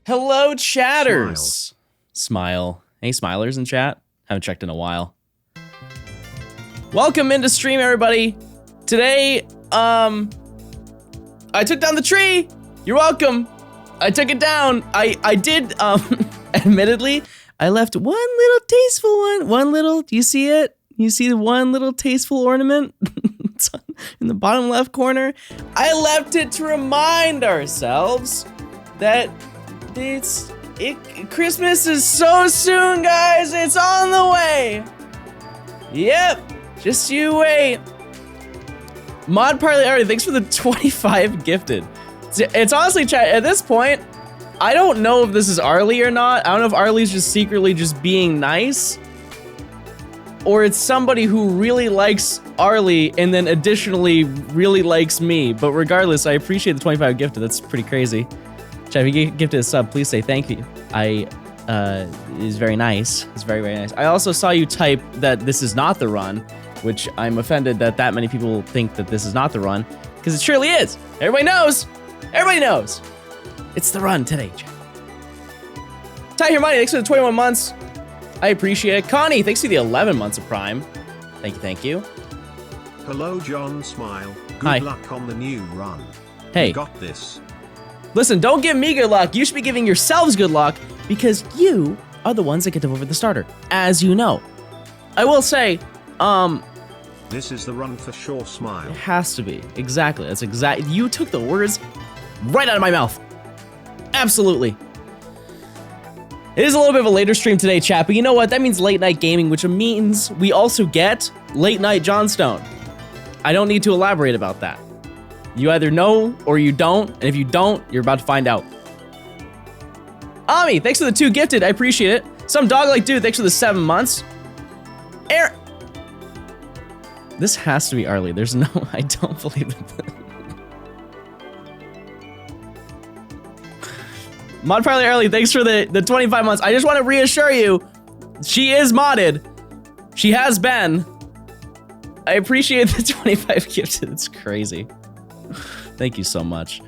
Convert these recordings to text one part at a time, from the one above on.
Hello, chatters. Smile. Any smilers in chat? Haven't checked in a while. Welcome into stream, everybody. Today, I took down the tree. You're welcome. I took it down. I did, admittedly, I left one little tasteful one. Do you see it? You see the one little tasteful ornament? It's in the bottom left corner. I left it to remind ourselves that Christmas is so soon, guys. It's on the way. Yep, just you wait. Mod Parley, thanks for the 25 gifted. It's honestly, chat, at this point, I don't know if this is Arlie or not. I don't know if Arlie's just secretly just being nice, or it's somebody who really likes Arlie and then additionally really likes me. But regardless, I appreciate the 25 gifted. That's pretty crazy. Chat, if you get gifted a sub, please say thank you. Is very nice. It's very, very nice. I also saw you type that this is not the run, which I'm offended that many people think that this is not the run, because it surely is. Everybody knows. Everybody knows. It's the run today, chat. Ty Hermione, thanks for the 21 months. I appreciate it. Connie, thanks for the 11 months of Prime. Thank you, thank you. Hello, John Smile. Good Hi. luck on the new run. Hey. You got this. Listen, don't give me good luck. You should be giving yourselves good luck, because you are the ones that get to vote for the starter, as you know. I will say, This is the run for sure, Smile. it has to be. Exactly. That's exactly. You took the words right out of my mouth. Absolutely. It is a little bit of a later stream today, chat, but you know what? That means late night gaming, which means we also get late night Johnstone. I don't need to elaborate about that. You either know or you don't, and if you don't, you're about to find out. Ami, thanks for the 2 gifted. I appreciate it. Some dog like dude, thanks for the 7 months. This has to be Arlie. There's no, I don't believe it. Mod Parley Arlie, thanks for the 25 months. I just want to reassure you, she is modded. She has been. I appreciate the 25 gifted. It's crazy. Thank you so much.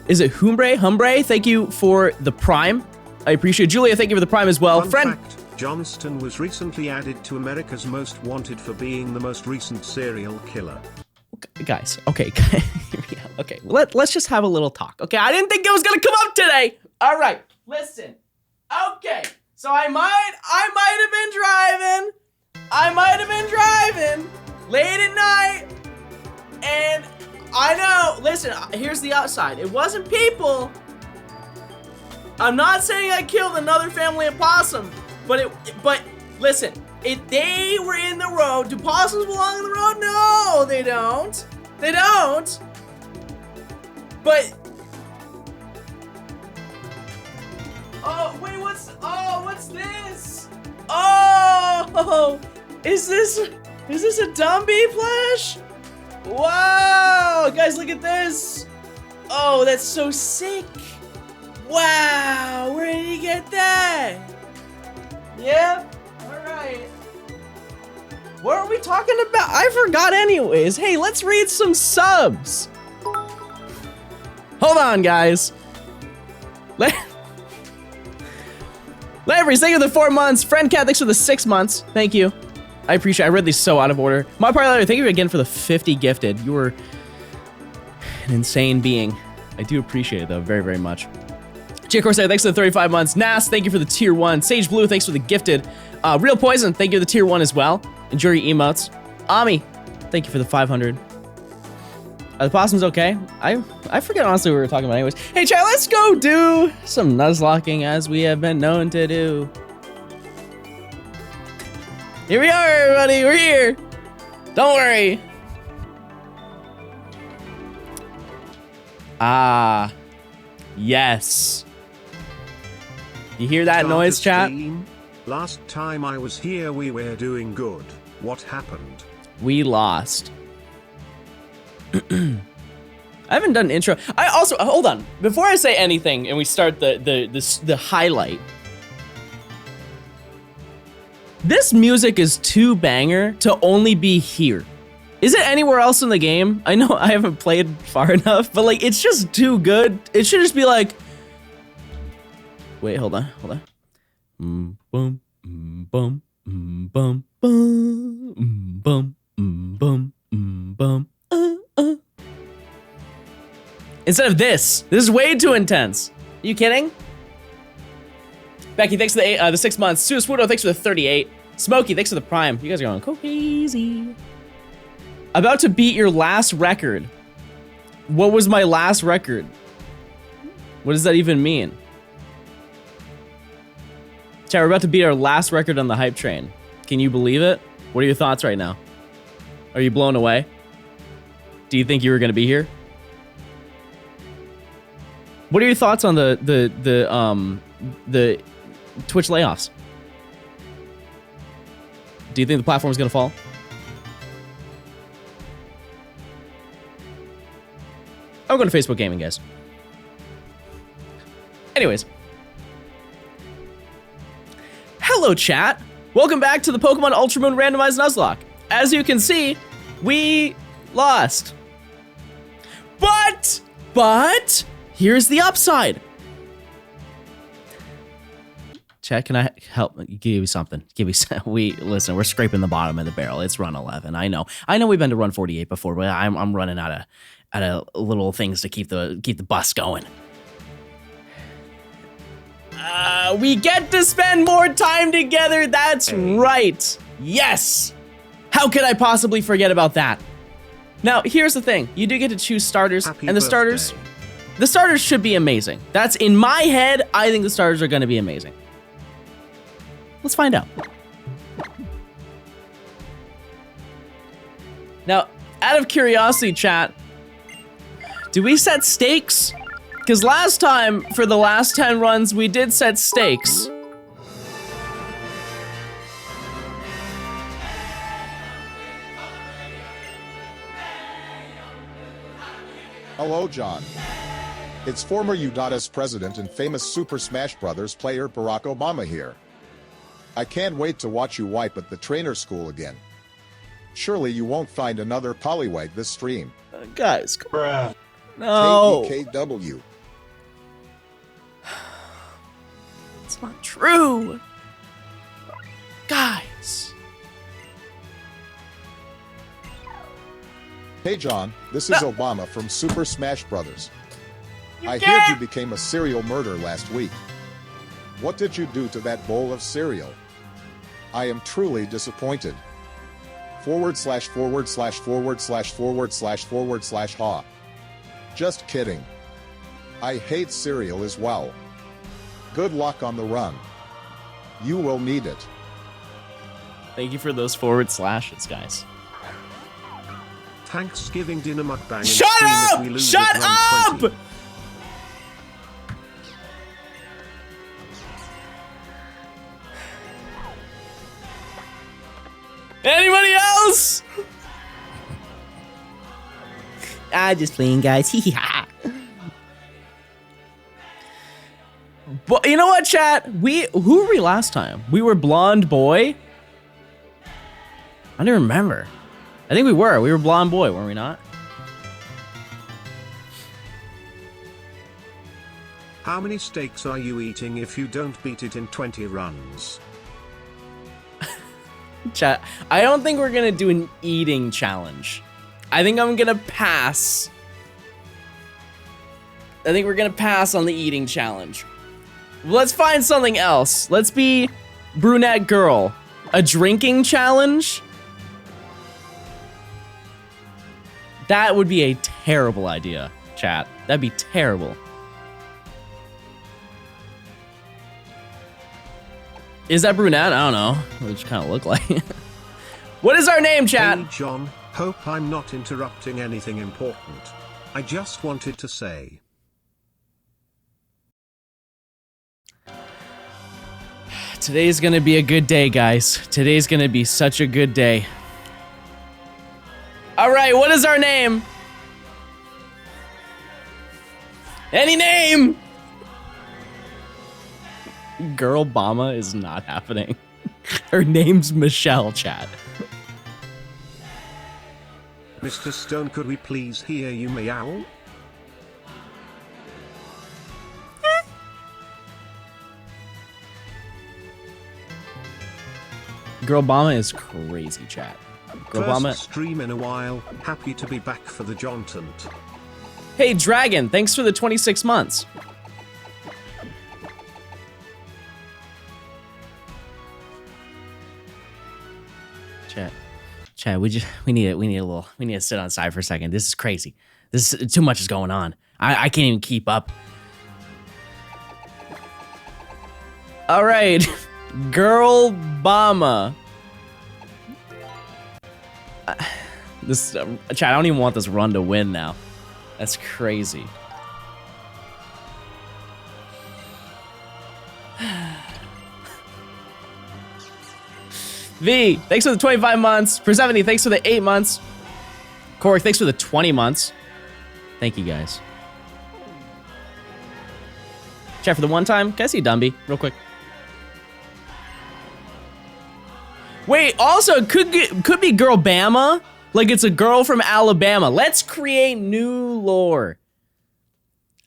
Is it Humbre? Thank you for the Prime. I appreciate it. Julia, thank you for the Prime as well. Fun Friend. fact, Johnstone was recently added to America's Most Wanted for being the most recent serial killer. Guys, okay, hear me out. Okay, let's just have a little talk. Okay, I didn't think it was gonna come up today. All right, listen. Okay, so I might have been driving late at night, and I know. Listen, here's the outside. It wasn't people. I'm not saying I killed another family of possum, but listen. If they were in the road, do possums belong in the road? No, they don't. They don't. But, oh wait, what's this? Oh, is this a Dumby plush? Wow, guys, look at this. Oh, that's so sick. Wow, where did he get that? Yeah. Alright. What are we talking about? I forgot anyways. Hey, let's read some subs. Hold on, guys. Larry, thank you for the 4 months. Friend Cat, thanks for the 6 months. Thank you. I appreciate it. I read these so out of order. My partner, thank you again for the 50 gifted. You were an insane being. I do appreciate it, though, very, very much. Gia Corsair, thanks for the 35 months. Nas, thank you for the tier 1. Sage Blue, thanks for the gifted. Real Poison, thank you for the tier 1 as well. Enjoy your emotes. Ami, thank you for the 500. Are the possums okay? I forget honestly what we were talking about anyways. Hey chat, let's go do some nuzlocking as we have been known to do. Here we are, everybody, we're here. Don't worry. Ah, yes. You hear that noise, chat? Last time I was here we were doing good. What happened? We lost. I haven't done an intro. I also, hold on. Before I say anything and we start the highlight. This music is too banger to only be here. Is it anywhere else in the game? I know I haven't played far enough, but like it's just too good. It should just be like Wait, hold on. Boom, boom, bum, bum, bum, bum, bum. Instead of this is way too intense. Are you kidding? Becky, thanks for the 6 months. Suaswudo, thanks for the 38. Smokey, thanks for the prime. You guys are going crazy. About to beat your last record. What was my last record? What does that even mean? Chat, we're about to beat our last record on the hype train. Can you believe it? What are your thoughts right now? Are you blown away? Do you think you were gonna be here? What are your thoughts on the Twitch layoffs? Do you think the platform is gonna fall? I'm going to Facebook Gaming, guys. Anyways. Hello, chat. Welcome back to the Pokemon Ultra Moon Randomized Nuzlocke. As you can see, we lost. But, here's the upside. Chat, can I help? Give you something. Listen, we're scraping the bottom of the barrel. It's run 11. I know we've been to run 48 before, but I'm running out of little things to keep the bus going. We get to spend more time together. That's right. Yes. How could I possibly forget about that? Now, here's the thing. You do get to choose starters, Happy and the starters should be amazing. That's in my head. I think the starters are going to be amazing. Let's find out. Now, out of curiosity, chat, do we set stakes? Because last time, for the last 10 runs, we did set stakes. Hello, John. It's former Udatas president and famous Super Smash Bros. Player Barack Obama here. I can't wait to watch you wipe at the trainer school again. Surely you won't find another Poliwag this stream. Guys, Bruh. no. KEKW. It's not true. Guys. Hey John, this is Obama from Super Smash Bros. I hear you became a serial murderer last week. What did you do to that bowl of cereal? I am truly disappointed. // ha. Just kidding. I hate cereal as well. Good luck on the run. You will need it. Thank you for those // guys. Thanksgiving dinner mukbang. Shut up! Shut up! Anybody else? Just playing, guys. But you know what, chat? Who were we last time? We were Blonde Boy? I don't remember. I think we were. We were Blonde Boy, were we not? How many steaks are you eating if you don't beat it in 20 runs? Chat, I don't think we're gonna do an eating challenge. I think I'm gonna pass. I think we're gonna pass on the eating challenge. Let's find something else. Let's be brunette girl. A drinking challenge? That would be a terrible idea, chat. That'd be terrible. Is that brunette? I don't know. They just kind of look like. What is our name, chat? Hey John, hope I'm not interrupting anything important. I just wanted to say. Today's gonna be a good day, guys. Today's gonna be such a good day. All right, what is our name? Any name? Girl Obama is not happening. Her name's Michelle, chat. Mr. Stone, could we please hear you meow? Girl Obama is crazy, chat. Girl Obama. First stream in a while. Happy to be back for the Johnstone. Hey, Dragon, thanks for the 26 months. Chat, we need to sit on side for a second. This is crazy. Too much is going on. I can't even keep up. All right, Girl Obama. Chat, I don't even want this run to win now. That's crazy. V, thanks for the 25 months. Persephone, thanks for the 8 months. Corey, thanks for the 20 months. Thank you, guys. Chat for the one time. Can I see Dumby real quick? Wait, also, it could be Girl Bama. Like it's a girl from Alabama. Let's create new lore.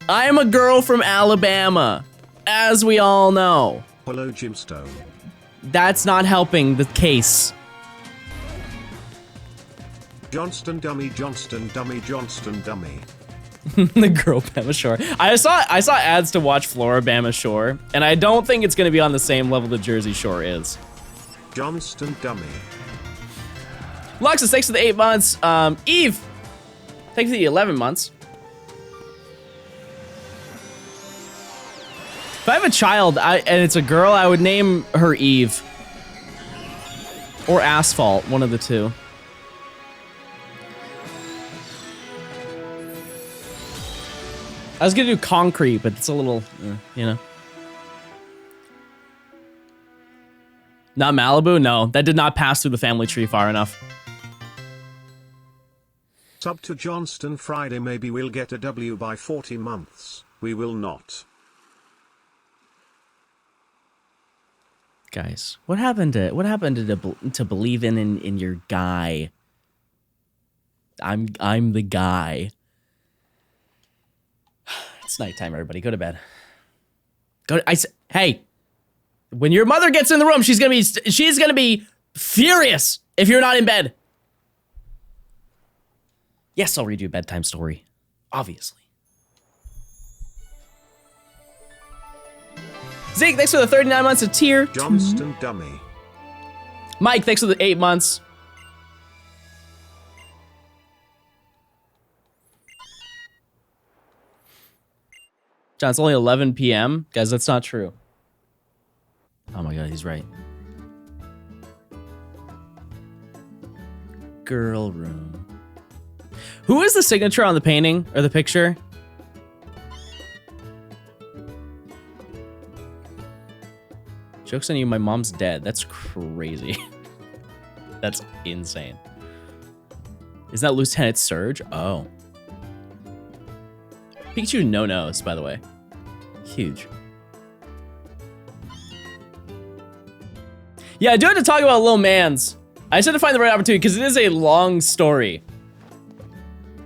I am a girl from Alabama, as we all know. Hello, Johnstone. That's not helping the case. Johnstone dummy, Johnstone dummy, Johnstone dummy. The Girl Bama Shore. I saw ads to watch Floribama Shore, and I don't think it's gonna be on the same level the Jersey Shore is. Johnstone dummy. Luxus, thanks for the 8 months. Eve, thanks for the 11 months. If I have a child and it's a girl, I would name her Eve. Or Asphalt, one of the two. I was gonna do Concrete, but it's a little, you know. Not Malibu? No, that did not pass through the family tree far enough. Sub to Johnstone Friday, maybe we'll get a W by 40 months. We will not. Guys, what happened to believe in your guy? I'm the guy. It's nighttime, everybody. Go to bed. Hey, when your mother gets in the room, she's gonna be furious if you're not in bed. Yes, I'll read you a bedtime story. Obviously. Zeke, thanks for the 39 months of tier. Johnstone dummy. Mike, thanks for the 8 months. John, it's only 11 p.m. Guys, that's not true. Oh my god, he's right. Girl room. Who is the signature on the painting or the picture? Joke's on you, my mom's dead. That's crazy. That's insane. Is that Lieutenant Surge? Oh. Pikachu no-nos, by the way. Huge. Yeah, I do have to talk about Lil Mans. I just had to find the right opportunity because it is a long story.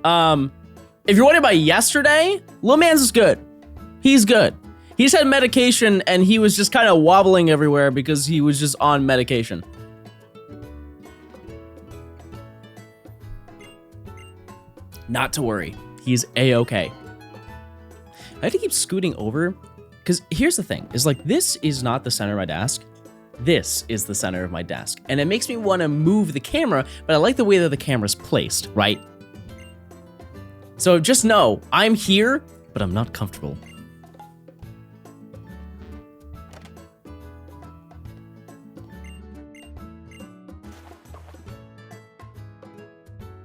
If you're wondering about yesterday, Lil Mans is good. He's good. He just had medication and he was just kind of wobbling everywhere because he was just on medication. Not to worry. He's A-okay. I have to keep scooting over because here's the thing is like, this is not the center of my desk. This is the center of my desk. And it makes me want to move the camera, but I like the way that the camera's placed, right? So just know I'm here, but I'm not comfortable.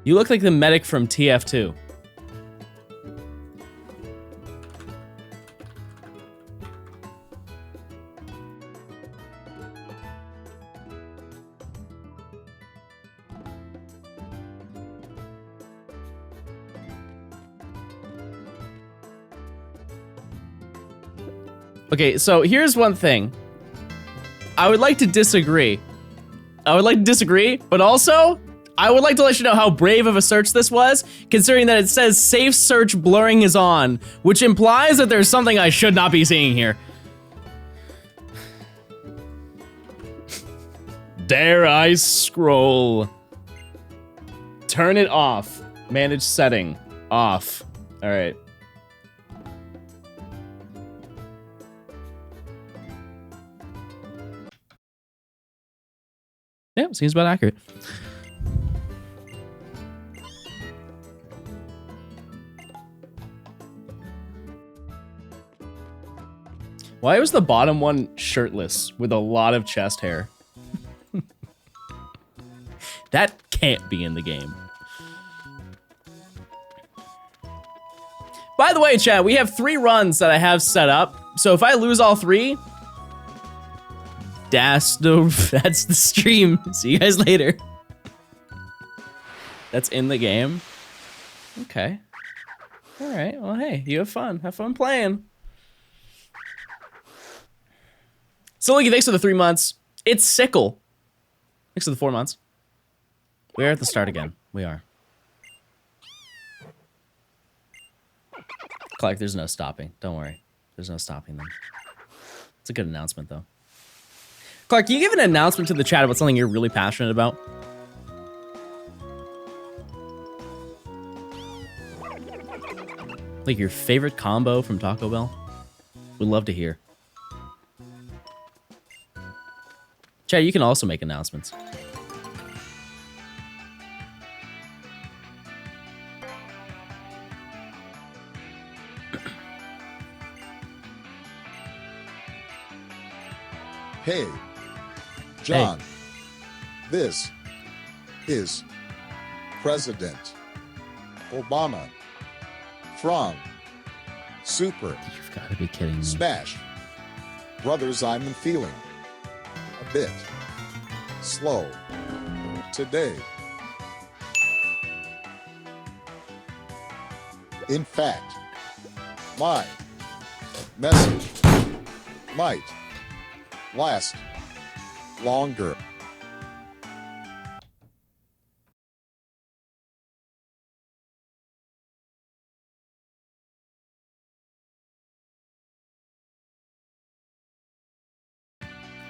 You look like the medic from TF2. Okay, so here's one thing. I would like to disagree. But also, I would like to let you know how brave of a search this was, considering that it says safe search blurring is on, which implies that there's something I should not be seeing here. Dare I scroll? Turn it off. Manage setting. Off. All right. Yeah, seems about accurate. Why was the bottom one shirtless with a lot of chest hair? That can't be in the game. By the way, chat, we have 3 runs that I have set up. So if I lose all 3, that's the stream. See you guys later. That's in the game. Okay. All right. Well, hey, you have fun. Have fun playing. So, Lucky, thanks for the 3 months. It's Sickle. Thanks for the 4 months. We're at the start again. We are. Clark, there's no stopping. Don't worry. There's no stopping them. It's a good announcement, though. Clark, can you give an announcement to the chat about something you're really passionate about? Like your favorite combo from Taco Bell? We'd love to hear. Chat, you can also make announcements. Hey, John, This is President Obama from Super You've got to be kidding me. Smash Brothers. I'm feeling a bit slow today. In fact, my message might last longer.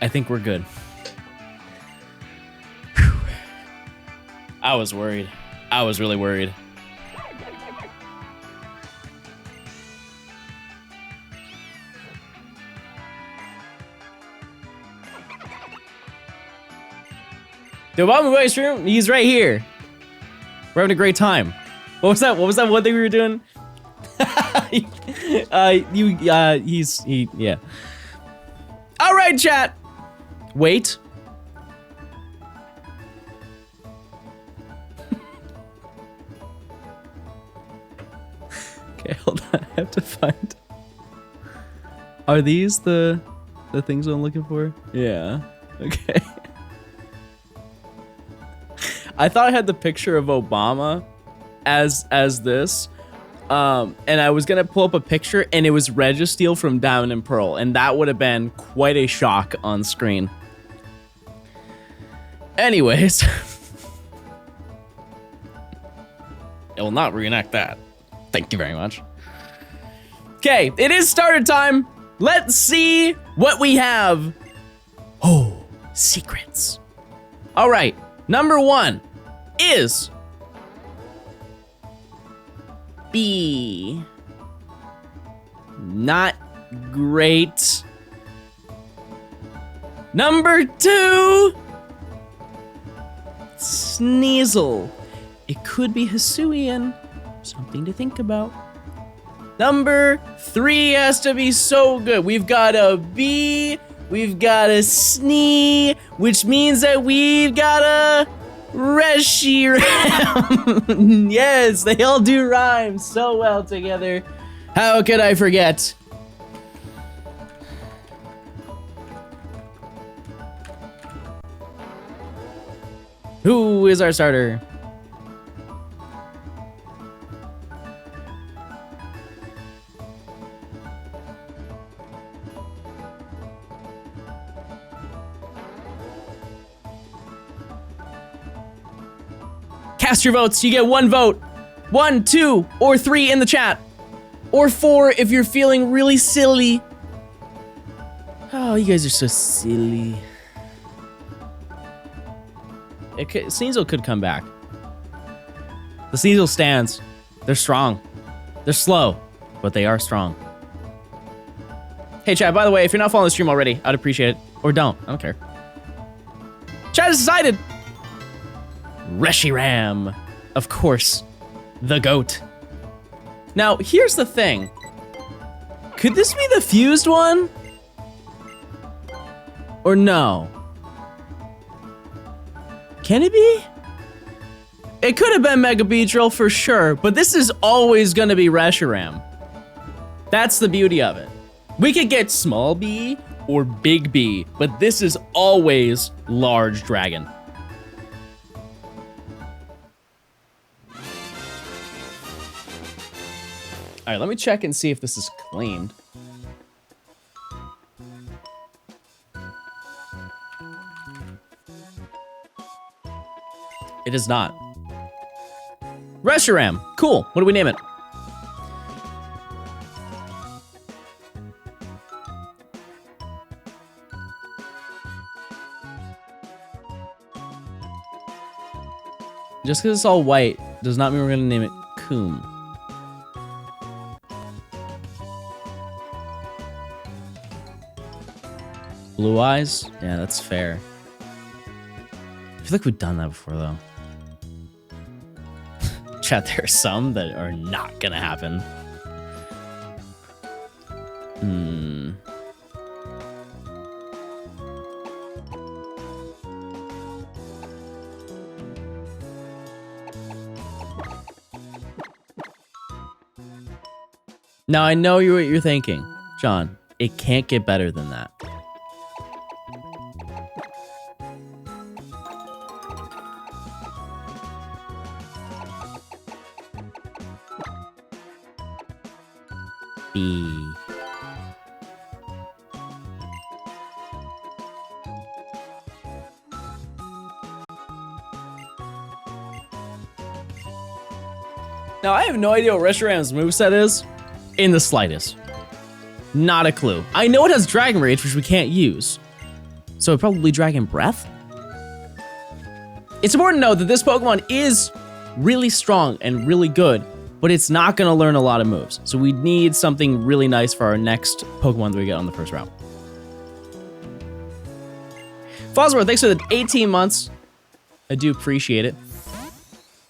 I think we're good. Whew. I was worried. I was really worried. The Obama voice room, he's right here. We're having a great time. What was that? What was that one thing we were doing? Yeah. All right, chat. Wait. Okay, hold on. I have to find. Are these the things I'm looking for? Yeah. Okay. I thought I had the picture of Obama as this. And I was gonna pull up a picture and it was Registeel from Diamond and Pearl, and that would have been quite a shock on screen. Anyways. I will not reenact that. Thank you very much. Okay, it is starter time. Let's see what we have. Oh, secrets. All right, number 1 is B. Not great. Number 2, Sneasel. It could be Hisuian. Something to think about. Number 3 has to be so good. We've got a B, we've got a Snee, which means that we've got a Reshiram. Yes, they all do rhyme so well together. How could I forget? Who is our starter? Cast your votes. You get 1 vote. 1, 2, or 3 in the chat. Or 4 if you're feeling really silly. Oh, you guys are so silly. Sneasel could come back. The Sneasel stands. They're strong. They're slow, but they are strong. Hey, chat, by the way, if you're not following the stream already, I'd appreciate it. Or don't. I don't care. Chat has decided. Reshiram. Of course. The GOAT. Now, here's the thing. Could this be the fused one? Or no? Can it be? It could have been Mega Beedrill for sure, but this is always gonna be Reshiram. That's the beauty of it. We could get small B or big B, but this is always large dragon. All right, let me check and see if this is claimed. It is not. Reshiram, cool. What do we name it? Just because it's all white does not mean we're gonna name it Coom. Blue eyes? Yeah, that's fair. I feel like we've done that before, though. Chat, there are some that are not gonna happen. Now, I know what you're thinking. John, it can't get better than that. B. Now, I have no idea what Reshiram's moveset is. In the slightest. Not a clue. I know it has Dragon Rage, which we can't use. So probably Dragon Breath? It's important to note that this Pokemon is really strong and really good, but it's not going to learn a lot of moves. So we need something really nice for our next Pokemon that we get on the first route. Fosworth, thanks for the 18 months. I do appreciate it.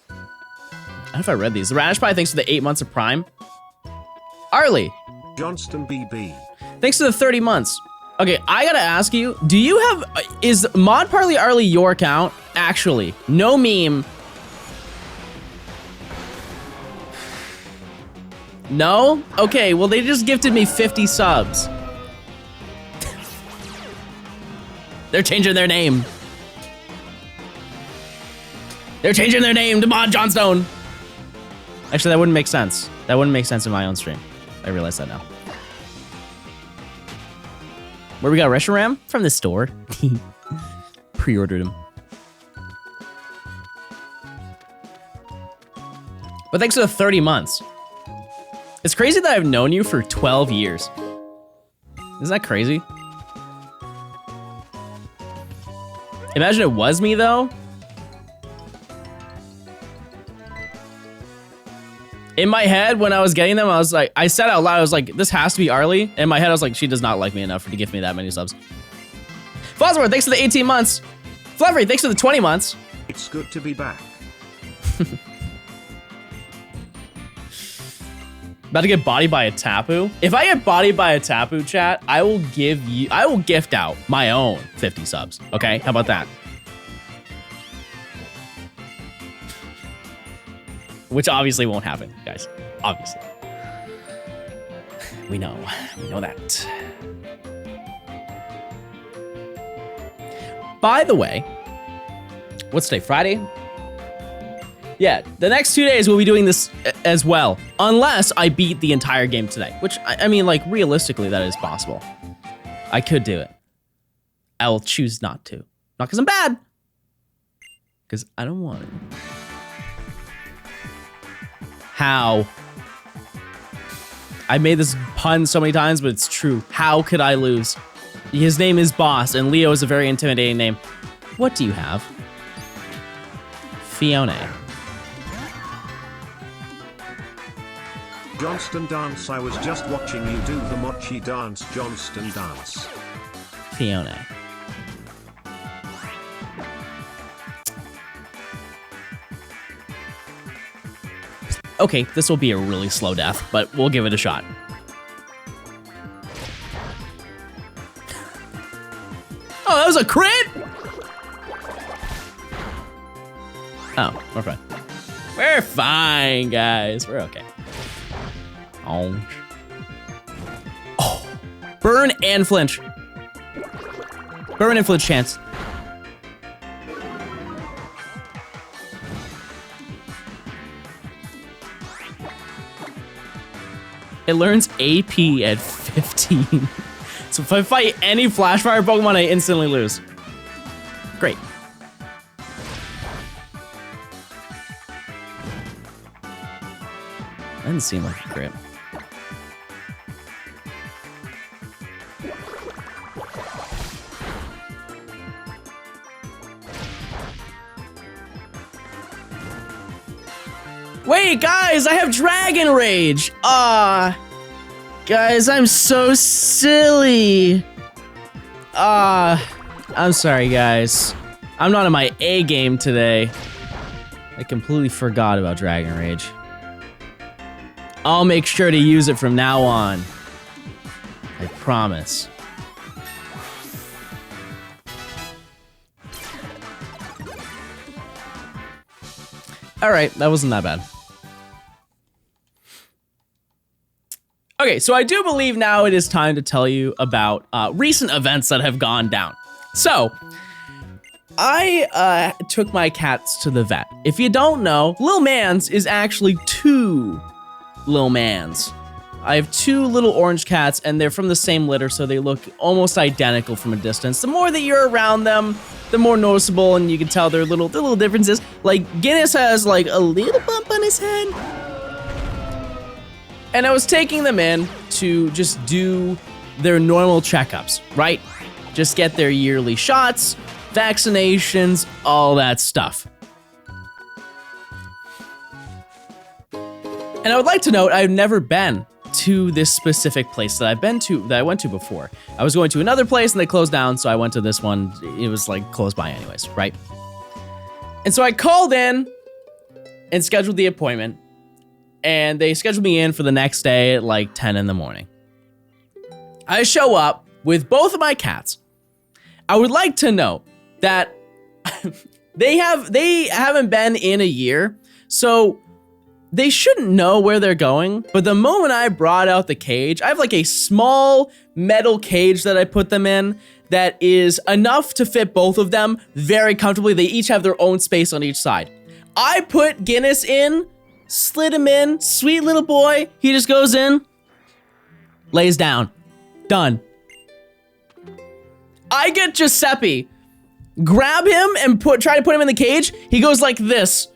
I don't know if I read these. The Radish Pie, thanks for the 8 months of Prime. Arlie. Johnston BB. Thanks for the 30 months. Okay, I gotta ask you, do you have, is Mod Parley Arlie your account? Actually, no meme. No? Okay, well they just gifted me 50 subs. They're changing their name. They're changing their name to Mod Johnstone. Actually, that wouldn't make sense. That wouldn't make sense in my own stream. I realize that now. Where we got Reshiram? From the store. Pre-ordered him. But thanks for the 30 months. It's crazy that I've known you for 12 years. Isn't that crazy? Imagine it was me, though. In my head, when I was getting them, I was like, I said out loud, I was like, this has to be Arlie. In my head, I was like, she does not like me enough to give me that many subs. Fosworth, thanks for the 18 months. Fluffery, thanks for the 20 months. It's good to be back. About to get bodied by a Tapu. If I get bodied by a Tapu, chat, I will gift out my own 50 subs. Okay, how about that? Which obviously won't happen, guys. Obviously. We know that. By the way, what's today, Friday? Yeah, the next 2 days we'll be doing this as well, unless I beat the entire game today, which, I mean, like, realistically, that is possible. I could do it. I will choose not to. Not because I'm bad, because I don't want it. How? I made this pun so many times, but it's true. How could I lose? His name is Boss, and Leo is a very intimidating name. What do you have? Fiona. Johnston dance. I was just watching you do the mochi dance. Johnston dance. Fiona. Okay, this will be a really slow death, but we'll give it a shot. Oh, that was a crit? Oh, we're fine. We're fine, guys. We're okay. Oh. Oh. Burn and flinch. Burn and flinch chance. It learns AP at 15. So if I fight any Flash Fire Pokemon, I instantly lose. Great. That didn't seem like a crit. Wait, guys, I have Dragon Rage. Guys, I'm so silly. I'm sorry, guys. I'm not in my A game today. I completely forgot about Dragon Rage. I'll make sure to use it from now on. I promise. All right, that wasn't that bad. Okay, so I do believe now it is time to tell you about recent events that have gone down. So, I took my cats to the vet. If you don't know, Lil Mans is actually two Lil Mans. I have two little orange cats, and they're from the same litter, so they look almost identical from a distance. The more that you're around them, the more noticeable, and you can tell their little differences. Like, Guinness has like a little bump on his head. And I was taking them in to just do their normal checkups, right? Just get their yearly shots, vaccinations, all that stuff. And I would like to note, I've never been to this specific place that I went to before. I was going to another place and they closed down, so I went to this one. It was like close by anyways, right? And so I called in and scheduled the appointment. And they scheduled me in for the next day at like 10 in the morning. I show up with both of my cats. I would like to note that they haven't been in a year, so they shouldn't know where they're going. But the moment I brought out the cage, I have like a small metal cage that I put them in that is enough to fit both of them very comfortably. They each have their own space on each side. I put Guinness in, slid him in, sweet little boy. He just goes in, lays down, done. I get Giuseppe, grab him and try to put him in the cage. He goes like this.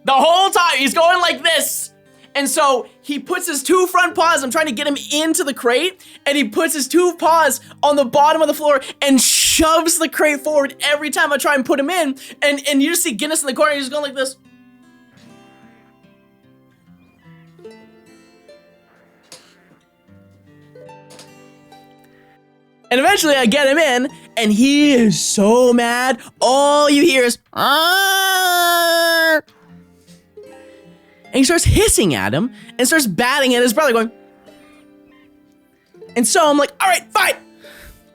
The whole time he's going like this. And so he puts his two front paws, I'm trying to get him into the crate, and he puts his two paws on the bottom of the floor and shoves the crate forward every time I try and put him in. And you just see Guinness in the corner, he's just going like this. And eventually I get him in, and he is so mad. All you hear is, "Arr!" And he starts hissing at him and starts batting at his brother going. And so I'm like, all right, fine.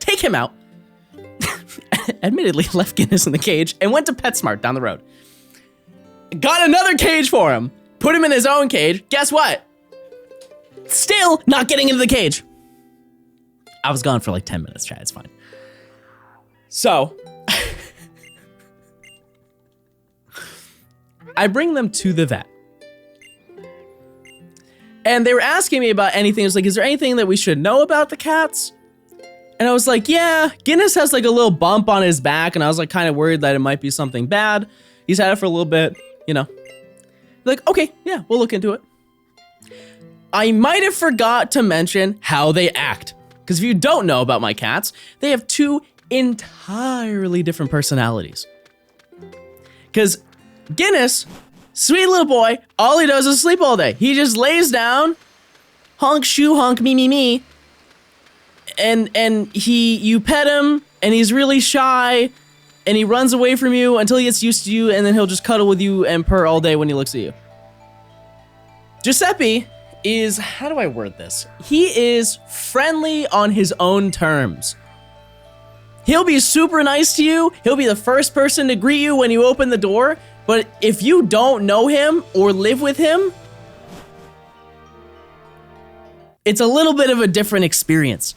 Take him out. Admittedly left Guinness in the cage and went to PetSmart down the road. Got another cage for him. Put him in his own cage. Guess what? Still not getting into the cage. I was gone for like 10 minutes, Chad. It's fine. So I bring them to the vet. And they were asking me about anything. I was like, is there anything that we should know about the cats? And I was like, yeah, Guinness has like a little bump on his back. And I was like kind of worried that it might be something bad. He's had it for a little bit, you know. Like, okay, yeah, we'll look into it. I might have forgot to mention how they act. Because if you don't know about my cats, they have two entirely different personalities. Because Guinness, sweet little boy, all he does is sleep all day. He just lays down, honk, shoe, honk, me, me, me. And you pet him, and he's really shy, and he runs away from you until he gets used to you, and then he'll just cuddle with you and purr all day when he looks at you. Giuseppe is, how do I word this? He is friendly on his own terms. He'll be super nice to you. He'll be the first person to greet you when you open the door. But if you don't know him or live with him, it's a little bit of a different experience.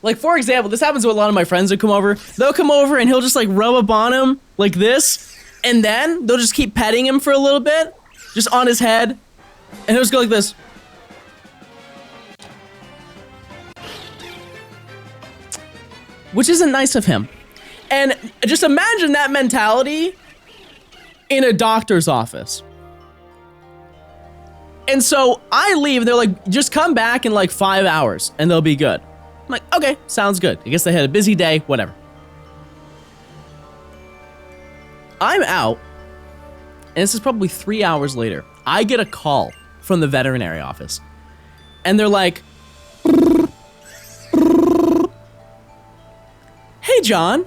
Like, for example, this happens to a lot of my friends that come over. They'll come over and he'll just like rub up on him like this. And then they'll just keep petting him for a little bit, just on his head. And he'll just go like this. Which isn't nice of him. And just imagine that mentality in a doctor's office. And so I leave, they're like, just come back in like 5 hours and they'll be good. I'm like, okay, sounds good. I guess they had a busy day, whatever. I'm out, and this is probably 3 hours later. I get a call from the veterinary office. And they're like, hey, John.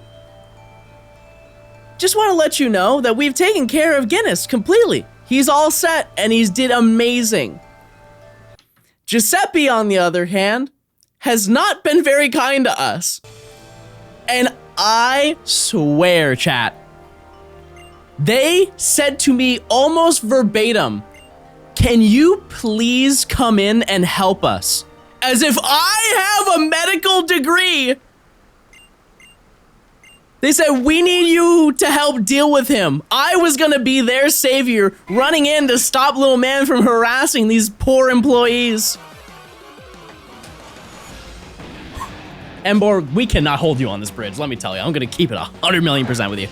Just want to let you know that we've taken care of Guinness completely. He's all set, and he's did amazing. Giuseppe, on the other hand, has not been very kind to us. And I swear, chat, they said to me almost verbatim, can you please come in and help us? As if I have a medical degree. They said, we need you to help deal with him. I was gonna be their savior, running in to stop little man from harassing these poor employees. Emborg, we cannot hold you on this bridge, let me tell you. I'm gonna keep it 100,000,000% with you.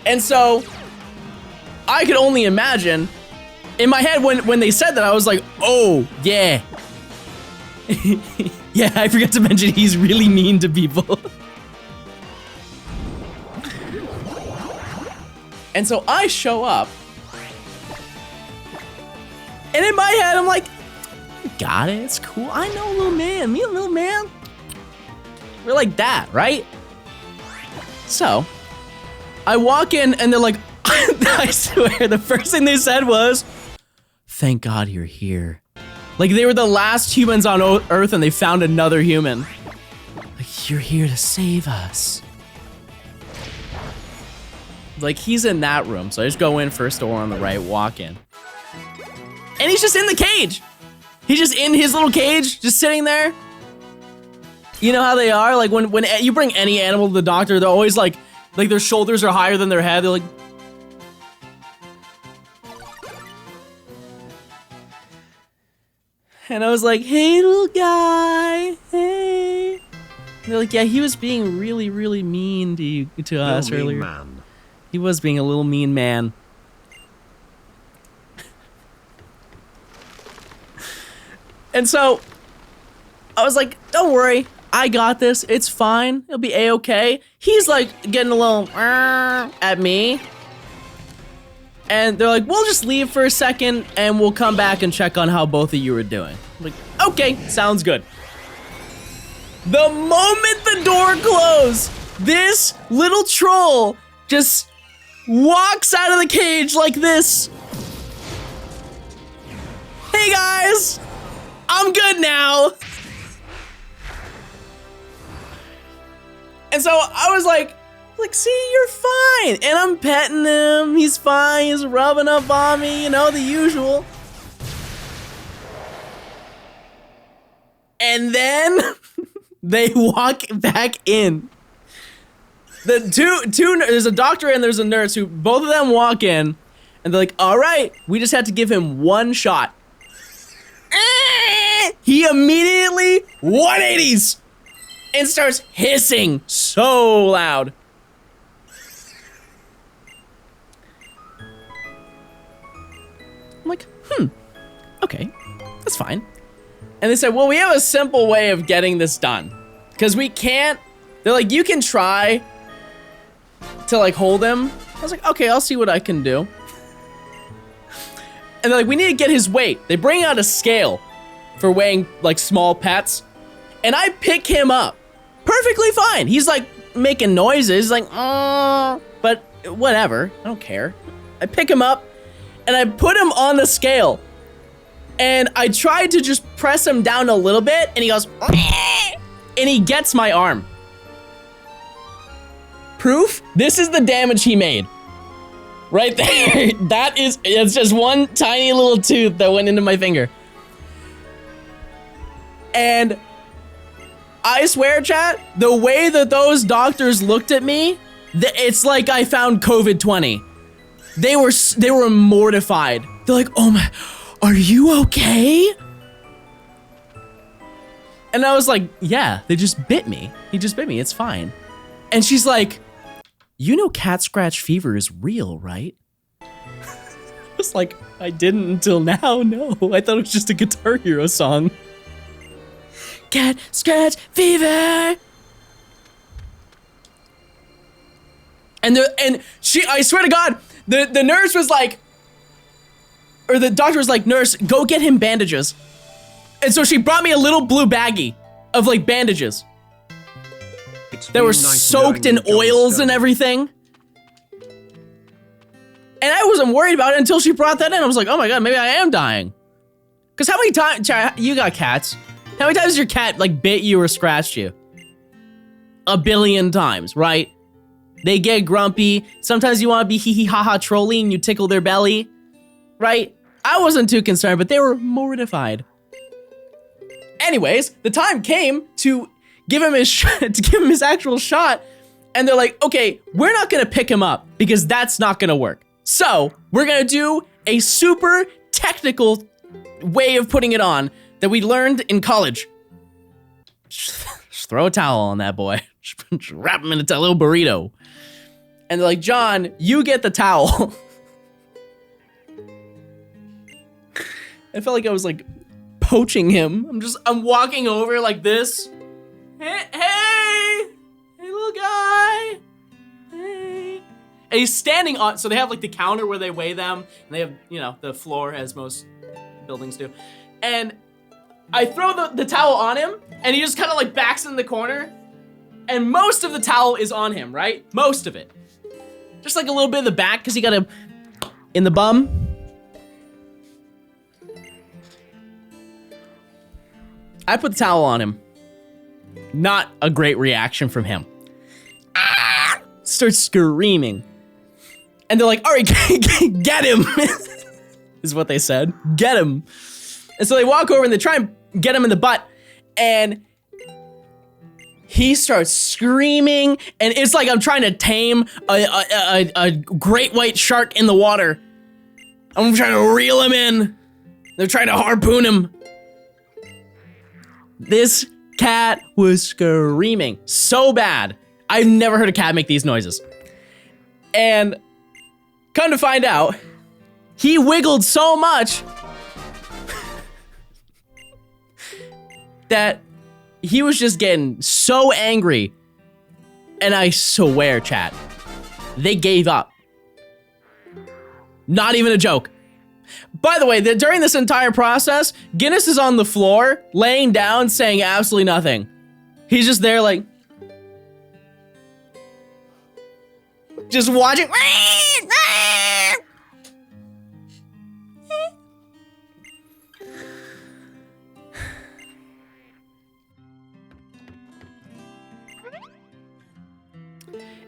And so, I could only imagine, in my head when they said that, I was like, oh, yeah. Yeah, I forgot to mention he's really mean to people. And so I show up, and in my head I'm like, got it, it's cool. I know little man, me and little man. We're like that, right? So, I walk in and they're like, I swear, the first thing they said was, thank God you're here. Like they were the last humans on Earth and they found another human. Like, you're here to save us. Like, he's in that room, so I just go in, first door on the right, walk in. And he's just in the cage. He's just in his little cage, just sitting there. You know how they are? Like, when you bring any animal to the doctor, they're always like their shoulders are higher than their head. They're like... And I was like, hey, little guy, hey. And they're like, yeah, he was being really, really mean to us earlier. Man. He was being a little mean man. And so, I was like, don't worry, I got this, it's fine, it'll be a-okay. He's like, getting a little, at me. And they're like, we'll just leave for a second and we'll come back and check on how both of you are doing. I'm like, okay, sounds good. The moment the door closed, this little troll just walks out of the cage like this. Hey guys, I'm good now. And so I was like, see, you're fine. And I'm petting him. He's fine. He's rubbing up on me, you know, the usual. And then they walk back in. The two, there's a doctor and there's a nurse who, both of them walk in and they're like, all right, we just had to give him one shot. He immediately 180s and starts hissing so loud. I'm like, okay, that's fine. And they said, well, we have a simple way of getting this done. Because we can't, they're like, you can try, to like hold him. I was like, okay, I'll see what I can do. And they're like, we need to get his weight. They bring out a scale for weighing like small pets. And I pick him up perfectly fine. He's like making noises like, but whatever, I don't care. I pick him up and I put him on the scale. And I tried to just press him down a little bit and he goes, and he gets my arm. Proof, this is the damage he made. Right there, it's just one tiny little tooth that went into my finger. And I swear, chat, the way that those doctors looked at me, it's like I found COVID-20. They were mortified. They're like, oh my, are you okay? And I was like, yeah, they just bit me. He just bit me, it's fine. And she's like, you know cat scratch fever is real, right? I was like, I didn't until now, no. I thought it was just a Guitar Hero song. Cat scratch fever. And she, I swear to God, the nurse was like, or the doctor was like, nurse, go get him bandages. And so she brought me a little blue baggie of like bandages. That were soaked in oils and everything. And I wasn't worried about it until she brought that in. I was like, oh my God, maybe I am dying. Because how many times, you got cats. How many times has your cat like bit you or scratched you? A billion times, right? They get grumpy. Sometimes you want to be hee hee ha ha trolly and you tickle their belly, right? I wasn't too concerned, but they were mortified. Anyways, the time came to give him his actual shot, and they're like, okay, we're not gonna pick him up because that's not gonna work. So we're gonna do a super technical way of putting it on that we learned in college. Just throw a towel on that boy. Just wrap him in a little burrito. And they're like, John, you get the towel. I felt like I was like poaching him. I'm walking over like this. Hey, little guy. Hey. And he's standing on, so they have like the counter where they weigh them, and they have, you know, the floor as most buildings do. And I throw the towel on him, and he just kind of like backs in the corner, and most of the towel is on him, right? Most of it. Just like a little bit in the back, because he got him in the bum. I put the towel on him. Not a great reaction from him. Starts screaming. And they're like, all right, get him, is what they said. Get him. And so they walk over and they try and get him in the butt. And he starts screaming. And it's like I'm trying to tame a great white shark in the water. I'm trying to reel him in. They're trying to harpoon him. This cat was screaming so bad. I've never heard a cat make these noises. And come to find out, he wiggled so much that he was just getting so angry. And I swear, chat, they gave up. Not even a joke. By the way, during this entire process, Guinness is on the floor, laying down, saying absolutely nothing. He's just there like, just watching.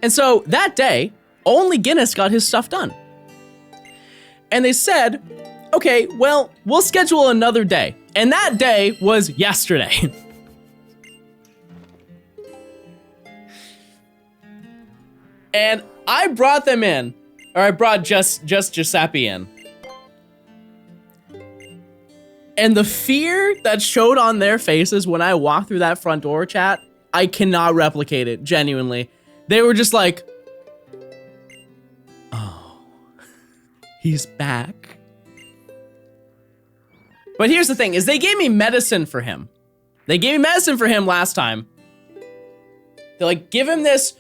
And so that day, only Guinness got his stuff done. And they said, okay, well, we'll schedule another day. And that day was yesterday. And I brought them in, or I brought just Giuseppe in. And the fear that showed on their faces when I walked through that front door, chat, I cannot replicate it, genuinely. They were just like, oh, he's back. But here's the thing, is they gave me medicine for him. They gave me medicine for him last time. They're like, give him this,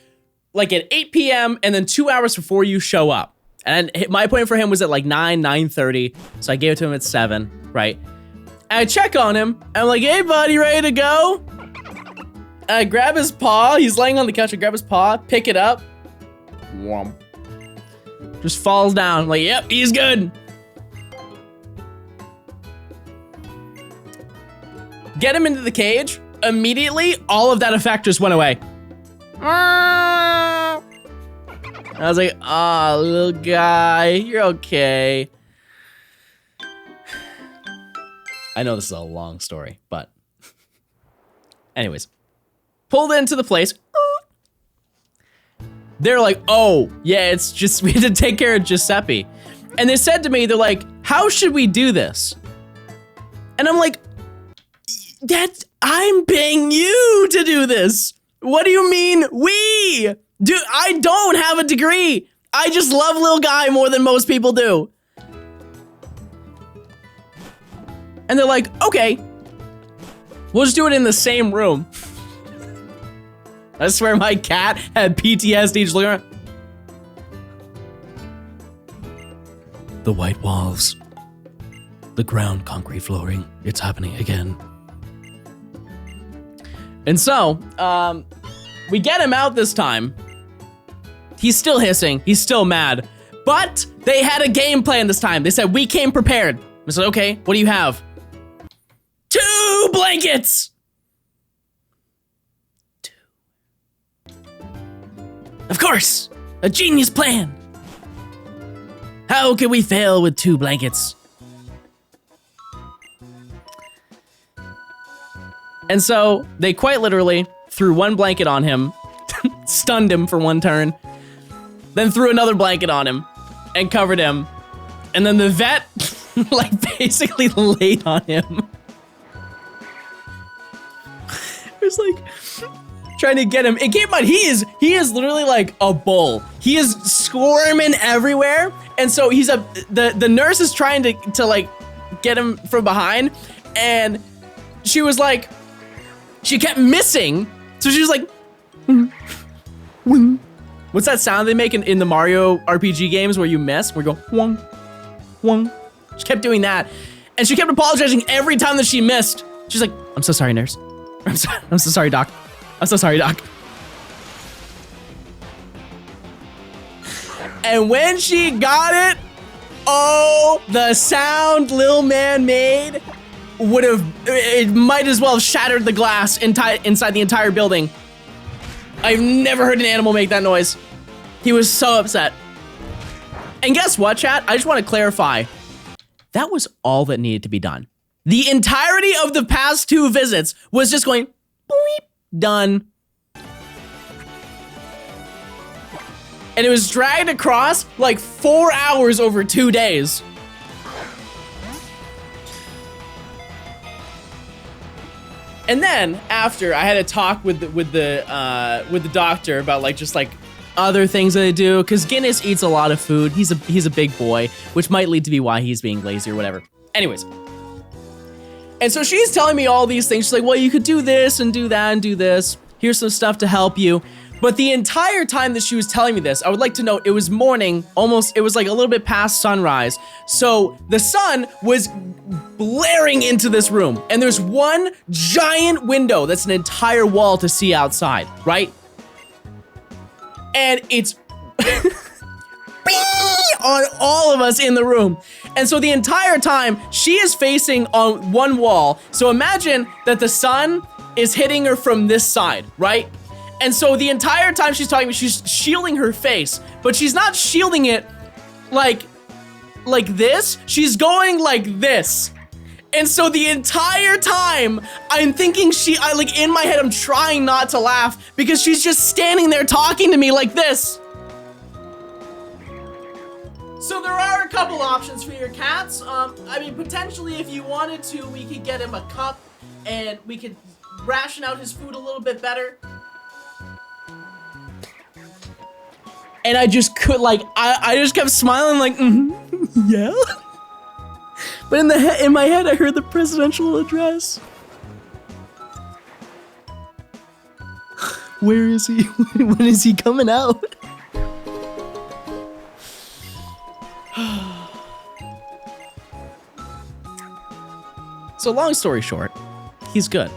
like at 8 p.m. and then 2 hours before you show up. And my appointment for him was at like 9:30. So I gave it to him at 7, right? And I check on him. And I'm like, hey, buddy, ready to go? And I grab his paw. He's laying on the couch. I grab his paw, pick it up. Whomp. Just falls down. I'm like, yep, he's good. Get him into the cage. Immediately, all of that effect just went away. I was like, oh, little guy, you're okay. I know this is a long story, but anyways, pulled into the place. They're like, oh, yeah, it's just, we had to take care of Giuseppe. And they said to me, they're like, how should we do this? And I'm like, I'm paying you to do this. What do you mean we? Dude, I don't have a degree. I just love little guy more than most people do. And they're like, okay, we'll just do it in the same room. I swear my cat had PTSD just looking around. The white walls, the ground concrete flooring, it's happening again. And so, we get him out this time. He's still hissing, he's still mad, but they had a game plan this time. They said, we came prepared. I said, okay, what do you have? 2 blankets! 2. Of course, a genius plan. How can we fail with 2 blankets? And so they quite literally threw 1 blanket on him, stunned him for 1 turn, then threw another blanket on him and covered him. And then the vet like basically laid on him. It was like trying to get him. And keep in mind, he is literally like a bull. He is squirming everywhere. And so the nurse is trying to like get him from behind, and she was like, she kept missing. So she was like, what's that sound they make in the Mario RPG games where you miss? Where you go, wong, wong. She kept doing that. And she kept apologizing every time that she missed. She's like, I'm so sorry, nurse. I'm so sorry, doc. I'm so sorry, doc. And when she got it, oh, the sound Lil Man made it might as well have shattered the glass inside the entire building. I've never heard an animal make that noise. He was so upset. And guess what, chat? I just want to clarify. That was all that needed to be done. The entirety of the past 2 visits was just going, boop, done. And it was dragged across like 4 hours over 2 days. And then after, I had a talk with the doctor about like just like other things that they do, because Guinness eats a lot of food. He's a big boy, which might lead to be why he's being lazy or whatever. Anyways, and so she's telling me all these things. She's like, well, you could do this and do that and do this. Here's some stuff to help you. But the entire time that she was telling me this, I would like to note it was morning, almost, it was like a little bit past sunrise. So the sun was blaring into this room, and there's one giant window that's an entire wall to see outside, right? And it's on all of us in the room. And so the entire time she is facing on one wall. So imagine that the sun is hitting her from this side, right? And so the entire time she's talking, she's shielding her face, but she's not shielding it like this. She's going like this. And so the entire time I'm thinking like in my head, I'm trying not to laugh because she's just standing there talking to me like this. So there are a couple options for your cats. I mean, potentially if you wanted to, we could get him a cup and we could ration out his food a little bit better. And I just could, like, I just kept smiling, like, yeah. But in my head, I heard the presidential address. Where is he? When is he coming out? So long story short, he's good.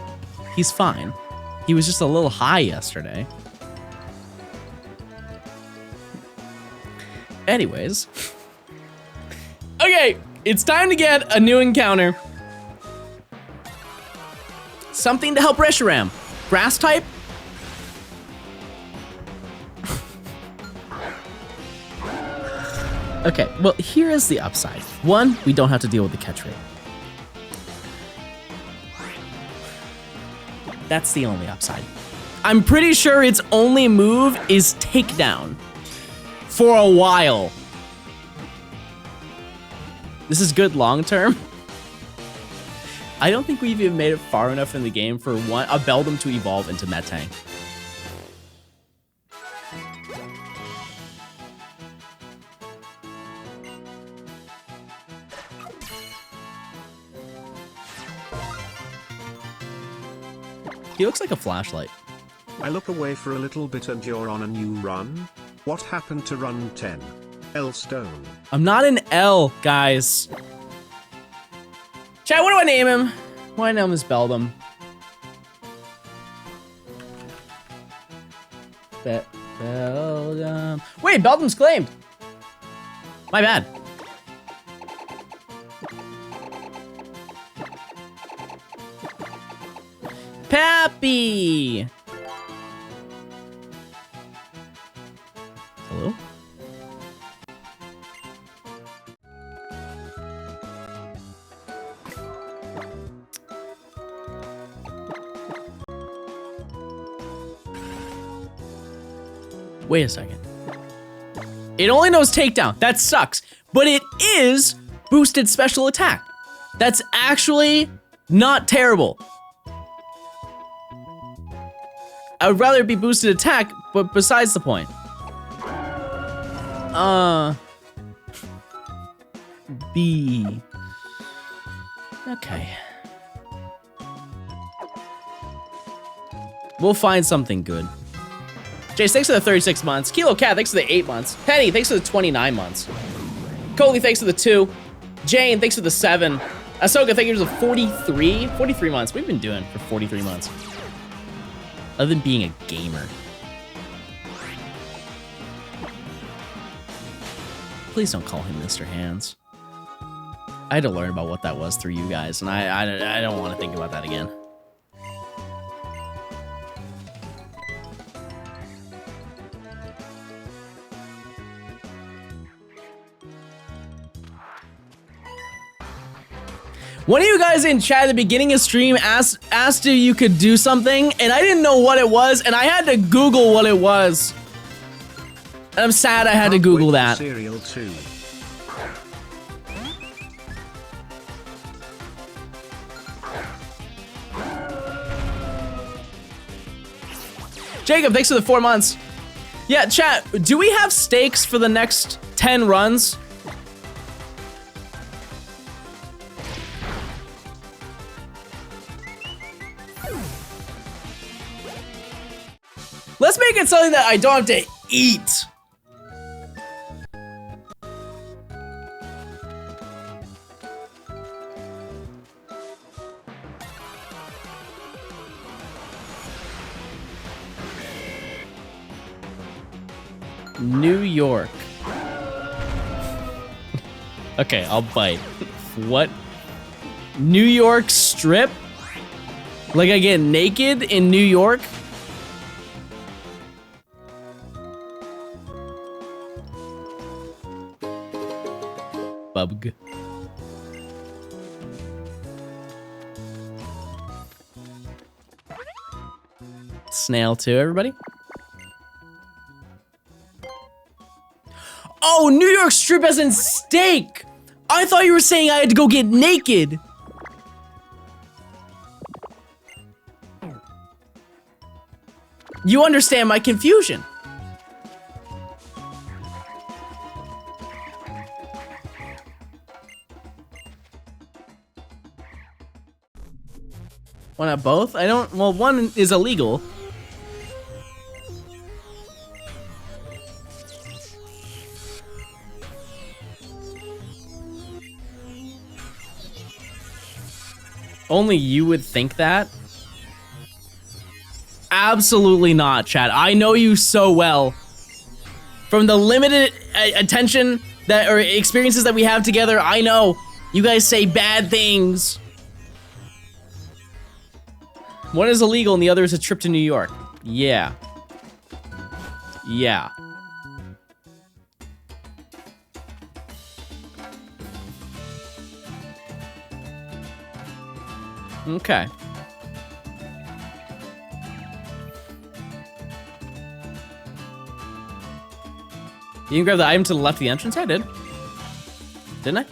He's fine. He was just a little high yesterday. Anyways. Okay, it's time to get a new encounter. Something to help Reshiram. Grass type? Okay, well, here is the upside. One, we don't have to deal with the catch rate. That's the only upside. I'm pretty sure its only move is takedown. For a while. This is good long term. I don't think we've even made it far enough in the game for a Beldum to evolve into Metang. He looks like a flashlight. I look away for a little bit and you're on a new run? What happened to run 10? L Stone. I'm not an L, guys. Chat, what do I name him? Why name him as Beldum? Beldum. Wait, Beldum's claimed. My bad. Pappy. Hello? Wait a second. It only knows takedown. That sucks. But it is boosted special attack. That's actually not terrible. I would rather it be boosted attack, but besides the point. B. Okay. We'll find something good. Jace, thanks for the 36 months. Kilo Cat, thanks for the 8 months. Penny, thanks for the 29 months. Coley, thanks for the 2. Jane, thanks for the 7. Ahsoka, thank you for the 43. 43 months. We've been doing for 43 months. Other than being a gamer. Please don't call him Mr. Hands. I had to learn about what that was through you guys, and I don't want to think about that again. One of you guys in chat at the beginning of stream asked if you could do something, and I didn't know what it was, and I had to Google what it was. And I'm sad I had to Google that. Cereal too. Jacob, thanks for the 4 months. Yeah, chat, do we have stakes for the next 10 runs? Let's make it something that I don't have to eat. New York. Okay, I'll bite. What? New York strip? Like I get naked in New York? Bug. Snail too, everybody. Oh, New York strip as in steak. I thought you were saying I had to go get naked. You understand my confusion. Why not both? I don't, well, one is illegal. Only you would think that? Absolutely not, chat. I know you so well. From the limited attention that or experiences that we have together, I know you guys say bad things. One is illegal and the other is a trip to New York. Yeah. Yeah. Okay. You can grab the item to the left of the entrance? I did. Didn't I?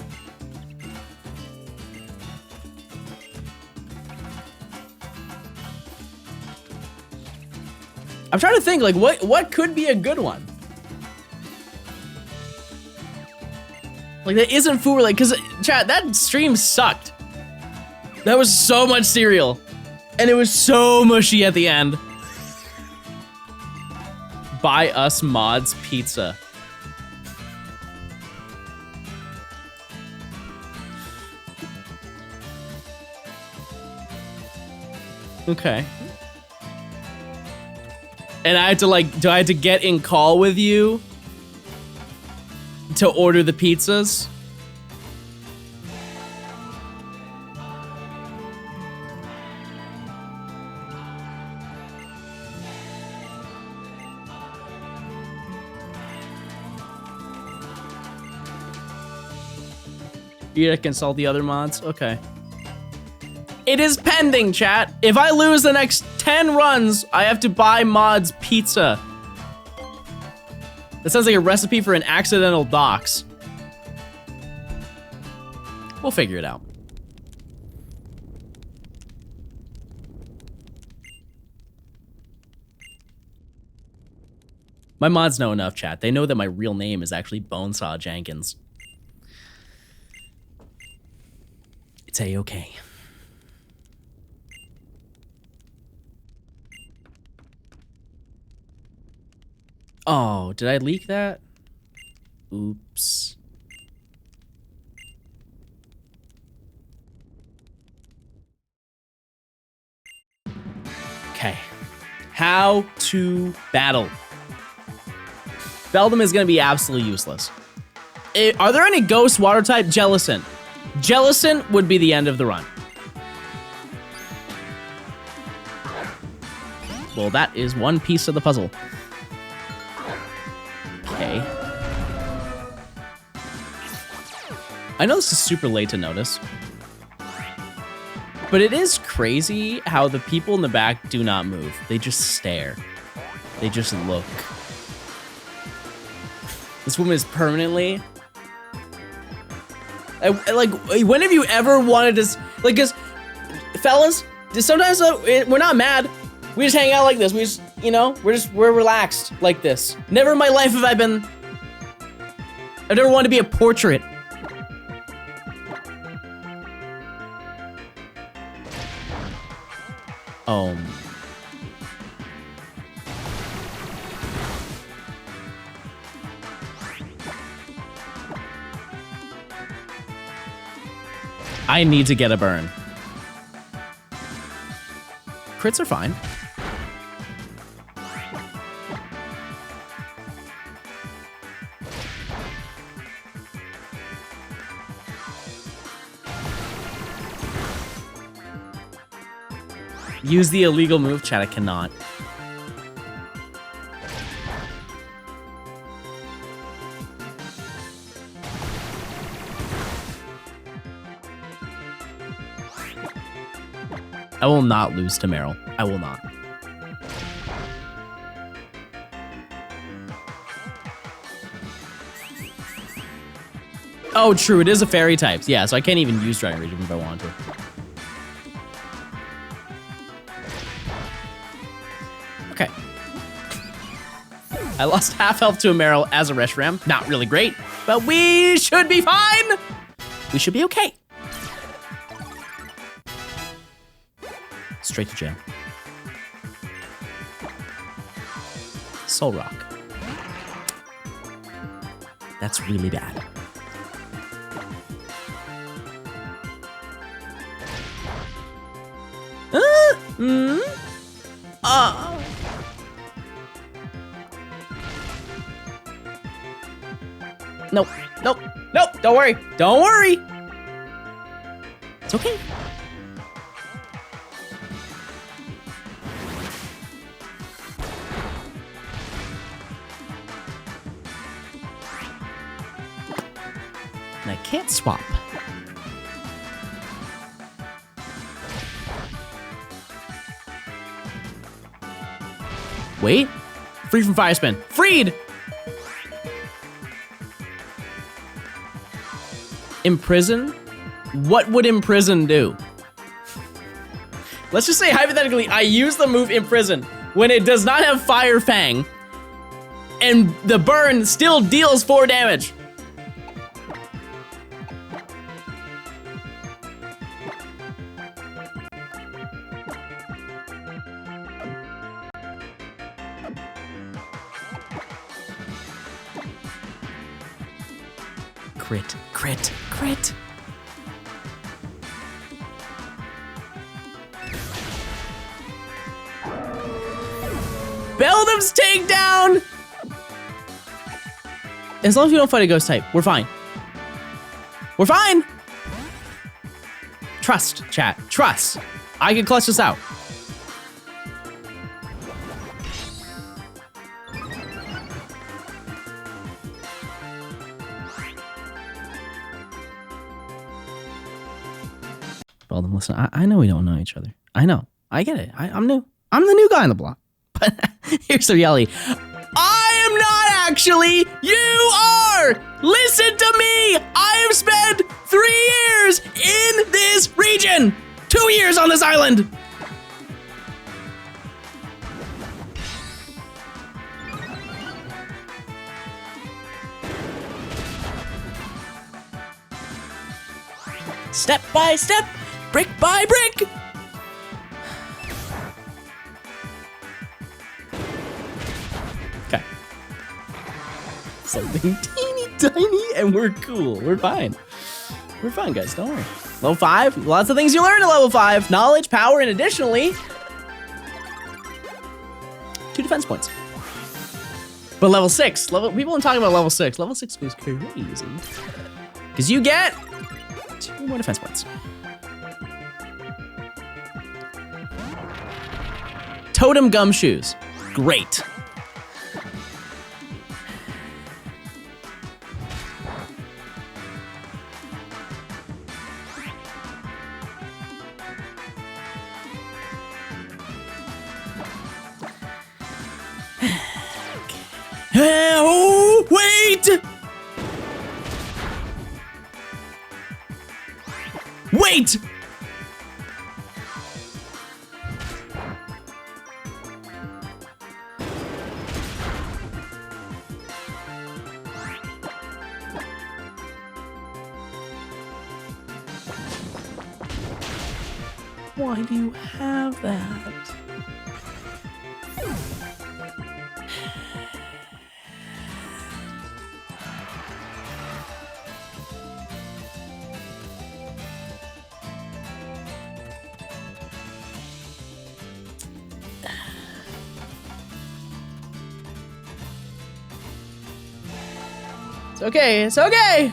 I'm trying to think, like, what could be a good one? Like, that isn't food related, because, chat, that stream sucked. That was so much cereal. And it was so mushy at the end. Buy us mods pizza. Okay. And I had to like, do I have to get in call with you to order the pizzas? You gotta consult the other mods? Okay. It is pending, chat. If I lose the next 10 runs, I have to buy mods pizza. That sounds like a recipe for an accidental dox. We'll figure it out. My mods know enough, chat. They know that my real name is actually Bonesaw Jenkins. It's a-okay. Oh, did I leak that? Oops. Okay. How to battle. Beldum is going to be absolutely useless. Are there any ghost water type? Jellison. Jellison would be the end of the run. Well, that is one piece of the puzzle. Okay. I know this is super late to notice, but it is crazy how the people in the back do not move. They just stare. They just look. This woman is permanently... like, when have you ever wanted to... Like, because, fellas, sometimes we're not mad. We just hang out like this. We just, you know, we're relaxed like this. Never in my life have I been... I've never wanted to be a portrait. I need to get a burn. Crits are fine. Use the illegal move, chat. I cannot. I will not lose to Meryl. I will not. Oh, true. It is a fairy type. Yeah, so I can't even use Dragon Rage if I want to. Okay. I lost half health to a Meryl as a Reshiram. Not really great, but we should be fine. We should be okay. Straight to jail. Soul Rock. That's really bad. Hmm? Nope, nope, nope, don't worry, don't worry. It's okay. And I can't swap. Wait, free from fire spin, freed! Imprison? What would imprison do? Let's just say hypothetically, I use the move imprison when it does not have fire fang, and the burn still deals 4 damage. Crit, crit, crit. Beldam's takedown! As long as we don't fight a ghost type, we're fine. We're fine! Trust, chat, trust. I can clutch this out. Beldam, listen, I know we don't know each other. I know. I get it. I'm new. I'm the new guy on the block. But here's the reality. I am not actually. You are. Listen to me. I have spent 3 years in this region. 2 years on this island. Step by step, brick by brick. Okay. Something teeny tiny and we're cool. We're fine. We're fine, guys. Don't worry. Level 5, lots of things you learn at level 5. Knowledge, power, and additionally, 2 defense points. But level 6, people are talking about level 6. Level 6 goes crazy. Because you get 2 more defense points. Totem gumshoes. Great. Oh, wait! Wait! Why do you have that? It's okay, it's okay!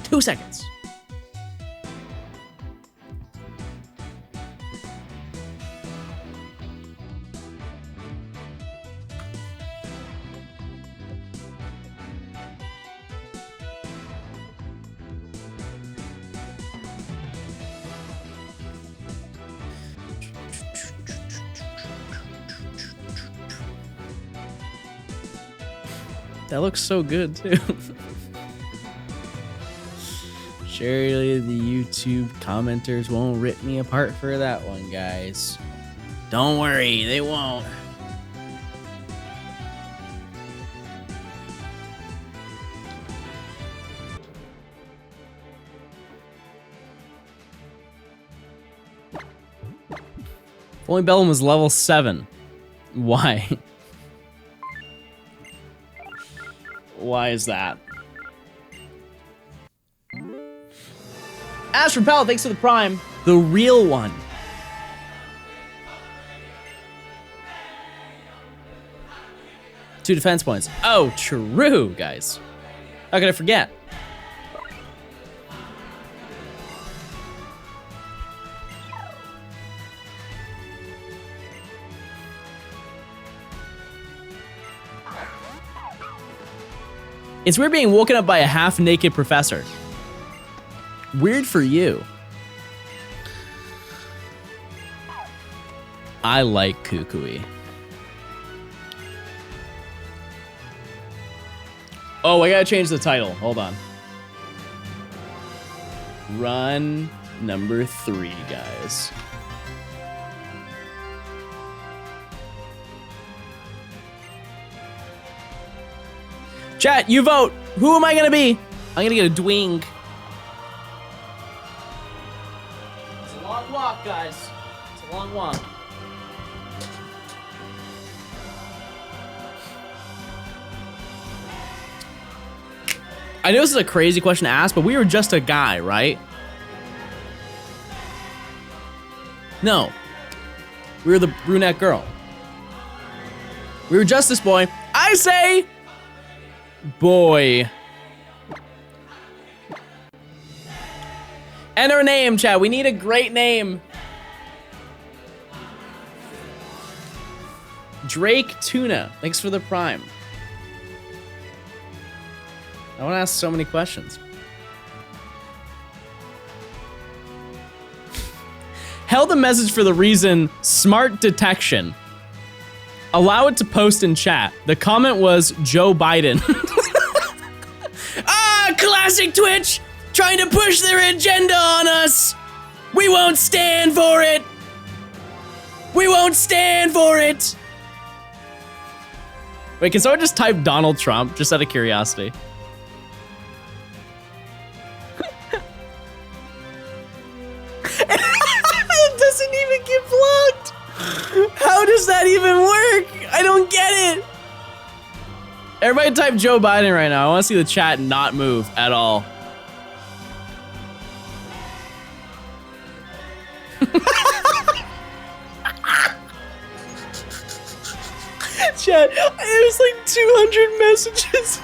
Two seconds. That looks so good too. Surely the YouTube commenters won't rip me apart for that one, guys. Don't worry, they won't. If only Bellum was level 7. Why? Why is that? Ash Repel, thanks for the prime. The real one. Two defense points. Oh, true, guys. How could I forget? It's weird being woken up by a half-naked professor. Weird for you. I like Kukui. Oh, I gotta change the title. Hold on. Run number 3, guys. Chat, you vote. Who am I gonna be? I'm gonna get a dwing. It's a long walk, guys. It's a long walk. I know this is a crazy question to ask, but we were just a guy, right? No. We were the brunette girl. We were just this boy. I say boy. Enter a name, chat. We need a great name. Drake Tuna. Thanks for the prime. I want to ask so many questions. Held a message for the reason smart detection. Allow it to post in chat. The comment was Joe Biden. Ah, classic Twitch! Trying to push their agenda on us! We won't stand for it! We won't stand for it! Wait, can someone just type Donald Trump, just out of curiosity? It doesn't even get blocked! How does that even work? I don't get it! Everybody type Joe Biden right now. I want to see the chat not move at all. Chat, it was like 200 messages.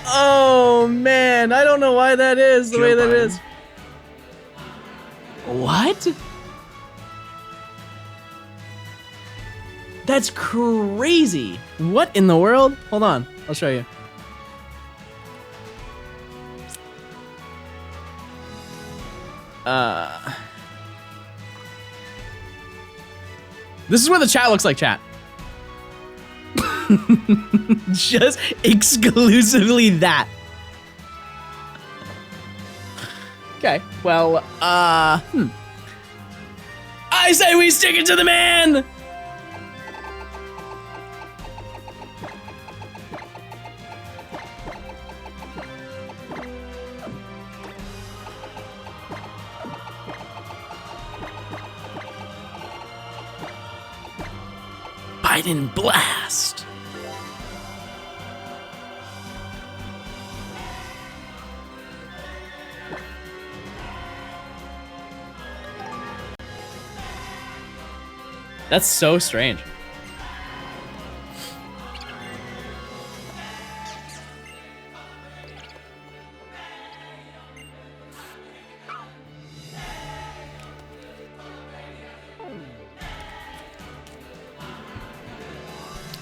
Oh man, I don't know why that is the way that it is. What? That's crazy. What in the world? Hold on, I'll show you. This is what the chat looks like, chat. Just exclusively that. Okay, well, I say we stick it to the man! Biden blast. That's so strange.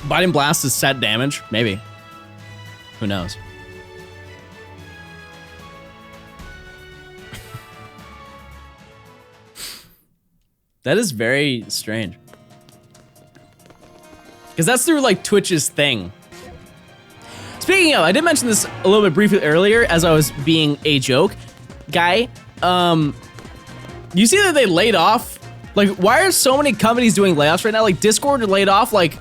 Biden blast is set damage? Maybe. Who knows? That is very strange. Because that's through like Twitch's thing. Speaking of, I did mention this a little bit briefly earlier as I was being a joke. Guy, you see that they laid off? Like, why are so many companies doing layoffs right now? Like Discord laid off like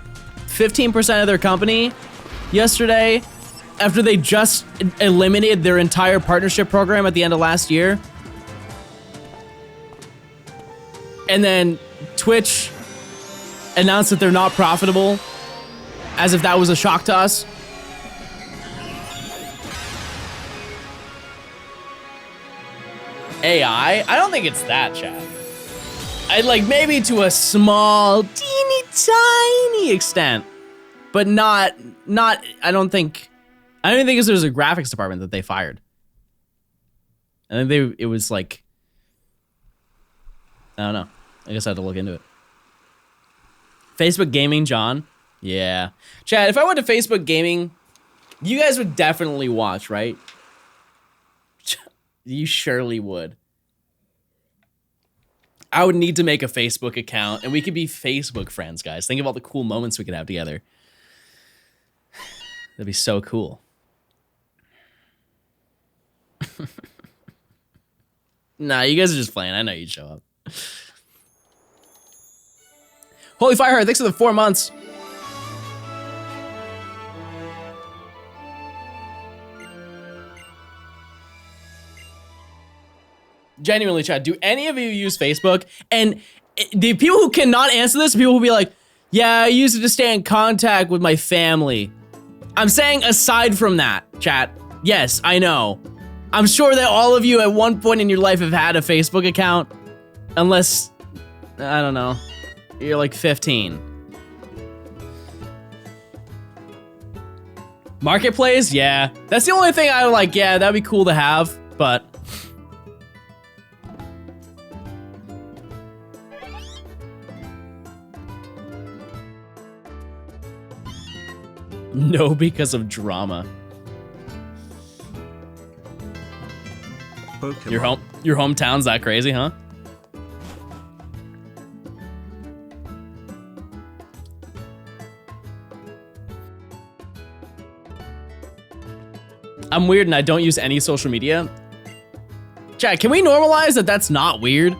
15% of their company yesterday after they just eliminated their entire partnership program at the end of last year. And then Twitch announced that they're not profitable, as if that was a shock to us. AI? I don't think it's that, chat. I like maybe to a small, teeny tiny extent, but not. I don't think there's a graphics department that they fired. I think it was like, I don't know. I guess I had to look into it. Facebook gaming, John. Yeah, Chad. If I went to Facebook gaming, you guys would definitely watch, right? You surely would. I would need to make a Facebook account, and we could be Facebook friends, guys. Think of all the cool moments we could have together. That'd be so cool. Nah, you guys are just playing. I know you'd show up. Holy Fireheart, thanks for the 4 months. Genuinely, Chad, do any of you use Facebook? And the people who cannot answer this, people who be like, yeah, I use it to stay in contact with my family. I'm saying aside from that, chat, yes, I know. I'm sure that all of you at one point in your life have had a Facebook account. Unless, I don't know, you're like 15. Marketplace? Yeah. That's the only thing I would like, yeah, that'd be cool to have, but... No, because of drama. Pokemon. Your hometown's that crazy, huh? I'm weird and I don't use any social media. Chat, can we normalize that that's not weird?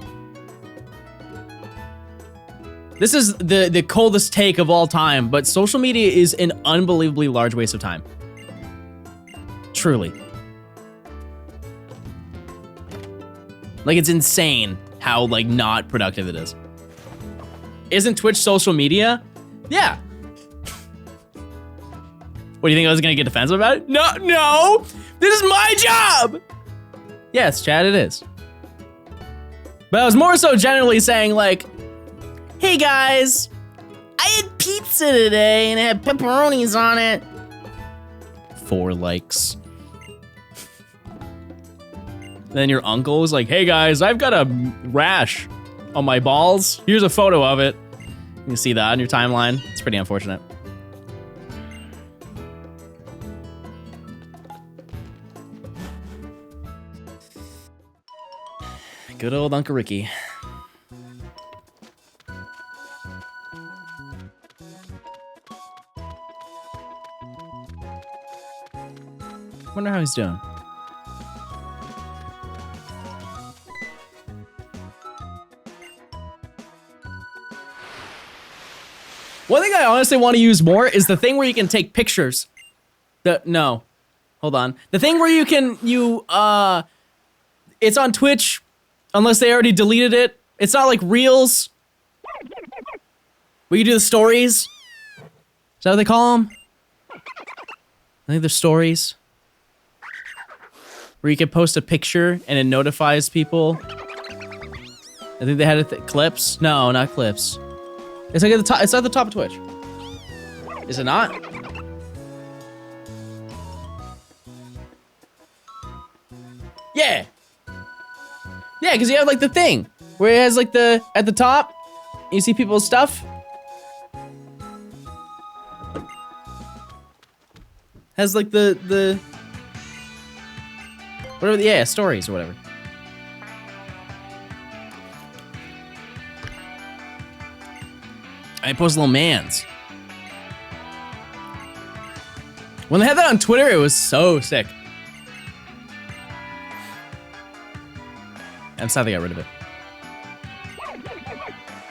This is the coldest take of all time, but social media is an unbelievably large waste of time. Truly. Like, it's insane how, like, not productive it is. Isn't Twitch social media? Yeah. What, do you think I was gonna get defensive about it? No! This is my job! Yes, Chad, it is. But I was more so generally saying, like, hey guys, I had pizza today and it had pepperonis on it. 4 likes. Then your uncle was like, hey guys, I've got a rash on my balls. Here's a photo of it. You can see that on your timeline. It's pretty unfortunate. Good old Uncle Ricky. Wonder how he's doing. One thing I honestly want to use more is the thing where you can take pictures. No, hold on. The thing where you can, it's on Twitch, unless they already deleted it. It's not like Reels. Where you do the stories. Is that what they call them? I think they're stories. Where you can post a picture and it notifies people. I think they had clips. No, not clips. It's like at the top. It's at the top of Twitch. Is it not? Yeah. Yeah, because you have like the thing where it has like at the top, you see people's stuff. Has like the whatever, yeah, stories or whatever. I post little mans. When they had that on Twitter, it was so sick. I'm sad they got rid of it.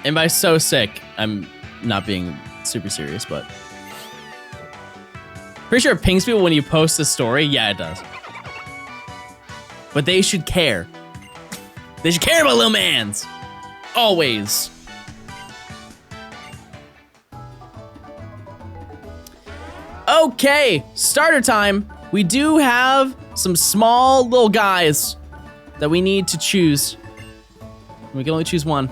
And by so sick, I'm not being super serious, but pretty sure it pings people when you post a story. Yeah, it does. But they should care. They should care about little mans. Always. Okay, starter time. We do have some small little guys that we need to choose. We can only choose one.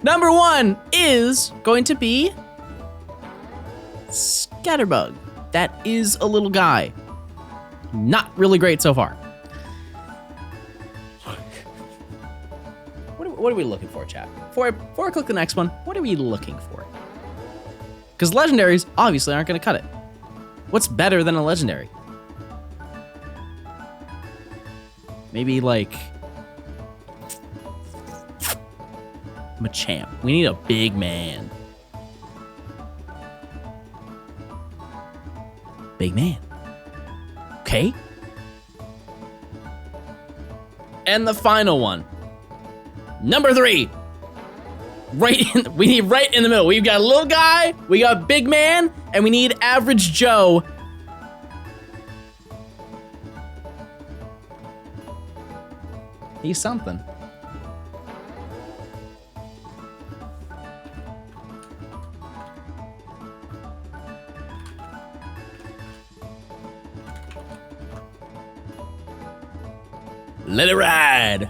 Number 1 is going to be Scatterbug. That is a little guy. Not really great so far. What are we looking for, chat? Before I click the next one, what are we looking for? Because legendaries obviously aren't going to cut it. What's better than a legendary? Maybe like Machamp. We need a big man. Big man. Okay. And the final one. Number 3. We need right in the middle. We've got a little guy, we got big man, and we need average Joe. He's something. Let it ride.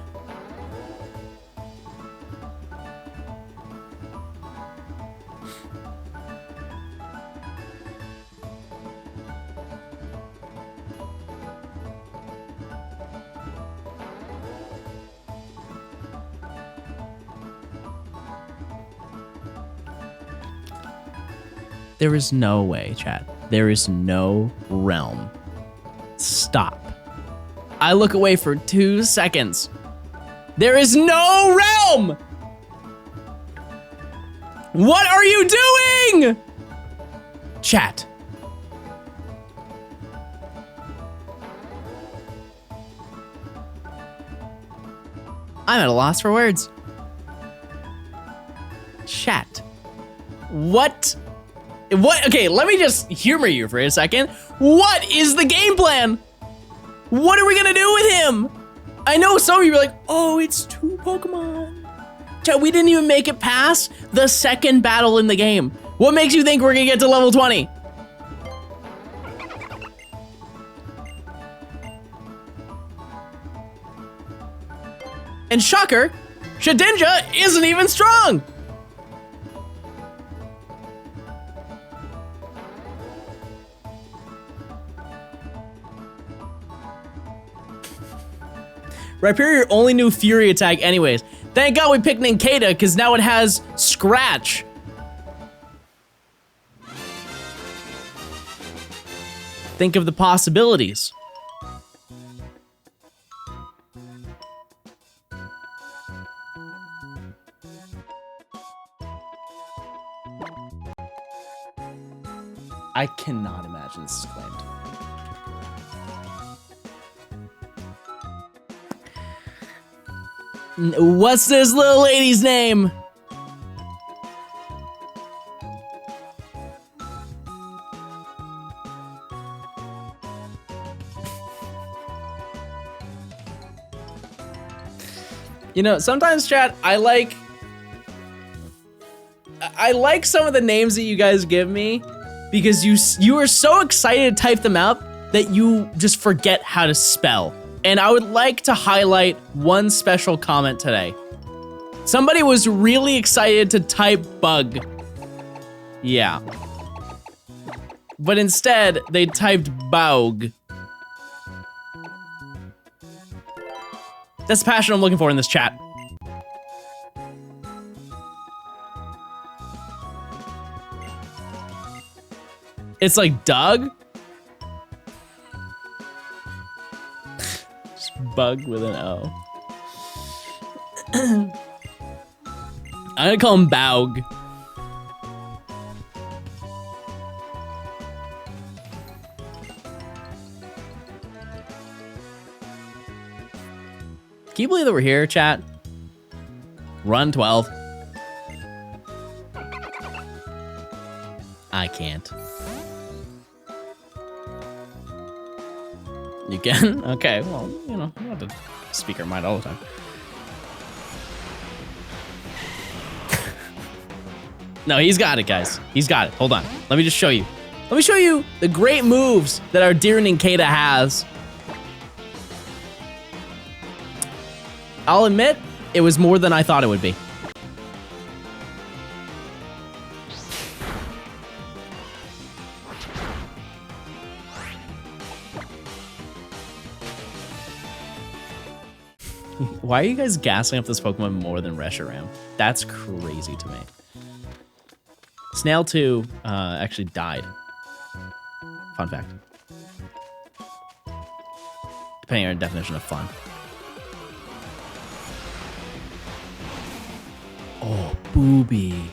There is no way, chat. There is no realm. Stop. I look away for 2 seconds. There is no realm! What are you doing? Chat. I'm at a loss for words. Chat. What? Okay, let me just humor you for a second. What is the game plan? What are we gonna do with him? I know some of you are like, oh, it's 2 Pokemon. Chat, we didn't even make it past the second battle in the game. What makes you think we're gonna get to level 20? And shocker, Shedinja isn't even strong. Rhyperior only knew Fury attack anyways. Thank God we picked Nincada, because now it has Scratch. Think of the possibilities. I cannot imagine this is claimed. What's this little lady's name? You know, sometimes, chat, I like some of the names that you guys give me because you are so excited to type them out that you just forget how to spell. And I would like to highlight one special comment today. Somebody was really excited to type bug. Yeah. But instead, they typed Baug. That's the passion I'm looking for in this chat. It's like Doug? Bug with an O. I'm gonna call him Baug. Can you believe that we're here, chat? Run 12. I can't. You can? Okay, well, you know, we don't have to speak our mind all the time. No, he's got it, guys. He's got it. Hold on. Let me just show you. Let me show you the great moves that our dear Ninkata has. I'll admit, it was more than I thought it would be. Why are you guys gassing up this Pokemon more than Reshiram? That's crazy to me. Snail 2 actually died. Fun fact. Depending on your definition of fun. Oh, booby.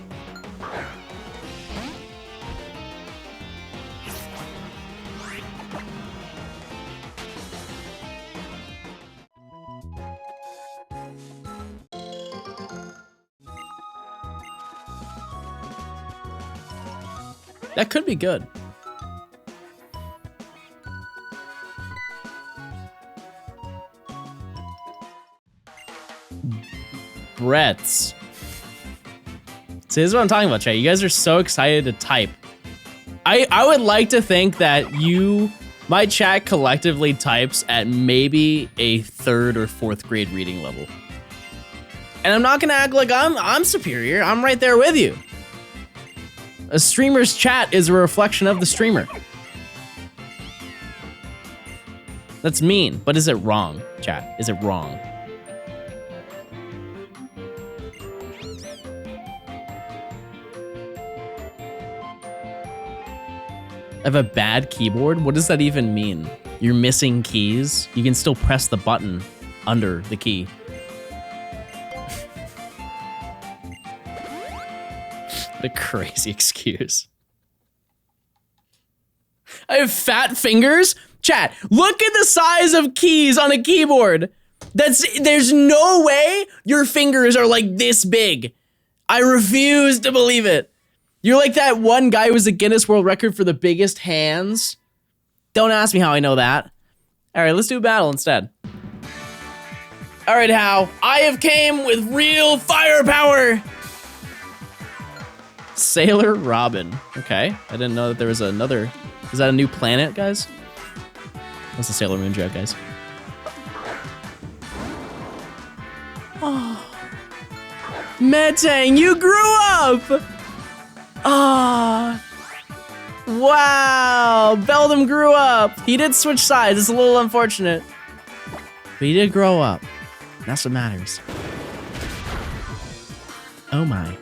That could be good. Brett's. See, this is what I'm talking about, chat. You guys are so excited to type. I would like to think that my chat collectively types at maybe a 3rd or 4th grade reading level. And I'm not gonna act like I'm superior. I'm right there with you. A streamer's chat is a reflection of the streamer. That's mean, but is it wrong, chat? Is it wrong? I have a bad keyboard? What does that even mean? You're missing keys? You can still press the button under the key. What a crazy excuse. I have fat fingers? Chat, look at the size of keys on a keyboard. There's no way your fingers are like this big. I refuse to believe it. You're like that one guy who was the Guinness World Record for the biggest hands. Don't ask me how I know that. All right, let's do a battle instead. All right, Hal, I have came with real firepower. Sailor Robin. Okay, I didn't know that there was another. Is that a new planet, guys? That's a Sailor Moon joke, guys. Oh. Metang, you grew up! Ah. Oh. Wow, Beldum grew up. He did switch sides, it's a little unfortunate. But he did grow up. That's what matters. Oh my.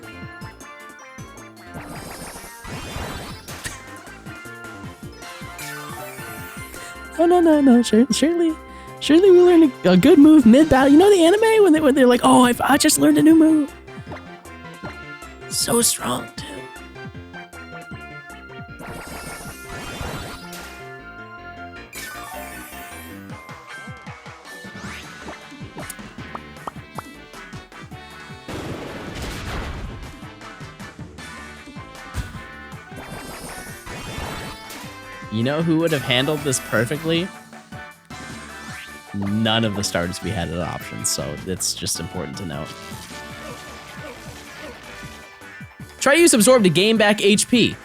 No. Surely we learned a good move mid-battle. You know the anime when they're like, oh, I just learned a new move. So strong, too. You know who would have handled this perfectly? None of the starters we had as options, so it's just important to note. Try to use Absorb to gain back HP.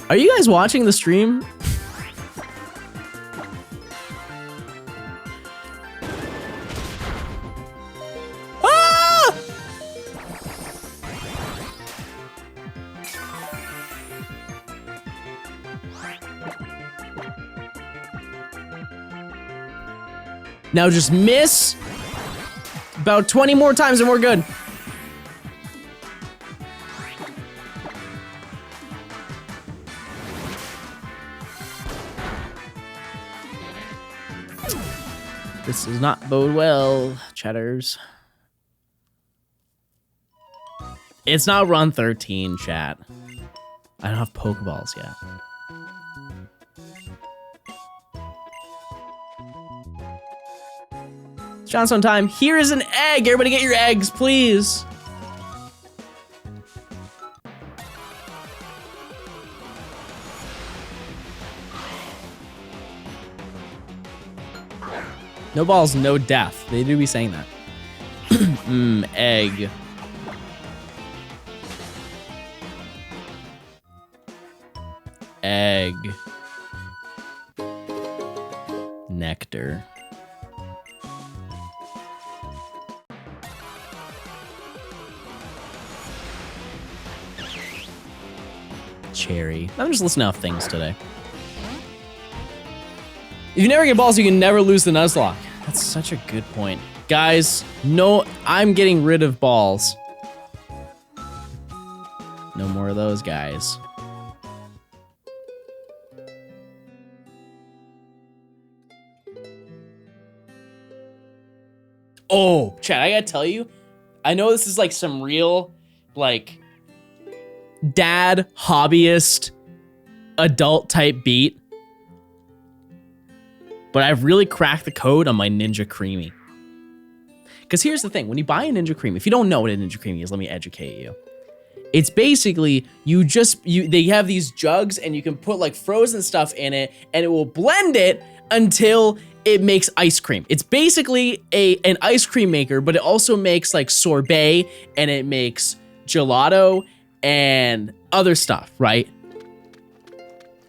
Are you guys watching the stream? Now just miss about 20 more times and we're good. This does not bode well, chatters. It's not run 13, chat. I don't have Pokeballs yet. Johnstone time. Here is an egg. Everybody get your eggs, please. No balls, no death. They do be saying that. Egg. Egg. Nectar. Cherry. I'm just listing out things today. If you never get balls, you can never lose the Nuzlocke. That's such a good point. Guys, no, I'm getting rid of balls. No more of those guys. Oh, Chad, I gotta tell you, I know this is like some real, like, dad, hobbyist, adult type beat, but I've really cracked the code on my Ninja Creamy. Because here's the thing, when you buy a Ninja Creamy, if you don't know what a Ninja Creamy is, let me educate you. It's basically, they have these jugs and you can put like frozen stuff in it and it will blend it until it makes ice cream. It's basically an ice cream maker, but it also makes like sorbet and it makes gelato and other stuff, right?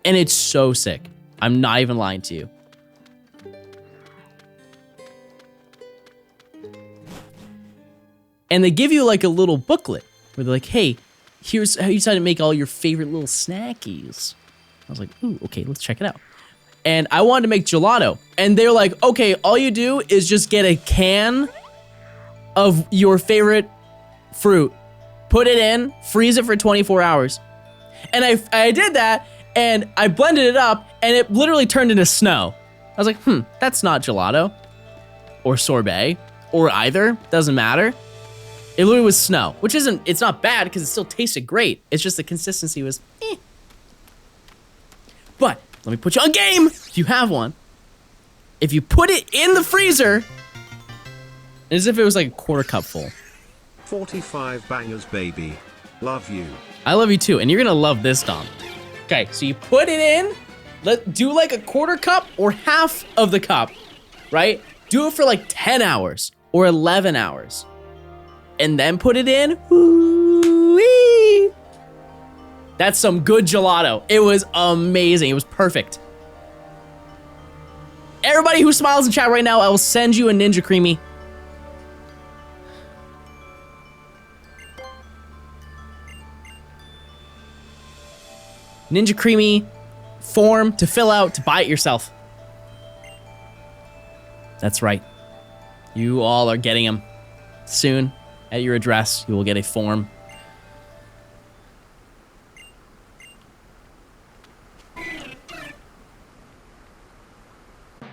And it's so sick. I'm not even lying to you. And they give you like a little booklet where they're like, hey, here's how you decide to make all your favorite little snackies. I was like, ooh, okay, let's check it out. And I wanted to make gelato. And they're like, okay, all you do is just get a can of your favorite fruit, put it in, freeze it for 24 hours. And I did that, and I blended it up, and it literally turned into snow. I was like, that's not gelato or sorbet or either. Doesn't matter. It literally was snow, which it's not bad because it still tasted great. It's just the consistency was eh. But let me put you on game. If you have one, if you put it in the freezer, as if it was like a quarter cup full. 45 bangers, baby. Love you. I love you too, and you're gonna love this, Dom. Okay, so you put it in, do like a quarter cup or half of the cup, right? Do it for like 10 hours or 11 hours. And then put it in. Ooh-wee. That's some good gelato. It was amazing. It was perfect. Everybody who smiles in chat right now, I will send you a Ninja Creamy. Ninja Creamy form to fill out to buy it yourself. That's right. You all are getting them soon. At your address, you will get a form.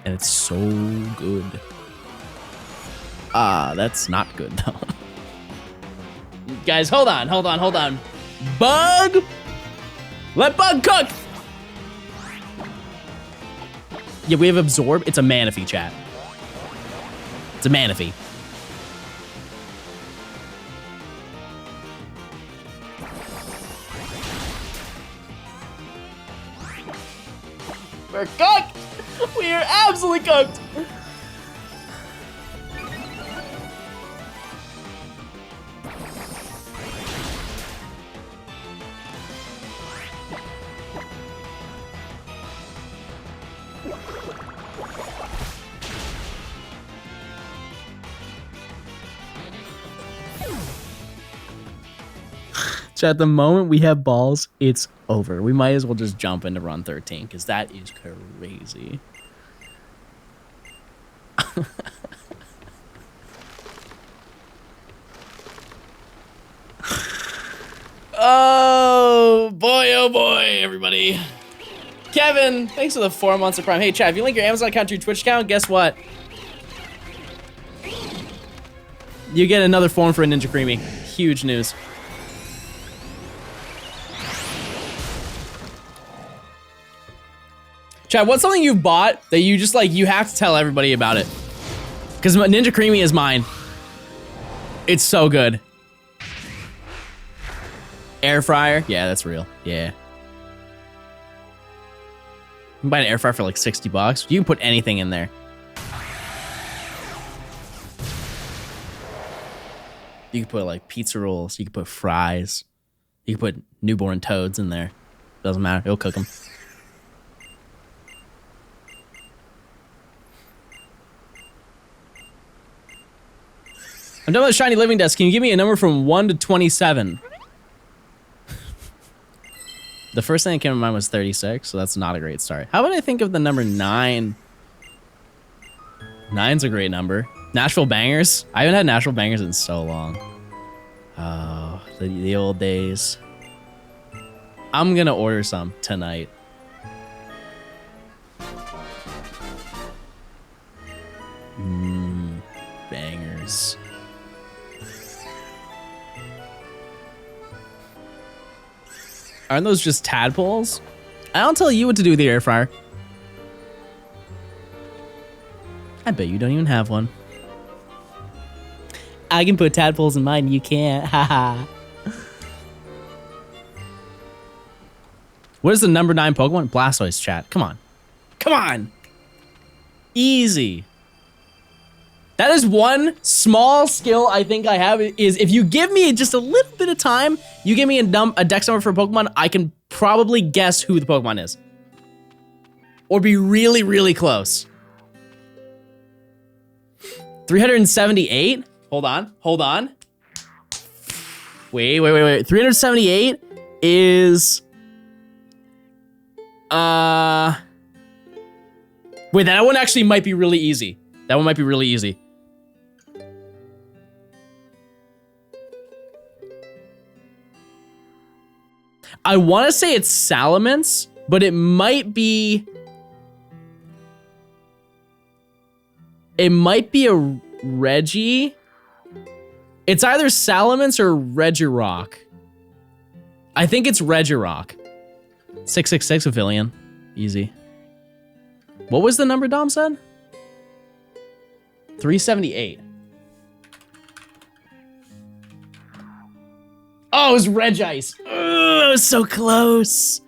And it's so good. That's not good though. Guys, hold on. Bug! Let Bug cook! Yeah, we have Absorb. It's a Manaphy, chat. It's a Manaphy. We're cooked! We are absolutely cooked! So at the moment we have balls, it's over. We might as well just jump into run 13 because that is crazy. Oh boy, everybody. Kevin, thanks for the 4 months of Prime. Hey, Chad, if you link your Amazon account to your Twitch account, guess what? You get another form for a Ninja Creamy. Huge news. Chad, what's something you've bought that you just like, you have to tell everybody about it? Because Ninja Creamy is mine. It's so good. Air fryer? Yeah, that's real. Yeah. You can buy an air fryer for like 60 bucks. You can put anything in there. You can put like pizza rolls. You can put fries. You can put newborn toads in there. Doesn't matter. It'll cook them. I'm done with the shiny living desk. Can you give me a number from 1 to 27? The first thing that came to mind was 36, so that's not a great start. How about I think of the number 9? 9's a great number. Nashville Bangers? I haven't had Nashville Bangers in so long. Oh, the old days. I'm gonna order some tonight. Bangers. Aren't those just tadpoles? I don't tell you what to do with the air fryer. I bet you don't even have one. I can put tadpoles in mine, you can't. Haha. What is the number 9 Pokemon? Blastoise, chat. Come on. Come on. Easy. That is one small skill I think I have, is if you give me just a little bit of time, you give me a dex number for a Pokemon, I can probably guess who the Pokemon is. Or be really, really close. 378? Hold on. Wait. 378 is... Wait, that one actually might be really easy. That one might be really easy. I want to say it's Salamence, but it might be... It might be a Reggie. It's either Salamence or Regirock. I think it's Regirock. 666 Avillion. Easy. What was the number Dom said? 378. Oh, it was Regice. Oh, it was so close.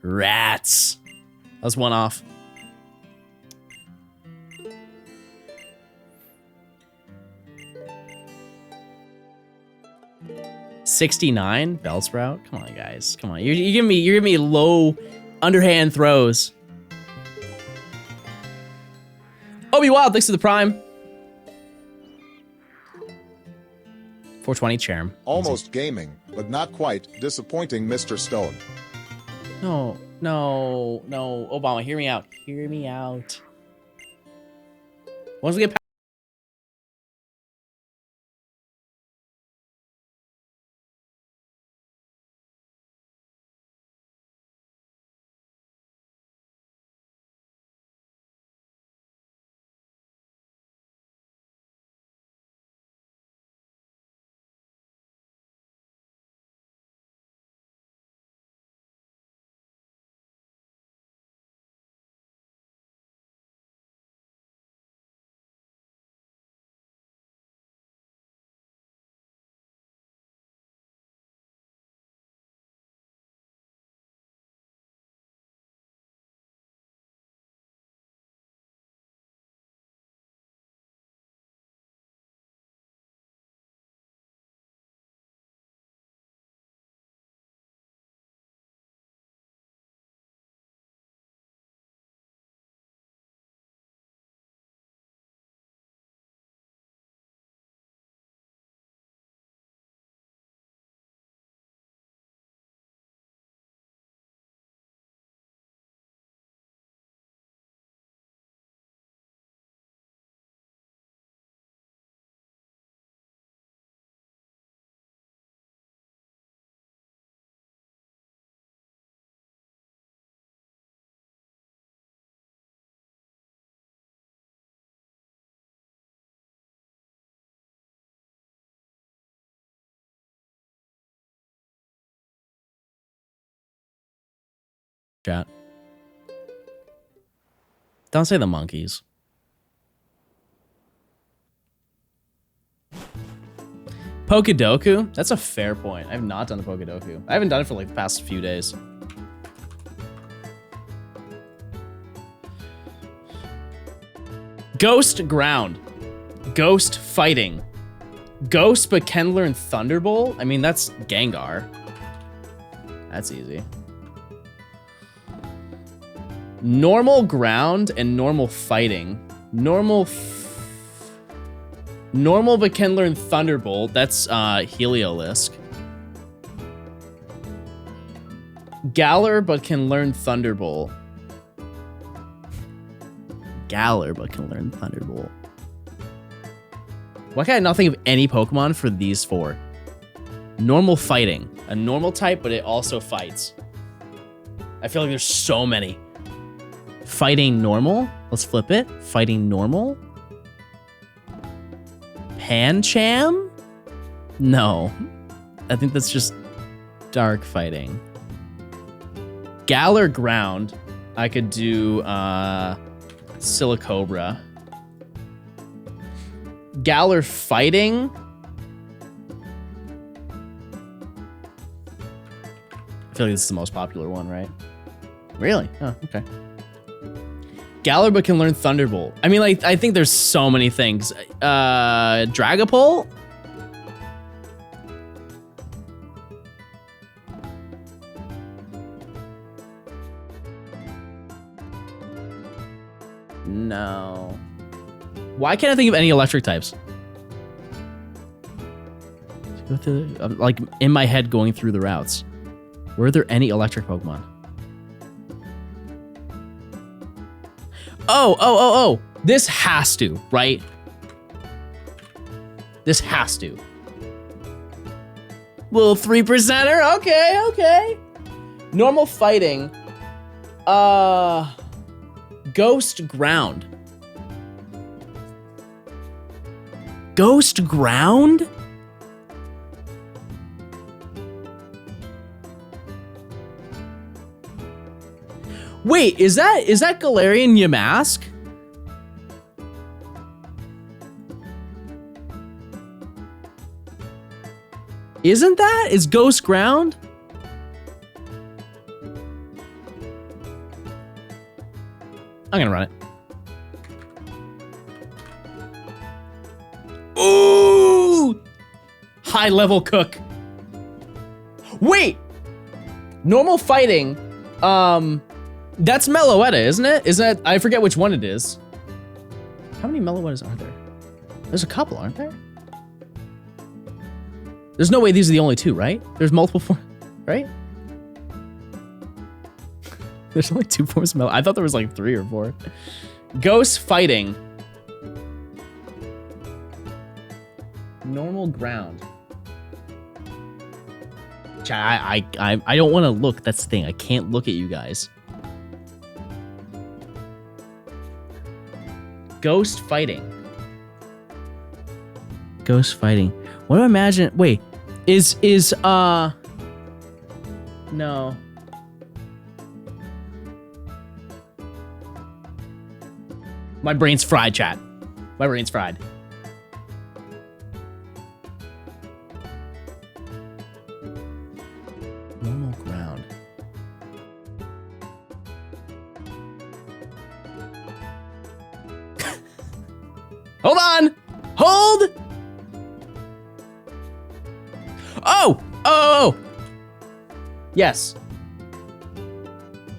Rats. That was one off. $69 Bellsprout. Come on, guys. Come on. You're giving me low, underhand throws. Obi Wild, thanks to the Prime. 420 Charm. Almost gaming, but not quite. Disappointing, Mr. Stone. No. Obama, hear me out. Hear me out. Once we get past... Chat. Don't say the monkeys. Pokedoku? That's a fair point. I have not done the Pokedoku. I haven't done it for like the past few days. Ghost ground. Ghost fighting. Ghost, but can learn Thunderbolt? I mean, that's Gengar. That's easy. Normal ground and normal fighting. Normal, but can learn Thunderbolt. That's Heliolisk. Galar, but can learn Thunderbolt. Galar, but can learn Thunderbolt. Why can I not think of any Pokemon for these four? Normal fighting. A normal type, but it also fights. I feel like there's so many. Fighting normal? Let's flip it. Fighting normal? Pancham? No. I think that's just dark fighting. Galar ground. I could do Silicobra. Galar fighting. I feel like this is the most popular one, right? Really? Oh, okay. Galar, but can learn Thunderbolt. I mean, like, I think there's so many things. Dragapult? No. Why can't I think of any electric types? Go through, I'm like in my head going through the routes. Were there any electric Pokemon? Oh. This has to, right? This has to. Little 3%er? Okay. Normal fighting. Ghost ground. Ghost ground? Wait, is that Galarian Yamask? Isn't that? Is Ghost ground? I'm gonna run it. Ooh! High level cook. Wait! Normal fighting. That's Meloetta, isn't it? Is that, I forget which one it is. How many Meloettas are there? There's a couple, aren't there? There's no way these are the only two, right? There's multiple forms, right? There's only 2 forms of Melo. I thought there was like 3 or 4. Ghost fighting. Normal ground. I don't want to look. That's the thing. I can't look at you guys. Ghost fighting. Ghost fighting. What do I imagine? Wait, no. My brain's fried, chat. My brain's fried. Normal ground. Hold on! Hold! Oh! Yes.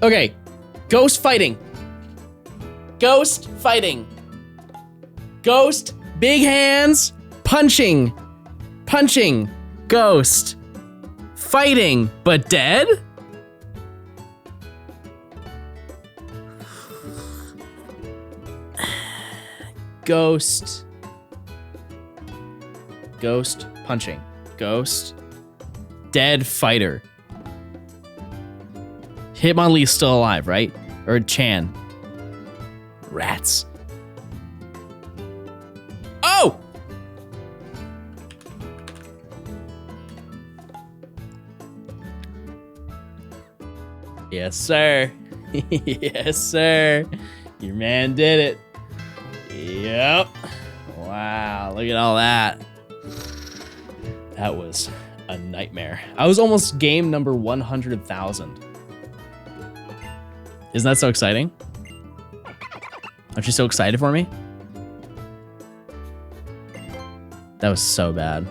Okay. Ghost fighting. Ghost fighting. Ghost, big hands, punching. Punching. Ghost. Fighting, but dead? Ghost. Ghost punching. Ghost. Dead fighter. Hitmonlee's still alive, right? Or Chan. Rats. Oh! Yes, sir. Yes, sir. Your man did it. Yep. Wow, look at all that. That was a nightmare. I was almost game number 100,000. Isn't that so exciting? Aren't you so excited for me? That was so bad.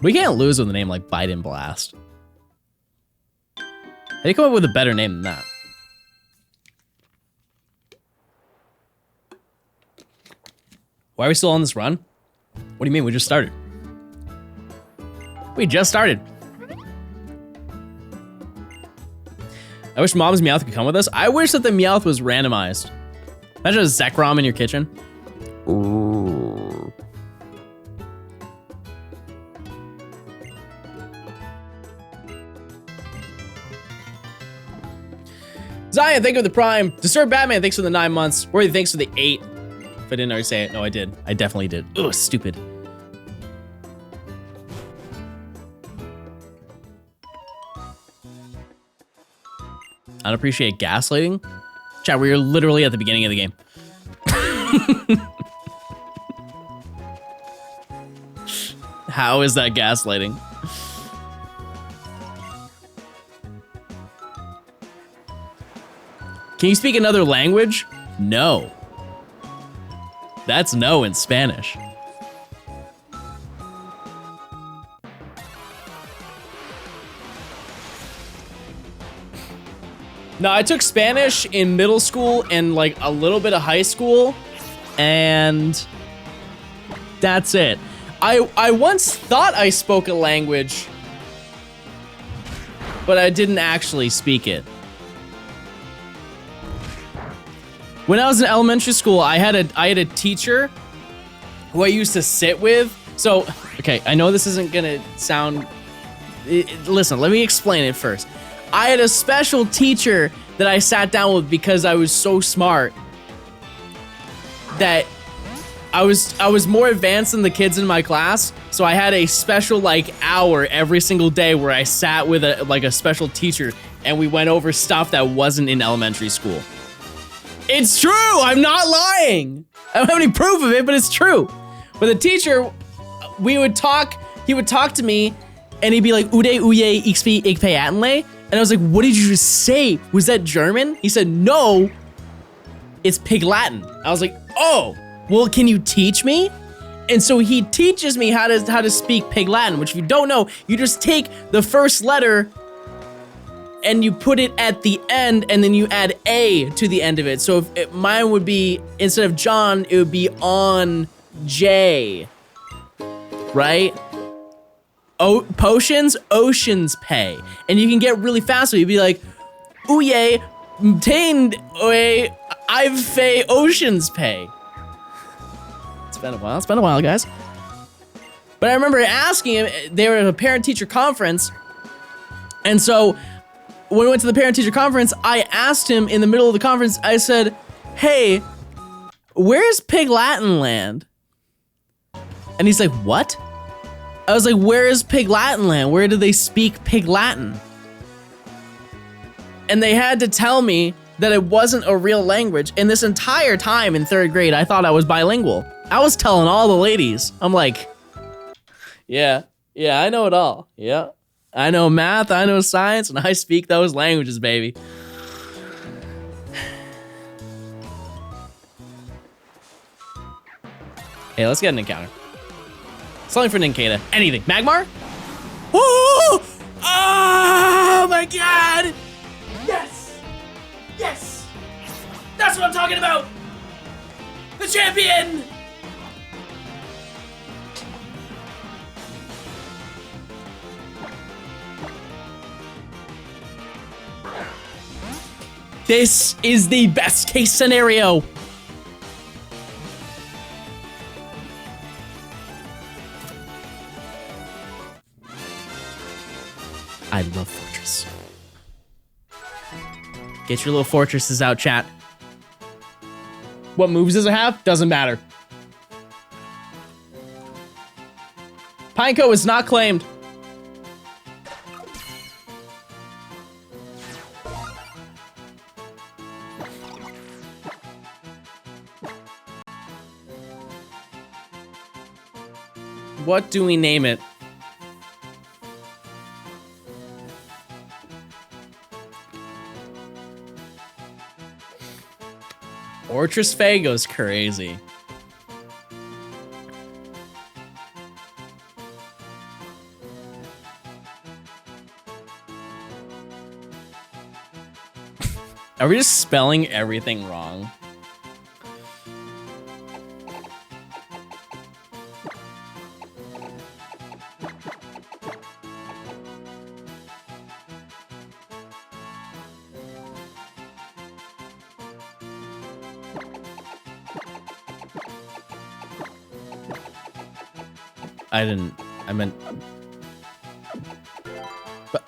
We can't lose with a name like Biden Blast. How do you come up with a better name than that? Why are we still on this run? What do you mean? We just started. We just started. I wish Mom's Meowth could come with us. I wish that the Meowth was randomized. Imagine a Zekrom in your kitchen. Zion, thank you for the Prime. Disturbed Batman, thanks for the 9 months. Worthy, thanks for the 8. If I didn't already say it. No, I did. I definitely did. Ugh, stupid. I don't appreciate gaslighting. Chat, we are literally at the beginning of the game. How is that gaslighting? Can you speak another language? No. That's no in Spanish. No, I took Spanish in middle school and like a little bit of high school, and that's it. I once thought I spoke a language, but I didn't actually speak it. When I was in elementary school, I had a teacher who I used to sit with. So, okay, I know this isn't gonna sound. Listen, let me explain it first. I had a special teacher that I sat down with because I was so smart that I was more advanced than the kids in my class. So I had a special like hour every single day where I sat with a special teacher and we went over stuff that wasn't in elementary school. It's true. I'm not lying. I don't have any proof of it, but it's true. But the teacher, he would talk to me and he'd be like, Ude, uye, xp, ik pay atenle. And I was like, what did you just say? Was that German? He said, no, it's Pig Latin. I was like, oh, well, can you teach me? And so he teaches me how to speak Pig Latin, which if you don't know, you just take the first letter and you put it at the end and then you add A to the end of it. So if mine would be, instead of John, it would be on J, right? Oh, potions, oceans pay. And you can get really fast. So you'd be like, Uye, mtained, oye, I've fay oceans pay. It's been a while, guys. But I remember asking him, they were at a parent-teacher conference. And so when we went to the parent-teacher conference, I asked him in the middle of the conference, I said, hey, where's Pig Latin land? And he's like, what? I was like, where is Pig Latin land? Where do they speak Pig Latin? And they had to tell me that it wasn't a real language. And this entire time in 3rd grade, I thought I was bilingual. I was telling all the ladies. I'm like, yeah, I know it all. Yeah, I know math, I know science, and I speak those languages, baby. Hey, let's get an encounter. Something for Ninkata. Anything. Magmar? Oh! Oh my god! Yes! Yes! That's what I'm talking about! The champion! This is the best case scenario. I love Fortress. Get your little fortresses out, chat. What moves does it have? Doesn't matter. Pineco is not claimed. What do we name it? Ortrus Faye goes crazy. Are we just spelling everything wrong? I meant... But...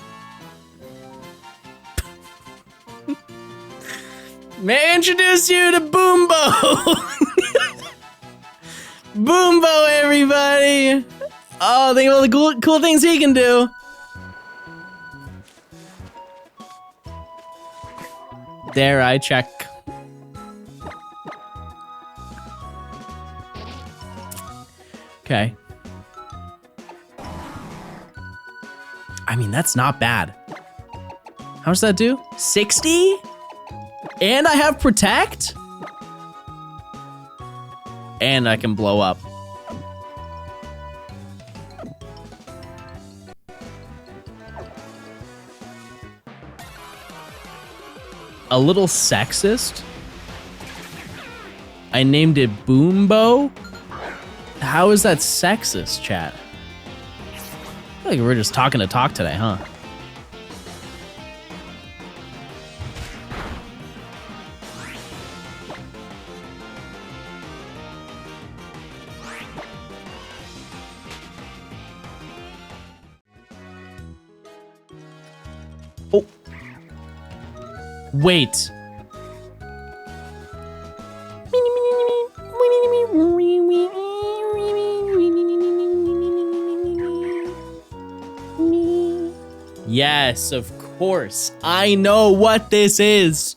May I introduce you to Boombo! Boombo, everybody! Oh, think of all the cool things he can do. There, I check. Okay. I mean, that's not bad. How does that do? 60? And I have protect? And I can blow up. A little sexist? I named it Boombo? How is that sexist, chat? I feel like we're just talking to talk today, huh? Oh. Wait. Yes, of course. I know what this is.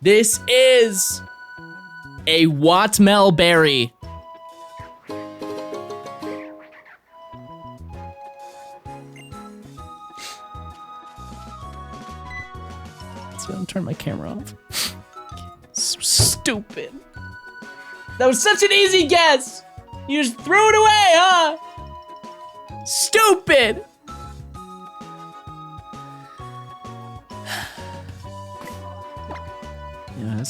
This is a Watmel berry. So I'm turning my camera off. So stupid. That was such an easy guess. You just threw it away, huh? Stupid.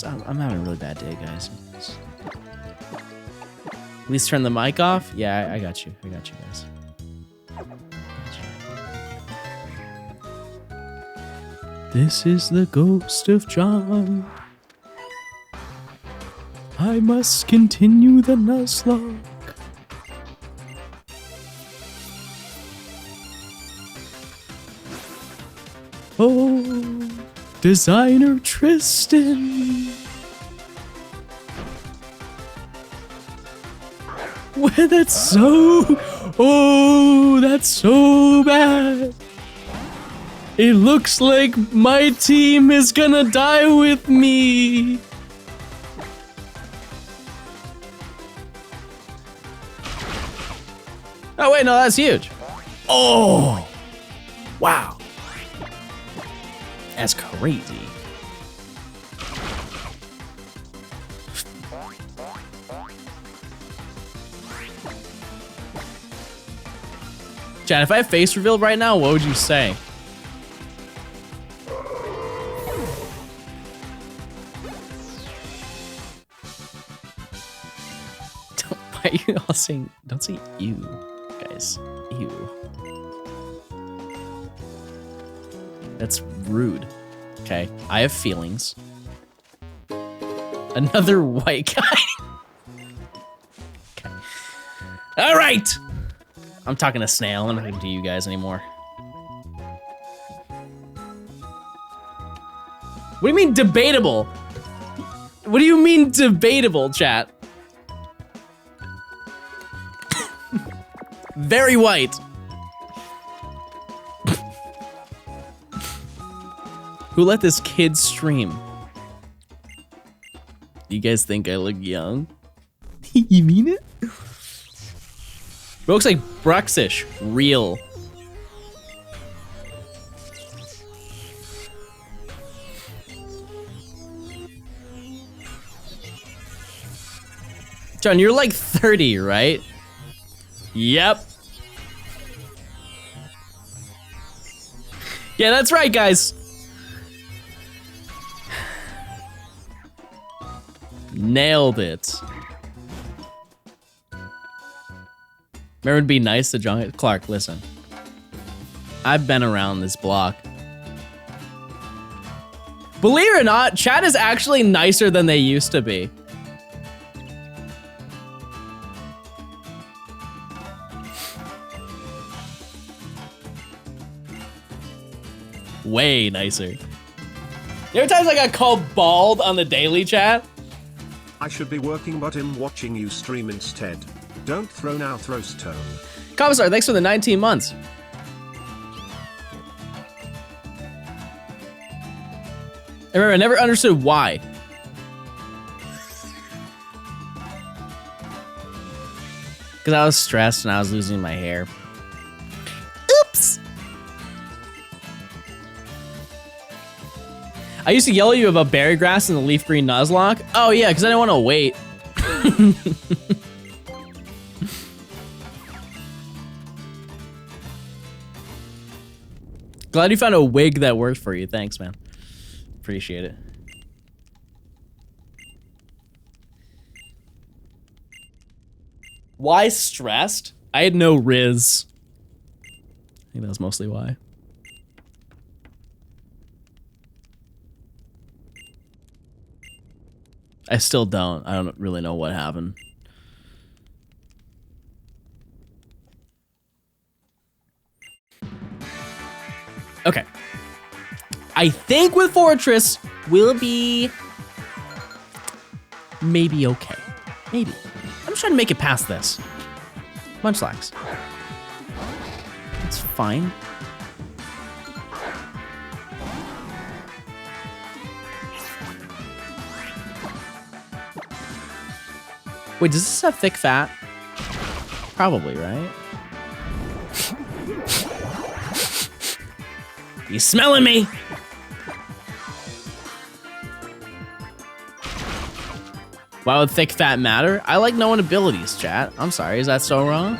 I'm having a really bad day, guys. At least turn the mic off. Yeah, I got you. I got you guys. This is the ghost of John. I must continue the Nuzlocke. Oh, designer Tristan. Well, that's so... Oh, that's so bad. It looks like my team is gonna die with me. Oh, wait, no, that's huge. Oh, wow. That's crazy. Chad, if I have face revealed right now, what would you say? Why are you all saying, don't say ew, guys, ew. That's rude, okay? I have feelings. Another white guy. Okay. All right. I'm talking to Snail, I'm not talking to you guys anymore. What do you mean debatable? What do you mean debatable, chat? Very white. Who let this kid stream? You guys think I look young? You mean it? It looks like Bruxish, real. John, you're like 30, right? Yep. Yeah, that's right, guys. Nailed it. Remember to be nice to John. Clark, listen. I've been around this block. Believe it or not, chat is actually nicer than they used to be. Way nicer. There were times I got called bald on the daily chat. I should be working but I'm watching you stream instead. Don't throw now, throw stone. Commissar, thanks for the 19 months. I remember, I never understood why. Because I was stressed and I was losing my hair. Oops. I used to yell at you about berry grass and the leaf green Nuzlocke. Oh yeah, because I didn't want to wait. Glad you found a wig that worked for you. Thanks, man. Appreciate it. Why stressed? I had no Riz. I think that's mostly why. I still don't. I don't really know what happened. Okay. I think with Fortress, we'll be maybe okay. Maybe. I'm just trying to make it past this. Munchlax. It's fine. Wait, does this have thick fat? Probably, right? You smelling me? Why would thick fat matter? I like knowing abilities, chat. I'm sorry, is that so wrong?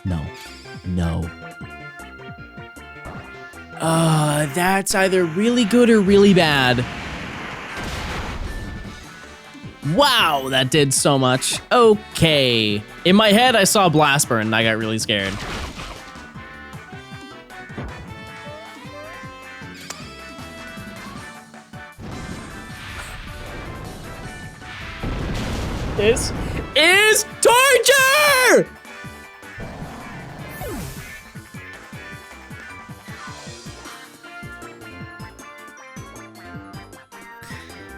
No. No. That's either really good or really bad. Wow, that did so much. Okay. In my head, I saw Blast Burn and I got really scared. This is torture!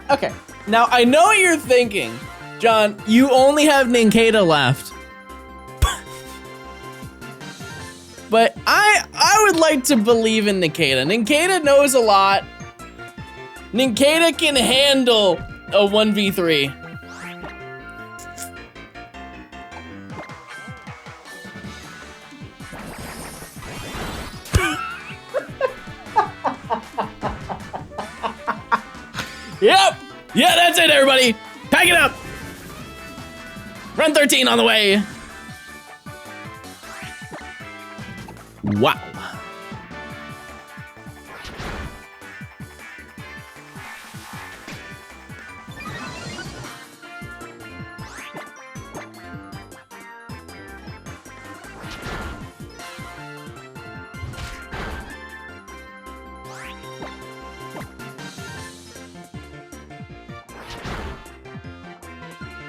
Okay, now I know what you're thinking. John, you only have Ninkata left. But I would like to believe in Ninkata. Ninkata knows a lot. Ninkata can handle a 1v3. Yep. Yeah, that's it, everybody. Pack it up. Run 13 on the way. Wow.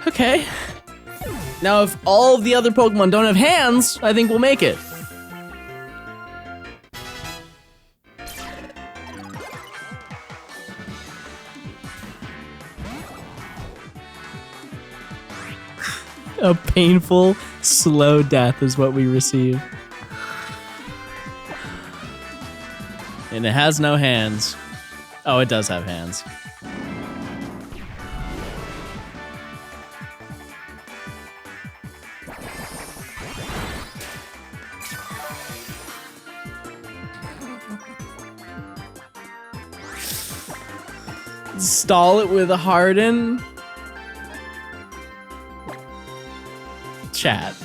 Okay. Now, if all of the other Pokemon don't have hands, I think we'll make it. A painful, slow death is what we receive. And it has no hands. Oh, it does have hands. Stall it with a Harden. Chat.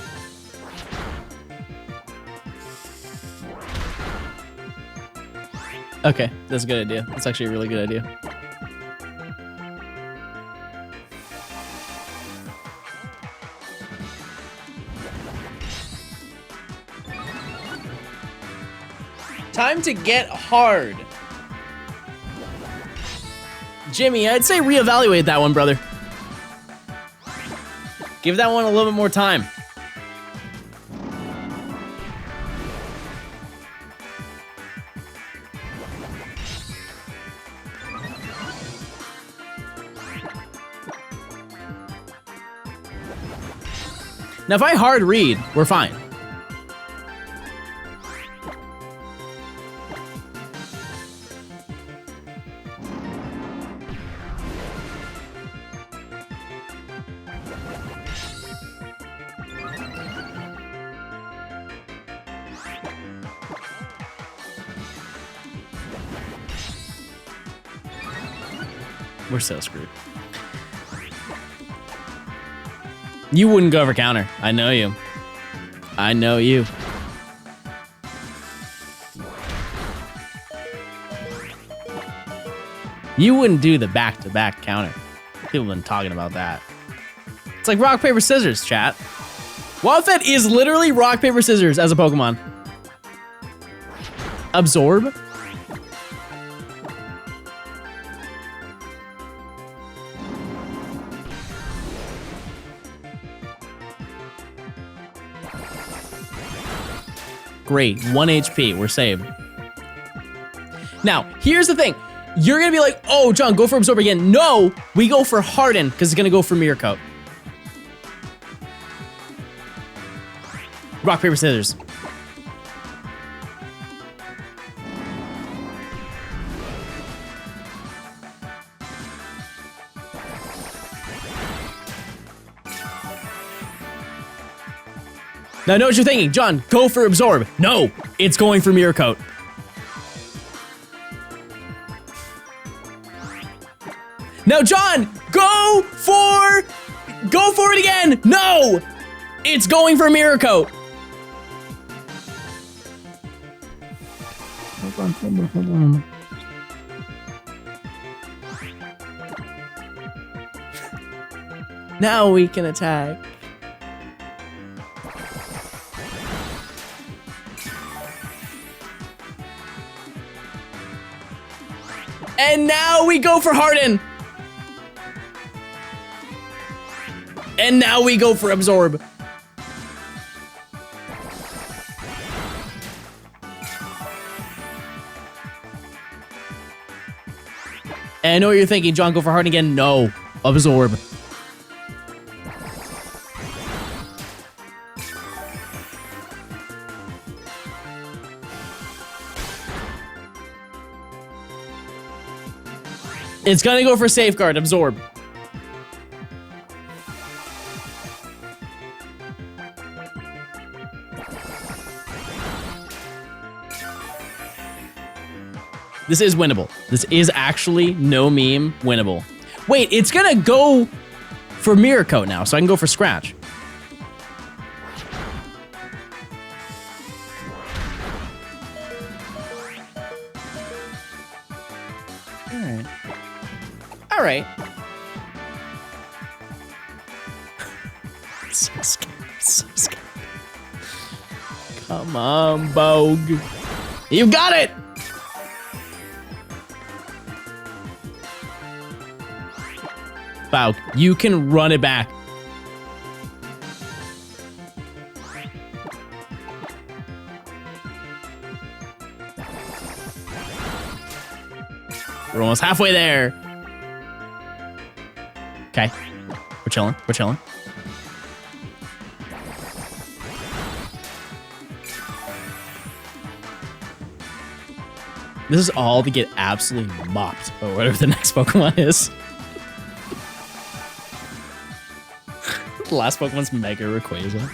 Okay, that's a good idea. That's actually a really good idea. Time to get hard. Jimmy, I'd say reevaluate that one, brother. Give that one a little bit more time. Now, if I hard read, we're fine. We're so screwed. You wouldn't go for counter. I know you. I know you. You wouldn't do the back-to-back counter. People have been talking about that. It's like rock, paper, scissors, chat. Wildfed is literally rock, paper, scissors as a Pokemon. Absorb? Great, 1 HP, we're saved. Now, here's the thing. You're gonna be like, oh, John, go for Absorb again. No, we go for Harden, because it's gonna go for Mirror Coat. Rock, paper, scissors. Now I know what you're thinking. John, go for Absorb. No, it's going for Mirror Coat. Now, John, go for it again. No, it's going for Mirror Coat. Hold on. Now we can attack. And now we go for Harden. And now we go for Absorb. And I know what you're thinking, John, go for Harden again. No, Absorb. It's gonna go for Safeguard, Absorb. This is winnable. This is actually, no meme, winnable. Wait, it's gonna go for Mirror Coat now, so I can go for Scratch. Alright. Alright. So scared. So scared. Come on, Bogue. You got it! Wow, you can run it back. We're almost halfway there. Okay, we're chilling, we're chilling. This is all to get absolutely mopped by whatever the next Pokemon is. The last Pokemon's Mega Rayquaza.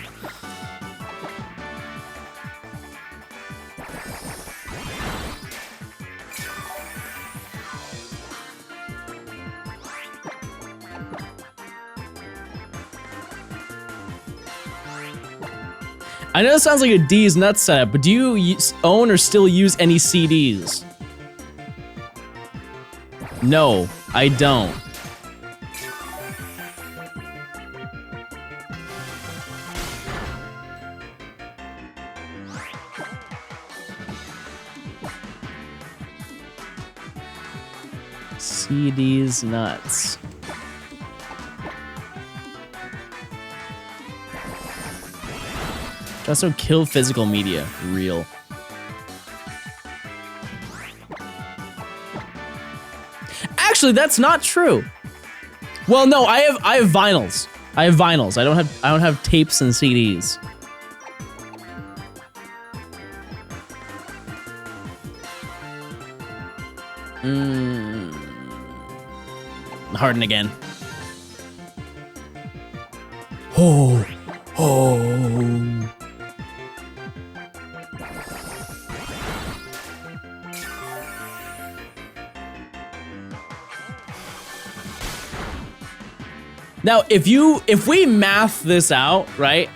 I know it sounds like a D's nuts setup, but do you own or still use any CDs? No, I don't. CDs nuts. Also kill physical media. Real. Actually, that's not true. Well, no, I have vinyls. I have vinyls. I don't have tapes and CDs. Harden again. Oh. Now, if we math this out, right?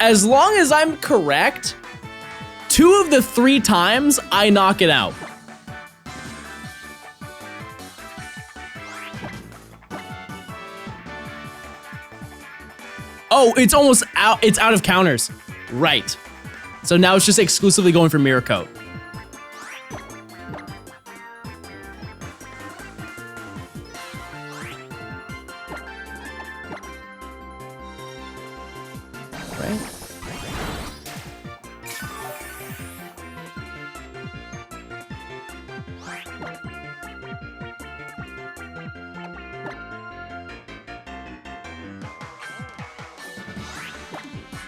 As long as I'm correct, 2 of the 3 times I knock it out. Oh, it's almost out. It's out of counters. Right. So now it's just exclusively going for Mirror Coat. Right?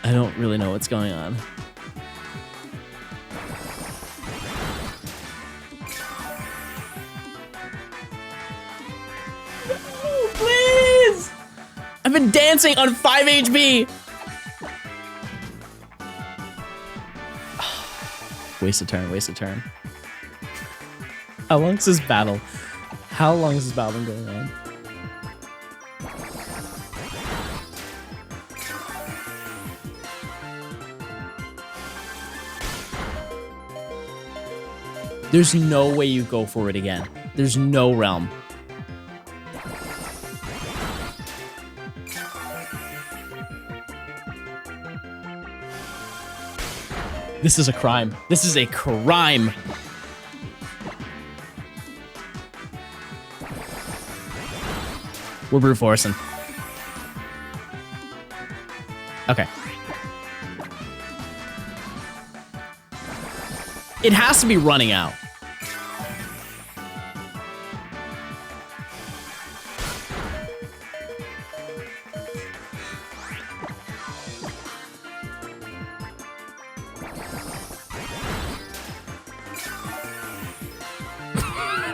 I don't really know what's going on. No, please! I've been dancing on 5 HB! Waste a turn, waste a turn. How long is this battle? How long has this battle been going on? There's no way you go for it again. There's no realm. This is a crime. This is a crime. We're brute forcing. Okay. It has to be running out.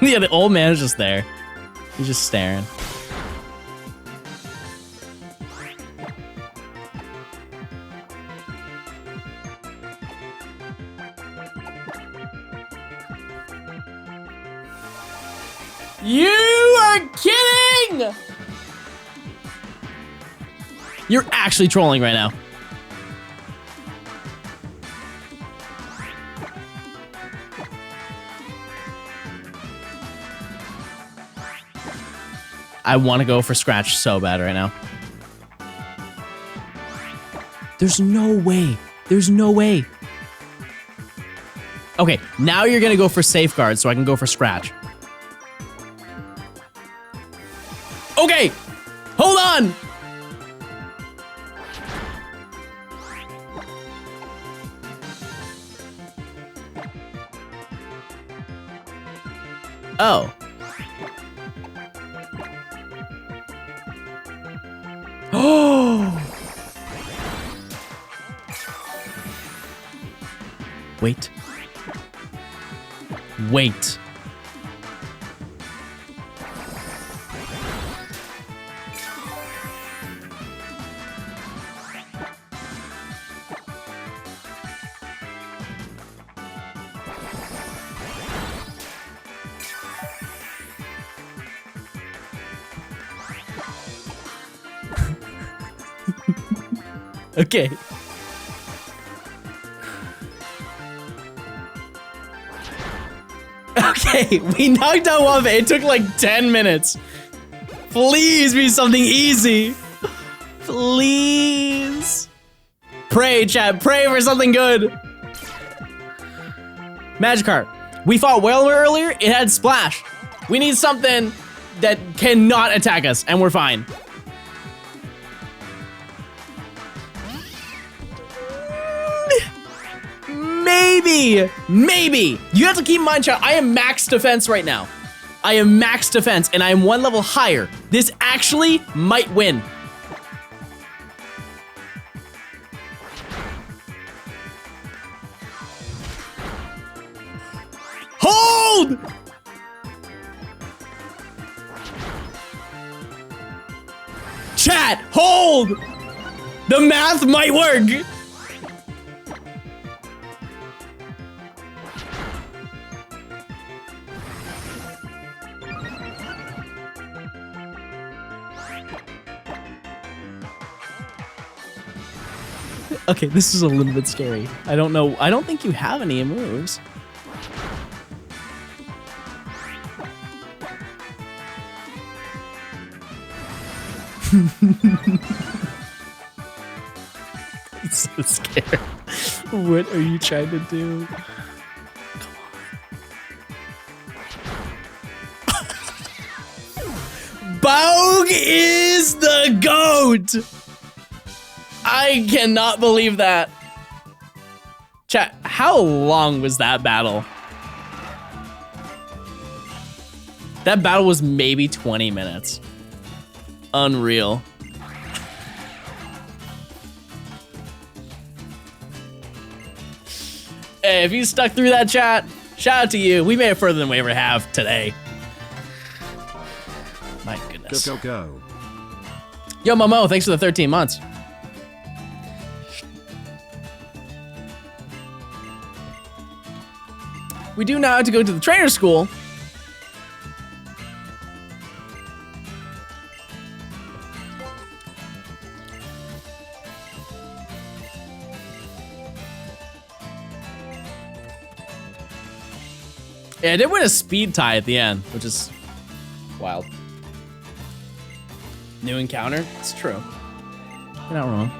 Yeah, the old man is just there. He's just staring. You are kidding! You're actually trolling right now. I want to go for scratch so bad right now. There's no way. There's no way. Okay, now you're going to go for safeguard so I can go for scratch. Okay, hold on. Oh. Oh. Wait. Wait. Okay. Okay, we knocked out one of it. It took like 10 minutes. Please be something easy. Please. Pray, chat. Pray for something good. Magikarp. We fought Whalmer earlier. It had Splash. We need something that cannot attack us, and we're fine. Maybe. You have to keep in mind, chat, I am max defense right now. I am max defense, and I am one level higher. This actually might win. Hold! Chat, hold! The math might work. Okay, this is a little bit scary. I don't know. I don't think you have any moves. I'm so scared. What are you trying to do? Come on. Bogue is the GOAT! I cannot believe that. Chat, how long was that battle? That battle was maybe 20 minutes. Unreal. Hey, if you stuck through that, chat, shout out to you. We made it further than we ever have today. My goodness. Go. Yo, Momo, thanks for the 13 months. We do now have to go to the trainer school. Yeah, I did win a speed tie at the end, which is wild. New encounter? It's true. You're not wrong.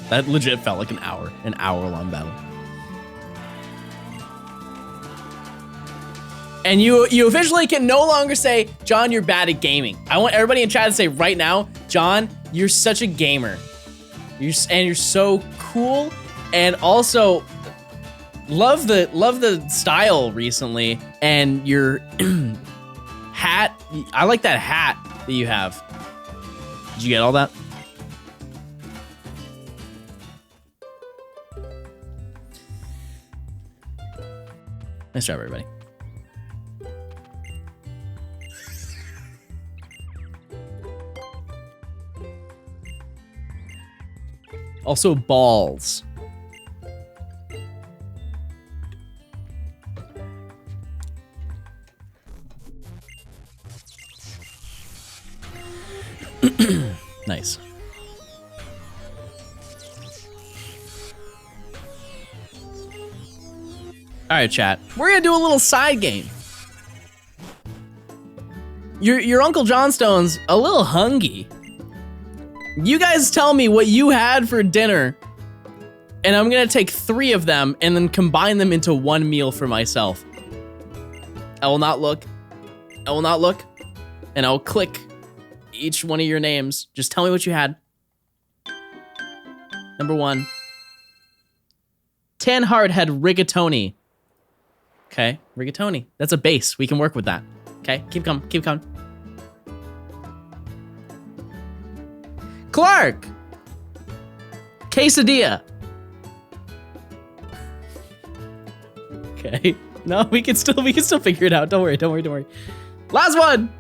That legit felt like an hour-long battle. And you officially can no longer say, John, you're bad at gaming. I want everybody in chat to say right now, John, you're such a gamer. You're so cool, and also love the style recently, and your hat. I like that hat that you have. Did you get all that? Nice job, everybody. Also, balls. Nice. All right, chat. We're gonna do a little side game. Your Uncle Johnstone's a little hungry. You guys tell me what you had for dinner, and I'm gonna take 3 of them and then combine them into one meal for myself. I will not look. And I'll click each one of your names. Just tell me what you had. Number 1. Tan Heart had rigatoni. Okay, rigatoni. That's a base. We can work with that. Okay, keep coming. Clark! Quesadilla. Okay. No, we can still figure it out. Don't worry. Last one!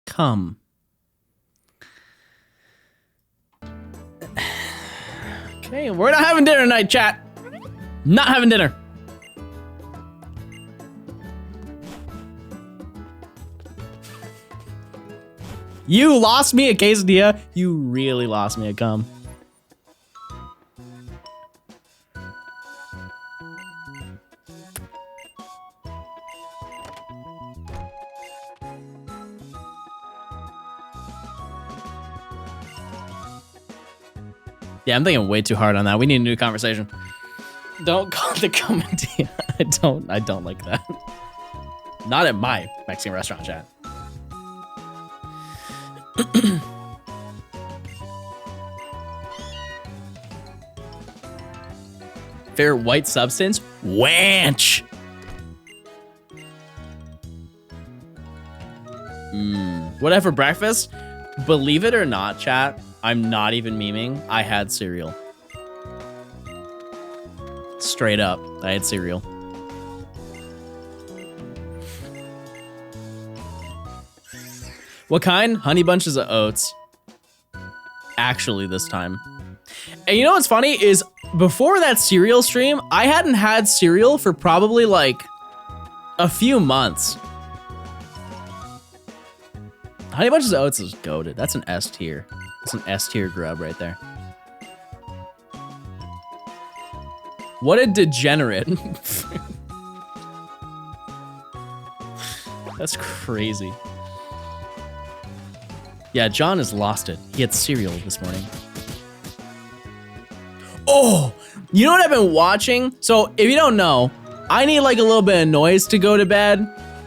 Come. Okay, we're not having dinner tonight, chat. Not having dinner. You lost me a quesadilla. You really lost me a cum. Yeah, I'm thinking way too hard on that. We need a new conversation. Don't call the comedy. I don't like that. Not at my Mexican restaurant, chat. Favorite white substance? Wanch. What I have for breakfast? Believe it or not, chat, I'm not even memeing. I had cereal. Straight up, I had cereal. What kind? Honey Bunches of Oats. Actually, this time. And you know what's funny is before that cereal stream, I hadn't had cereal for probably like a few months. Honey Bunches of Oats is goated. That's an S tier. That's an S tier grub right there. What a degenerate. That's crazy. Yeah, John has lost it. He had cereal this morning. Oh, you know what I've been watching? So if you don't know, I need like a little bit of noise to go to bed,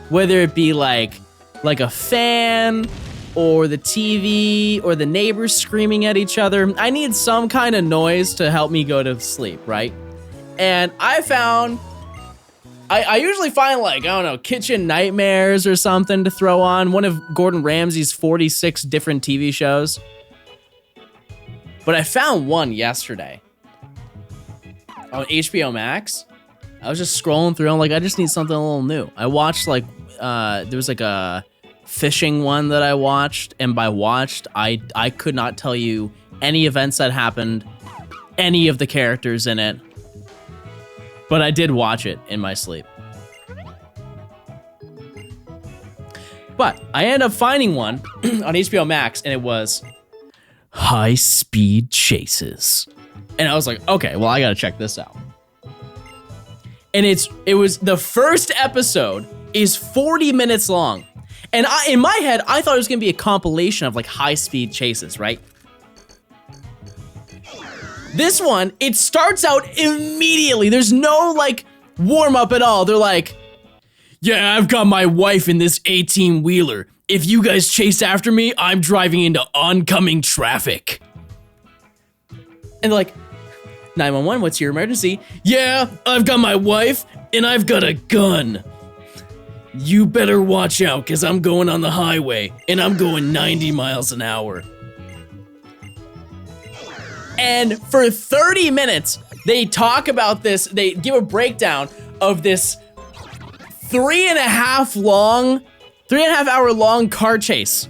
whether it be like a fan or the TV or the neighbors screaming at each other. I need some kind of noise to help me go to sleep, right? And I found, I usually find like, I don't know, Kitchen Nightmares or something to throw on. One of Gordon Ramsay's 46 different TV shows. But I found one yesterday on HBO Max. I was just scrolling through. I'm like, I just need something a little new. I watched like, there was like a fishing one that I watched. And by watched, I could not tell you any events that happened, any of the characters in it. But I did watch it in my sleep. But I ended up finding one on HBO Max, and it was High Speed Chases. And I was like, okay, well, I gotta check this out. And it was the first episode is 40 minutes long. And in my head, I thought it was gonna be a compilation of like high speed chases, right? This one, it starts out immediately. There's no like warm up at all. They're like, yeah, I've got my wife in this 18-wheeler. If you guys chase after me, I'm driving into oncoming traffic. And they're like, 911, what's your emergency? Yeah, I've got my wife and I've got a gun. You better watch out because I'm going on the highway and I'm going 90 miles an hour. And for 30 minutes, they talk about this. They give a breakdown of this 3.5 hour long car chase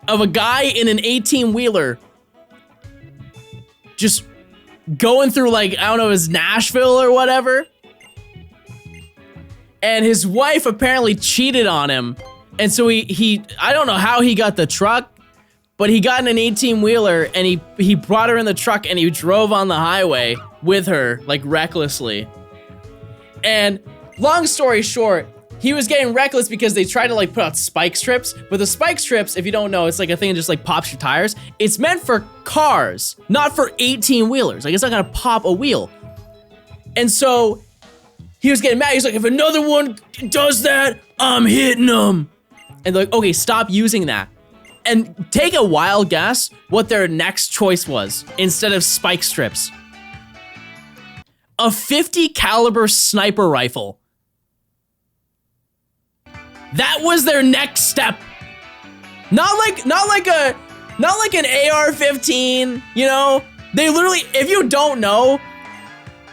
of a guy in an 18-wheeler just going through like, I don't know, his Nashville or whatever. And his wife apparently cheated on him. And so he I don't know how he got the truck, but he got in an 18-wheeler and he brought her in the truck and he drove on the highway with her, like recklessly. And long story short, he was getting reckless because they tried to like put out spike strips, but the spike strips, if you don't know, it's like a thing that just like pops your tires. It's meant for cars, not for 18-wheelers. Like it's not gonna pop a wheel. And so he was getting mad. He's like, if another one does that, I'm hitting them. And they're like, okay, stop using that. And take a wild guess what their next choice was instead of spike strips. A 50 caliber sniper rifle. That was their next step. Not like an AR-15, you know? They literally, if you don't know,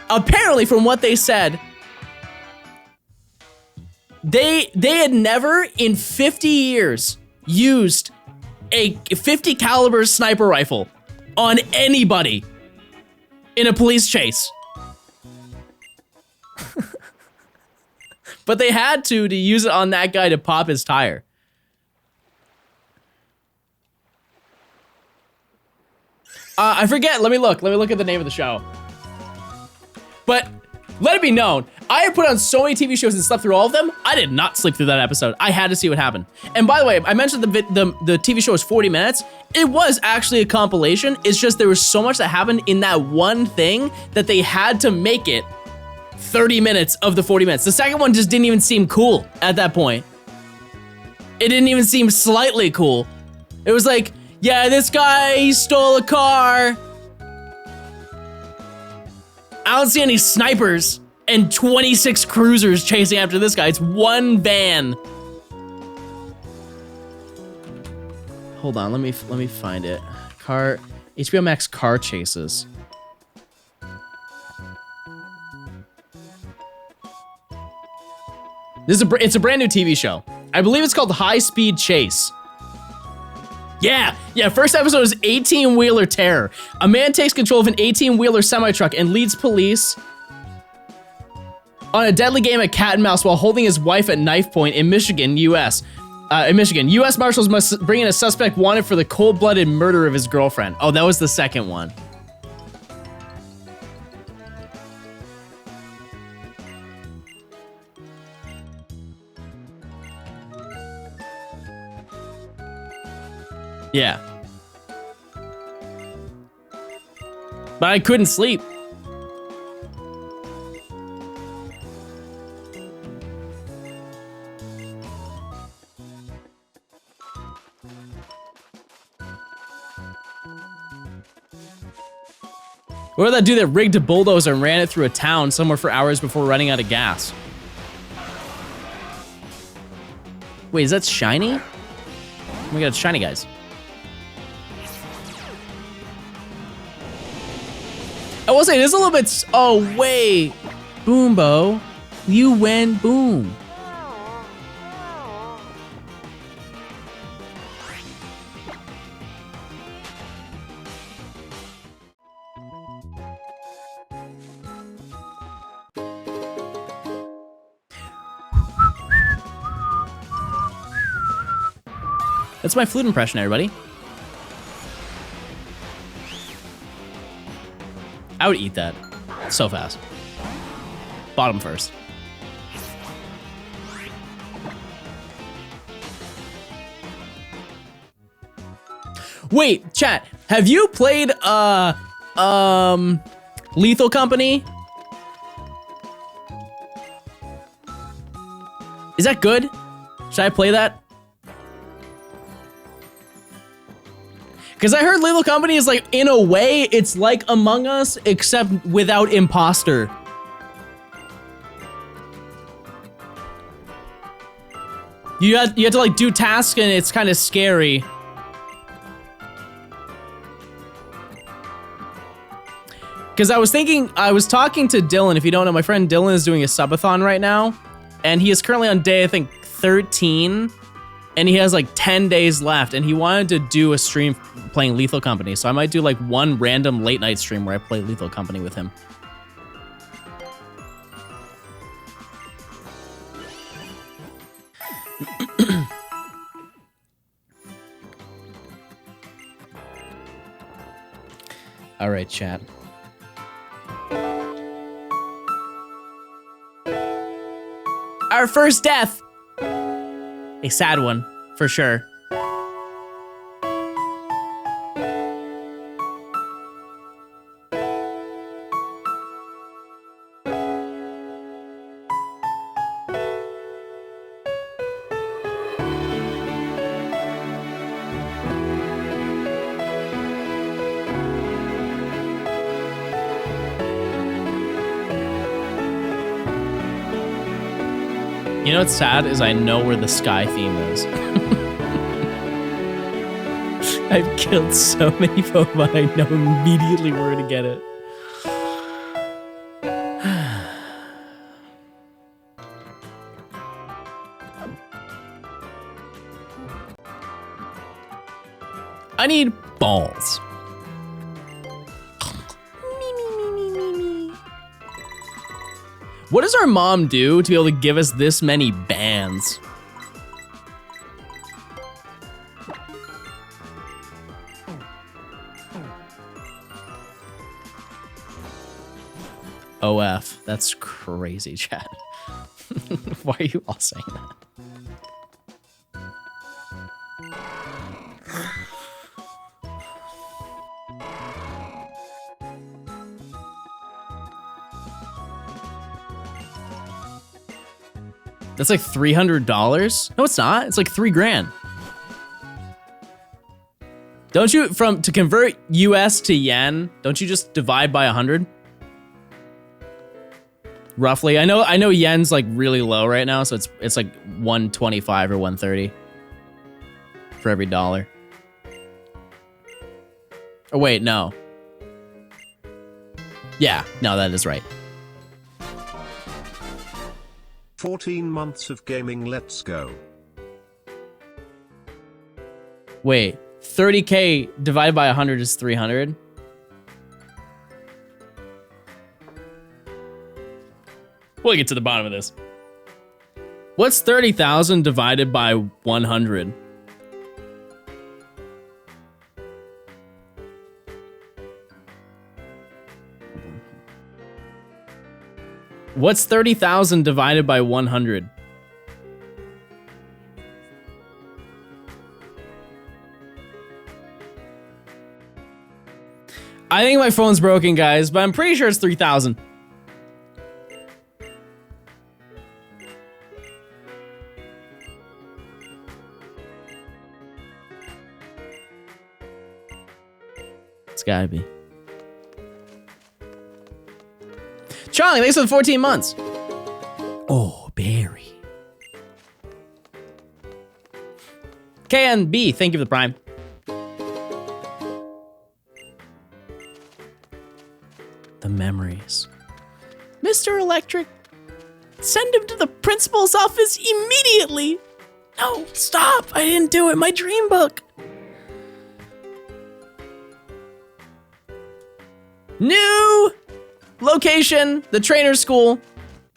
apparently from what they said, they had never in 50 years used a 50 caliber sniper rifle on anybody. in a police chase. But they had to use it on that guy to pop his tire. I forget. Let me look. Let me look at the name of the show. But let it be known, I have put on so many TV shows and slept through all of them. I did not sleep through that episode. I had to see what happened. And by the way, I mentioned the TV show was 40 minutes. It was actually a compilation. It's just there was so much that happened in that one thing that they had to make it 30 minutes of the 40 minutes. The second one just didn't even seem cool at that point. It didn't even seem slightly cool. It was like, yeah, this guy, he stole a car. I don't see any snipers and 26 cruisers chasing after this guy. It's one van. Hold on, let me find it. HBO Max car chases. It's a brand new TV show. I believe it's called High Speed Chase. Yeah, first episode is 18-wheeler terror. A man takes control of an 18-wheeler semi-truck and leads police on a deadly game of cat and mouse while holding his wife at knife point in Michigan, U.S. U.S. Marshals must bring in a suspect wanted for the cold-blooded murder of his girlfriend. Oh, that was the second one. Yeah. But I couldn't sleep. What about that dude that rigged a bulldozer and ran it through a town somewhere for hours before running out of gas? Wait, is that shiny? Oh my god, it's shiny, guys. I will say it is a little bit. Oh wait, Boombo, you went boom. That's my flute impression, everybody. I would eat that so fast. Bottom first. Wait, chat, have you played Lethal Company? Is that good? Should I play that? Because I heard Lethal Company is like, in a way, it's like Among Us, except without imposter. You have to like do tasks and it's kind of scary. Because I was talking to Dylan. If you don't know, my friend Dylan is doing a subathon right now. And he is currently on day, I think, 13. And he has like 10 days left, and he wanted to do a stream playing Lethal Company. So I might do like one random late night stream where I play Lethal Company with him. All right, chat. Our first death. A sad one, for sure. You know what's sad is I know where the sky theme is. I've killed so many Pokemon, I know immediately where to get it. I need balls. What does our mom do to be able to give us this many bands? OF. That's crazy, chat. Why are you all saying that? That's like $300? No, it's not. It's like $3 grand. Don't you, to convert US to yen, don't you just divide by 100? Roughly. I know yen's like really low right now, so it's like 125 or 130 for every dollar. Oh wait, no. Yeah, no, that is right. 14 months of gaming, let's go. Wait, 30K divided by 100 is 300? We'll get to the bottom of this. What's 30,000 divided by 100? What's 30,000 divided by 100? I think my phone's broken, guys, but I'm pretty sure it's 3,000. It's gotta be. Charlie, thanks for the 14 months. Oh, Barry. KNB, thank you for the prime. The memories. Mr. Electric, send him to the principal's office immediately. No, stop. I didn't do it. My dream book. New location, the trainer school.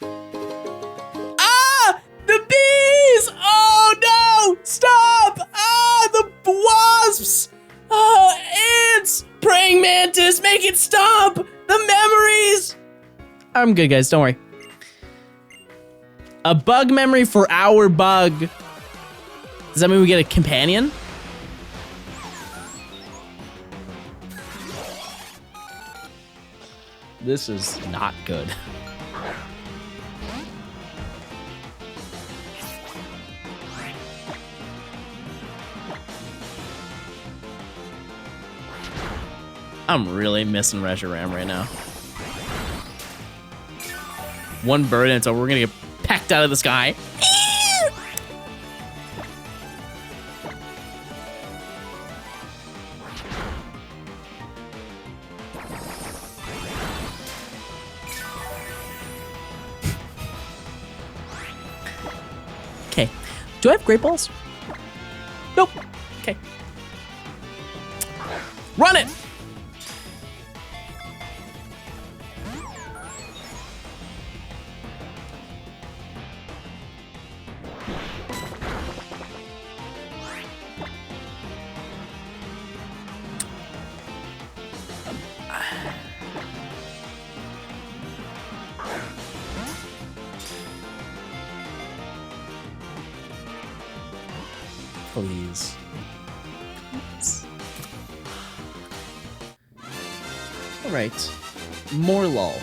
Ah! The bees! Oh no! Stop! Ah, the wasps! Oh, ants! Praying mantis, make it stop! The memories! I'm good, guys, don't worry. A bug memory for our bug. Does that mean we get a companion? This is not good. I'm really missing Reshiram right now. One bird and it's over. We're gonna get pecked out of the sky. Okay. Do I have great balls? Nope. Okay. Run it! Please. All right. More lol.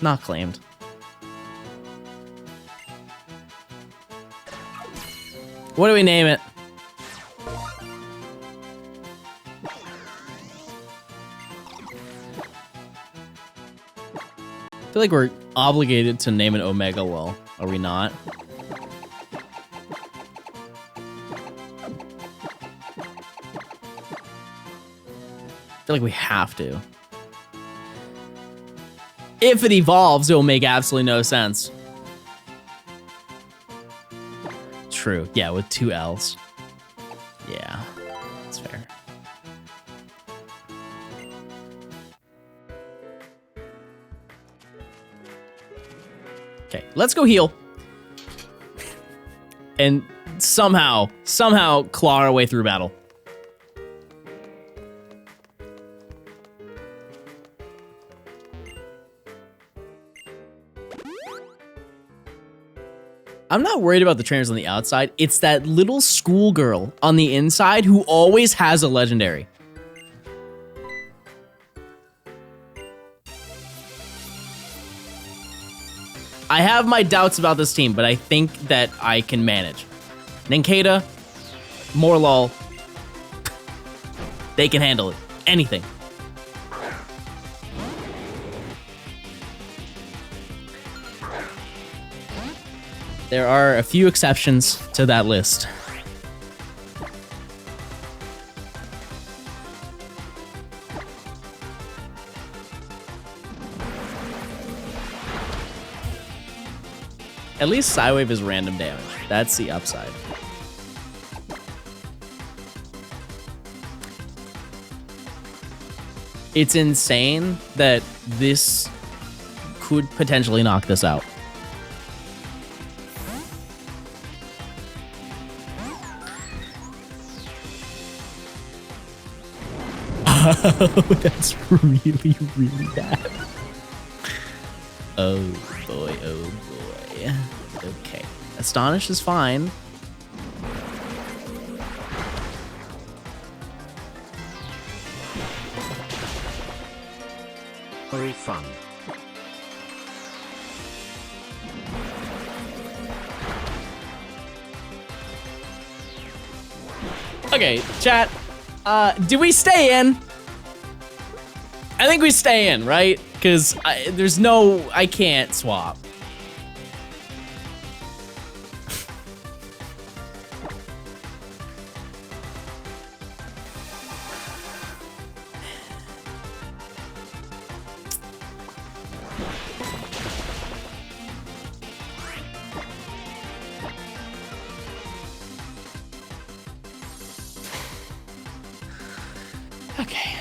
Not claimed. What do we name it? I feel like we're obligated to name an Omega lol. Are we not? I feel like we have to. If it evolves, it will make absolutely no sense. True. Yeah, with 2 L's. Yeah, that's fair. Let's go heal. And somehow claw our way through battle. I'm not worried about the trainers on the outside. It's that little schoolgirl on the inside who always has a legendary. I have my doubts about this team, but I think that I can manage. Ninkata, Morlul, they can handle it. Anything. There are a few exceptions to that list. At least Psywave is random damage. That's the upside. It's insane that this could potentially knock this out. Oh, that's really, really bad. Oh boy, oh boy. Okay. Astonish is fine. Very fun. Okay, chat. Do we stay in? I think we stay in, right? Because there's no... I can't swap. Okay.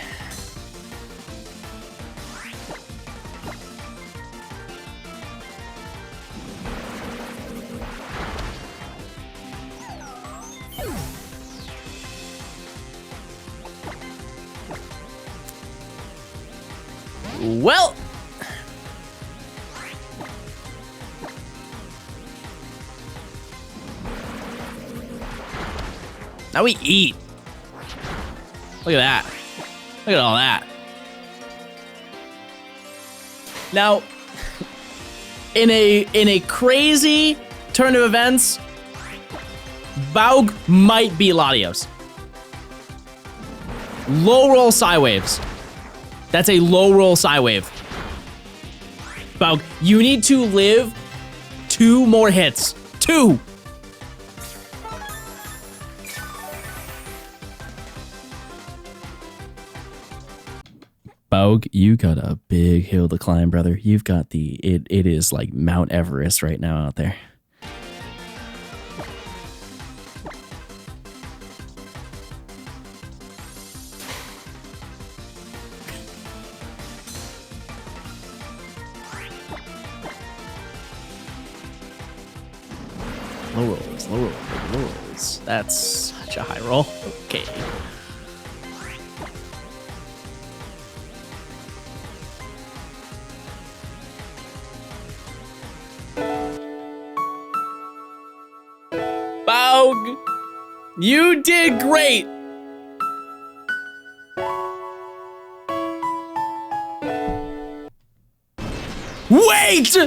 Well, now we eat. Look at that. Look at all that. Now, in a crazy turn of events, Baug might be Latios. Low roll Psywaves. That's a low roll Psywave. Baug, you need to live 2 more hits. 2! Baug, you got a big hill to climb, brother. You've got the... It is like Mount Everest right now out there. Low rolls, low rolls, low rolls. That's such a high roll. Okay. Baug, you did great. Wait!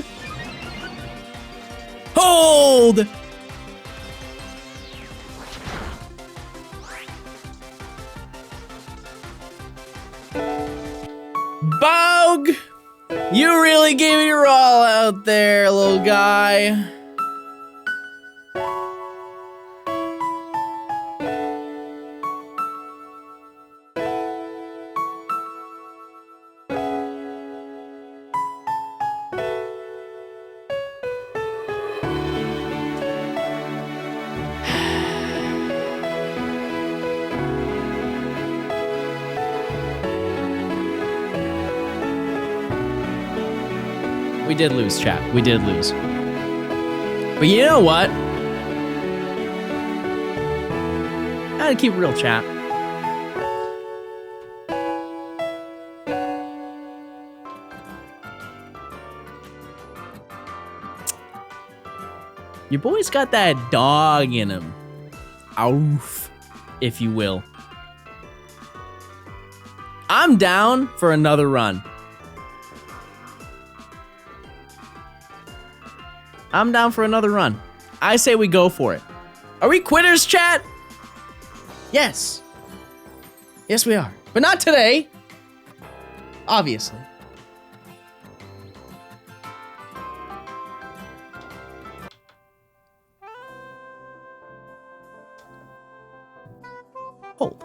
Hold! Baug, you really gave it your all out there, little guy. We did lose, chat. We did lose. But you know what? I gotta keep it real, chat. Your boy's got that dog in him. Oof, if you will. I'm down for another run. I'm down for another run. I say we go for it. Are we quitters, chat? Yes. Yes, we are. But not today. Obviously. Hold.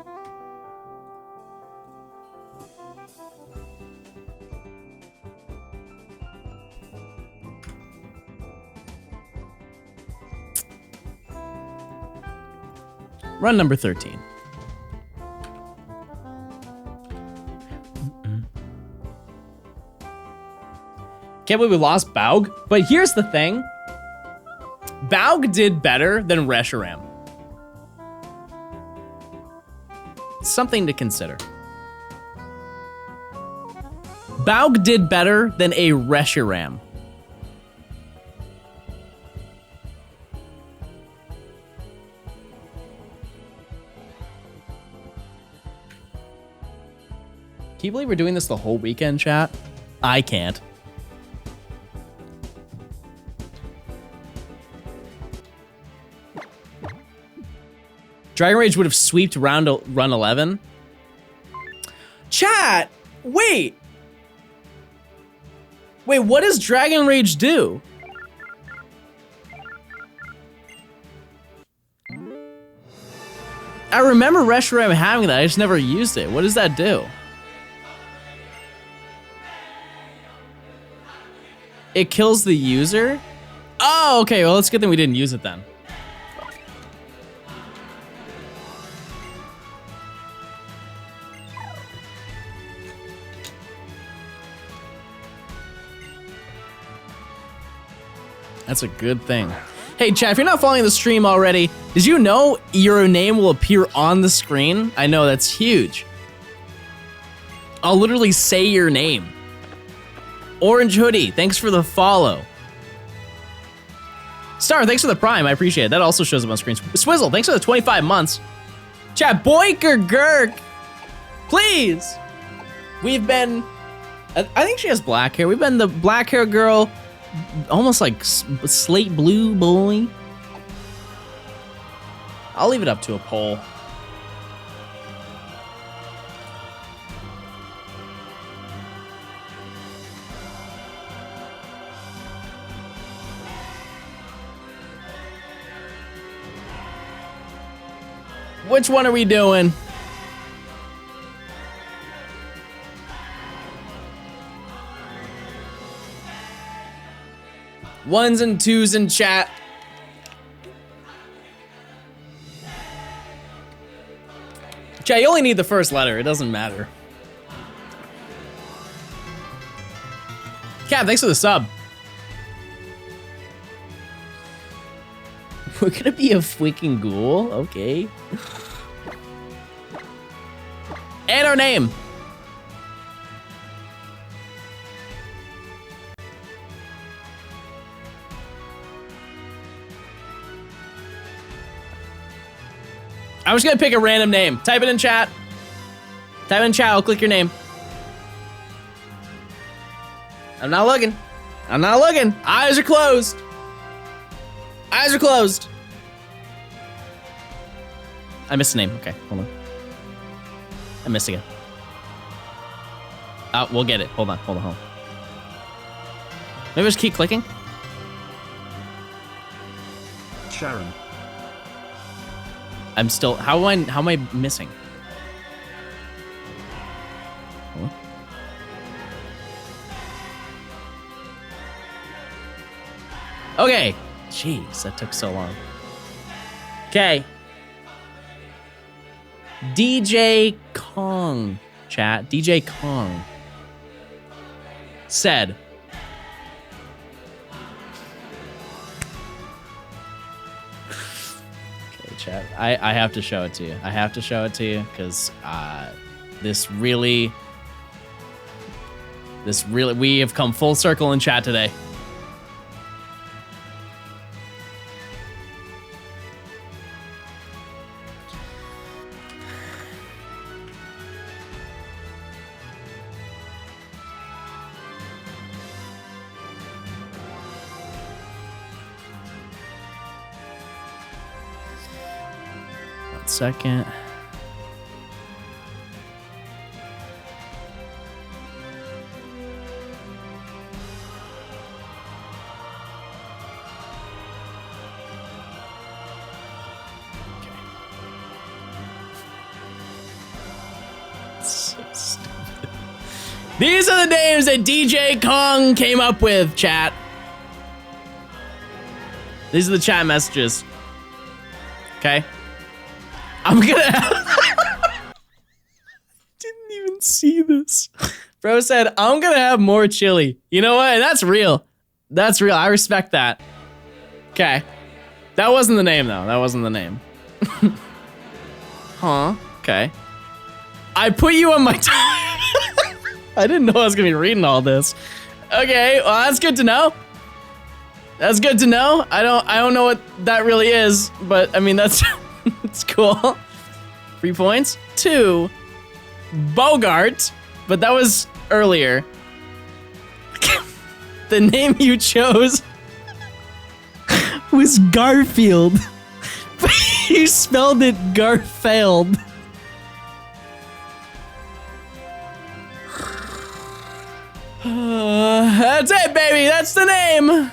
Run number 13. Can't believe we lost Baug, but here's the thing. Baug did better than Reshiram. Something to consider. Baug did better than a Reshiram. Can you believe we're doing this the whole weekend, chat? I can't. Dragon Rage would have sweeped run 11. Chat, wait. Wait, what does Dragon Rage do? I remember Reshiram having that, I just never used it. What does that do? It kills the user? Oh, okay, well, it's a good thing we didn't use it then. That's a good thing. Hey, chat, if you're not following the stream already, did you know your name will appear on the screen? I know, that's huge. I'll literally say your name. Orange Hoodie, thanks for the follow. Star, thanks for the prime, I appreciate it. That also shows up on screen. Swizzle, thanks for the 25 months. Chat, Boiker Gurk, please. We've been, I think she has black hair. We've been the black hair girl, almost like slate blue boy. I'll leave it up to a poll. Which one are we doing? Ones and twos in chat. Chat, you only need the first letter. It doesn't matter. Cap, thanks for the sub. We're gonna be a freaking ghoul? Okay. And our name. I'm just gonna pick a random name. Type it in chat. Type it in chat, I'll click your name. I'm not looking. I'm not looking. Eyes are closed. Eyes are closed. I missed a name. Okay, hold on. I missed again. Oh, we'll get it. Hold on, hold on, hold on. Maybe just keep clicking. Sharon. I'm still, how am I missing? Hold on. Okay. Jeez, that took so long. Okay. DJ Kong, chat. DJ Kong said, chat. I have to show it to you. I have to show it to you because this really, we have come full circle in chat today. Second. So stupid. These are the names that DJ Kong came up with, chat. These are the chat messages. Okay. I'm gonna didn't even see this. Bro said, I'm gonna have more chili. You know what? And that's real. That's real. I respect that. Okay. That wasn't the name, though. That wasn't the name. Huh? Okay. I put you on my time. I didn't know I was gonna be reading all this. Okay, well, that's good to know. That's good to know. I don't know what that really is, but I mean, that's it's cool. 3 points. 2, Bogart, but that was earlier. The name you chose was Garfield. But you spelled it Garfield. That's it, baby. That's the name.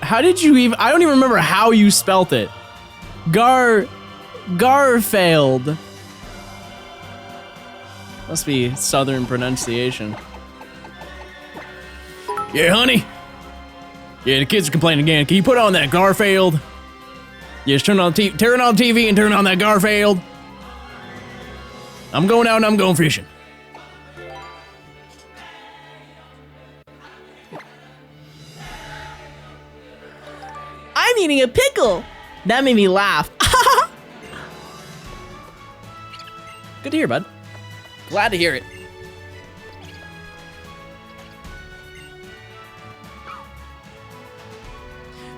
How did you even? I don't even remember how you spelt it. Garfield. Must be Southern pronunciation. Yeah, honey. Yeah, the kids are complaining again. Can you put on that Garfield? Yeah, just turn on TV and turn on that Garfield. I'm going out and I'm going fishing. I'm eating a pickle. That made me laugh. Good to hear, bud. Glad to hear it.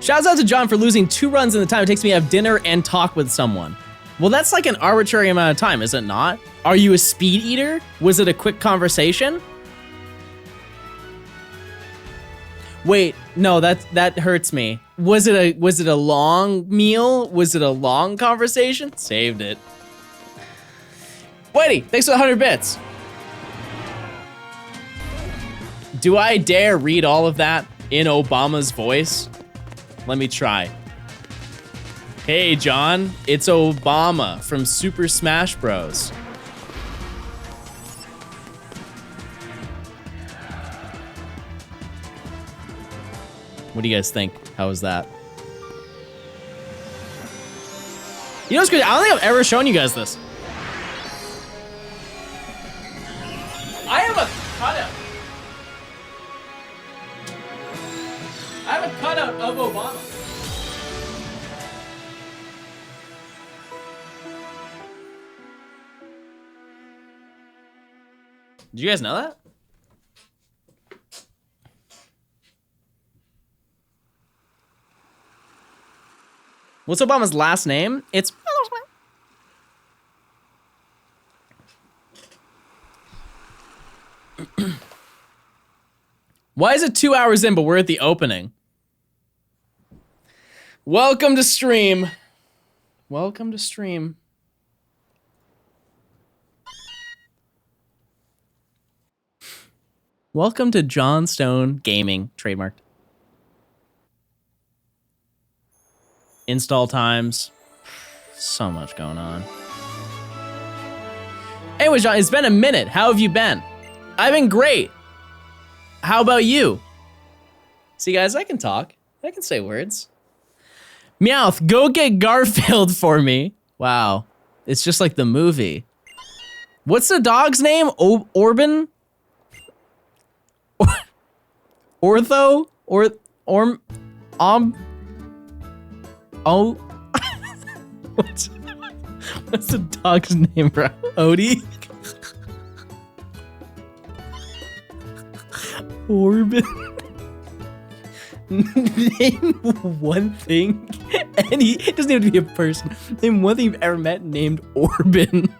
Shouts out to John for losing 2 runs in the time it takes me to have dinner and talk with someone. Well, that's like an arbitrary amount of time, is it not? Are you a speed eater? Was it a quick conversation? Wait, no, that hurts me. Was it a long meal? Was it a long conversation? Saved it. Whitey, thanks for the 100 bits. Do I dare read all of that in Obama's voice? Let me try. Hey, John, it's Obama from Super Smash Bros. What do you guys think? How was that? You know what's good? I don't think I've ever shown you guys this. I have a cutout. I have a cutout of Obama. Did you guys know that? What's Obama's last name? It's... Why is it 2 hours in, but we're at the opening? Welcome to stream. Welcome to stream. Welcome to Johnstone Gaming, trademarked. Install times. So much going on. Anyway, John, it's been a minute. How have you been? I've been great. How about you? See, guys, I can talk. I can say words. Meowth, go get Garfield for me. Wow. It's just like the movie. What's the dog's name? Orban? Ortho? Oh. What's the dog's name, bro? Odie? Orbin? Name one thing. It doesn't have to be a person. Name one thing you've ever met named Orbin.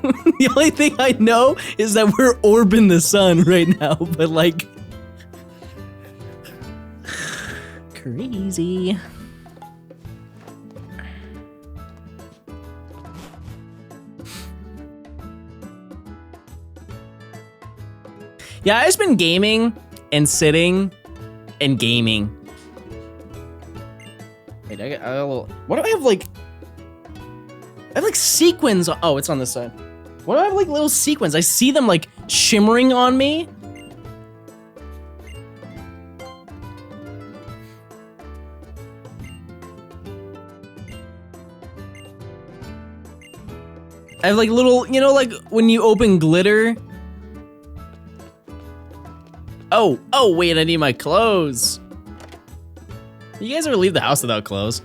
The only thing I know is that we're orbiting the sun right now, but like... Crazy. Yeah, I've just been gaming and sitting and gaming. Wait, I got a little... What do I have, like... I have, like, sequins. Oh, it's on this side. What do I have, like, little sequins? I see them, like, shimmering on me. I have, like, little... You know, like, when you open glitter... Oh, wait, I need my clothes. You guys ever leave the house without clothes?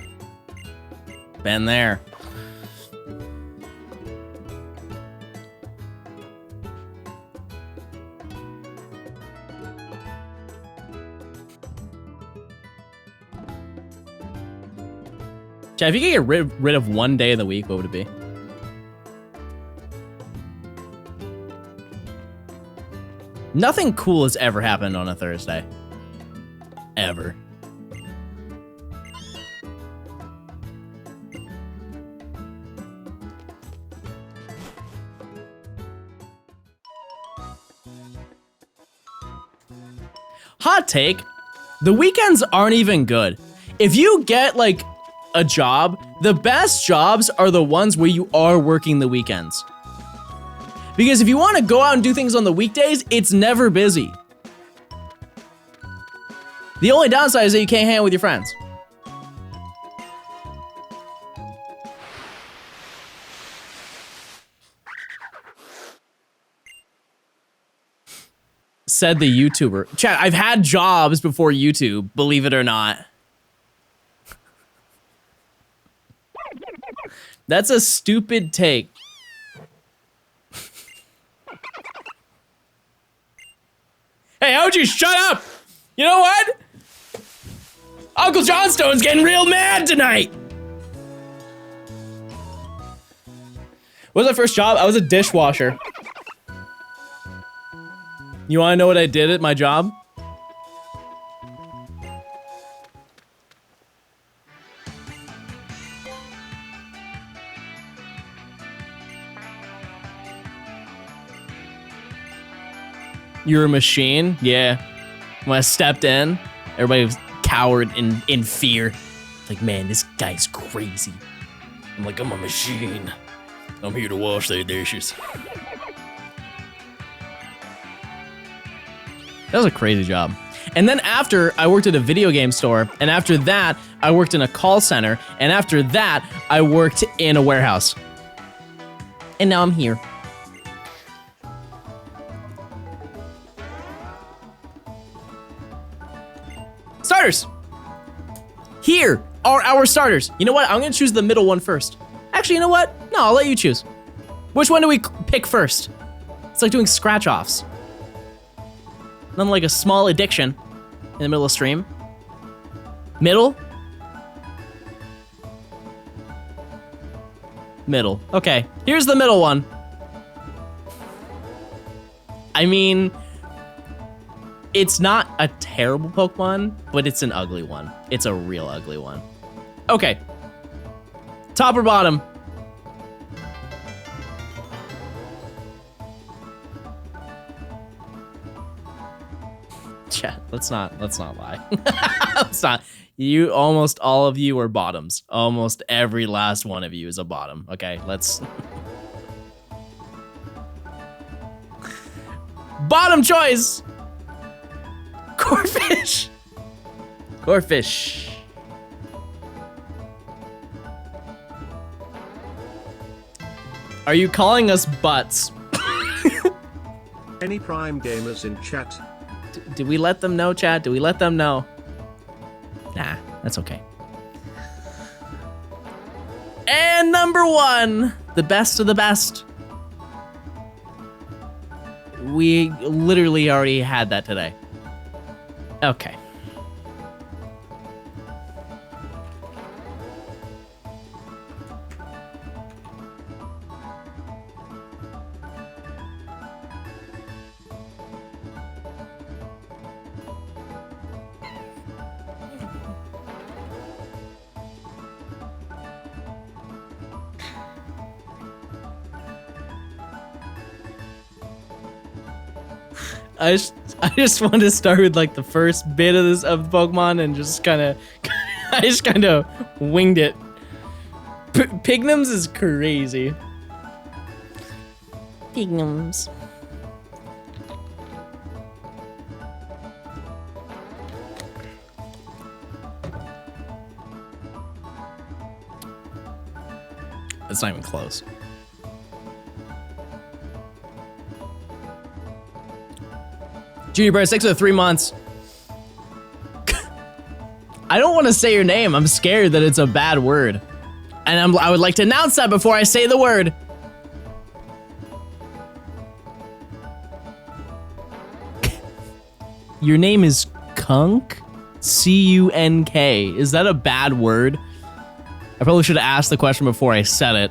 Been there. Chad, if you could get rid of one day of the week, what would it be? Nothing cool has ever happened on a Thursday. Ever. Hot take, the weekends aren't even good. If you get like a job, the best jobs are the ones where you are working the weekends. Because if you want to go out and do things on the weekdays, it's never busy. The only downside is that you can't hang out with your friends. Said the YouTuber. Chat, I've had jobs before YouTube, believe it or not. That's a stupid take. Hey, OG, shut up! You know what? Uncle Johnstone's getting real mad tonight! What was my first job? I was a dishwasher. You wanna know what I did at my job? You're a machine? Yeah. When I stepped in, everybody was cowered in fear. Like, man, this guy's crazy. I'm like, I'm a machine. I'm here to wash their dishes. That was a crazy job. And then after, I worked at a video game store. And after that, I worked in a call center. And after that, I worked in a warehouse. And now I'm here. Starters! Here are our starters. You know what? I'm gonna choose the middle one first. Actually, you know what? No, I'll let you choose. Which one do we pick first? It's like doing scratch-offs. Nothing like a small addiction in the middle of stream. Middle? Middle. Okay, here's the middle one. I mean... It's not a terrible Pokemon, but it's an ugly one. It's a real ugly one. Okay. Top or bottom? Chat, let's not lie. Let's not. You, almost all of you are bottoms. Almost every last one of you is a bottom. Okay, let's... Bottom choice! Corfish! Corfish. Are you calling us butts? Any Prime gamers in chat? Did we let them know, chat? Did we let them know? Nah, that's okay. And number 1, the best of the best. We literally already had that today. Okay. I just want to start with like the first bit of this of Pokemon and just kind of I just kind of winged it. Pignums is crazy. Pignums. It's not even close. Junior Bear, 6 or 3 months. I don't want to say your name. I'm scared that it's a bad word. And I would like to announce that before I say the word. Your name is Kunk? C-U-N-K. Is that a bad word? I probably should have asked the question before I said it.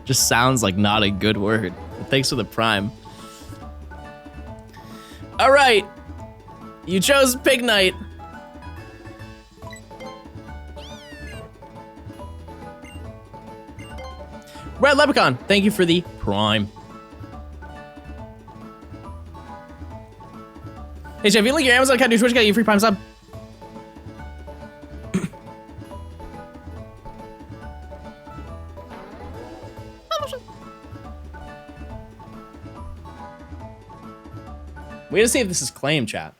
Just sounds like not a good word. But thanks for the prime. All right, you chose Pignite. Red Leprechaun, thank you for the prime. Hey, Jeff, if you link your Amazon account to your Twitch account, you get free prime sub. We gotta see if this is claim, chat.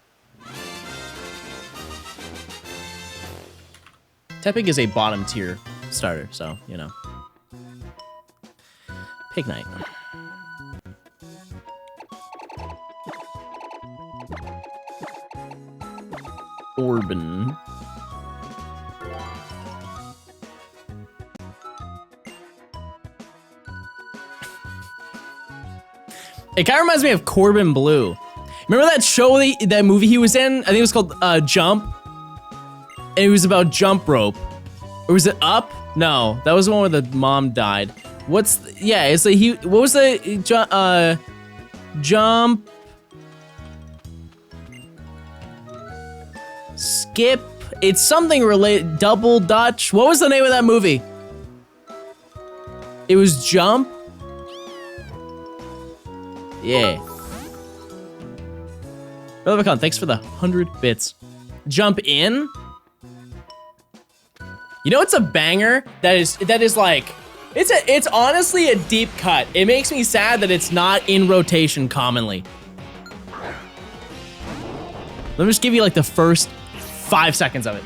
Tepig is a bottom tier starter, so, you know. Pignite. Orban. It kind of reminds me of Corbin Blue. Remember that show, that movie he was in? I think it was called Jump. And it was about jump rope. Or was it Up? No, that was the one where the mom died. What's yeah? It's like what was the jump? Skip. It's something related. Double Dutch. What was the name of that movie? It was Jump. Yeah. Relevicon, thanks for the 100 bits. Jump In? You know it's a banger that is like it's honestly a deep cut. It makes me sad that it's not in rotation commonly. Let me just give you like the first 5 seconds of it.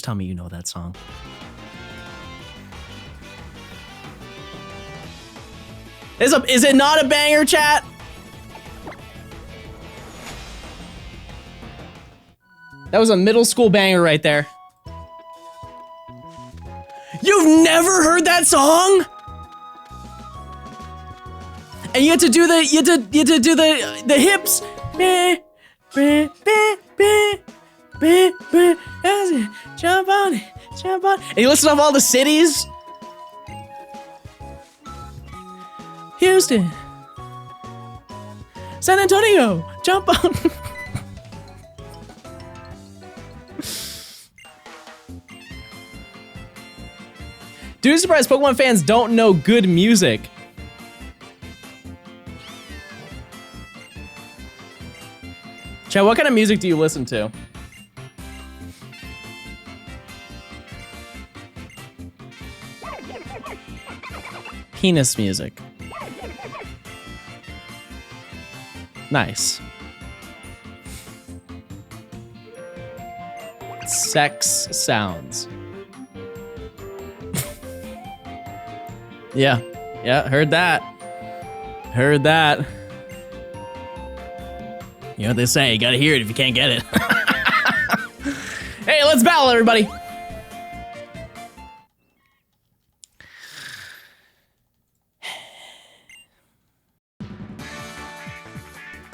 Tell me you know that song. Is it not a banger, chat? That was a middle school banger right there. You've never heard that song? And you had to do the you had to do the hips. Jump on it, jump on it. And you listed off all the cities. Houston, San Antonio, jump on. Dude, surprised Pokemon fans don't know good music. Chad, what kind of music do you listen to? Penis music. Nice. Sex sounds. Yeah. Yeah, heard that. Heard that. You know what they say, you gotta hear it if you can't get it. Hey, let's battle, everybody.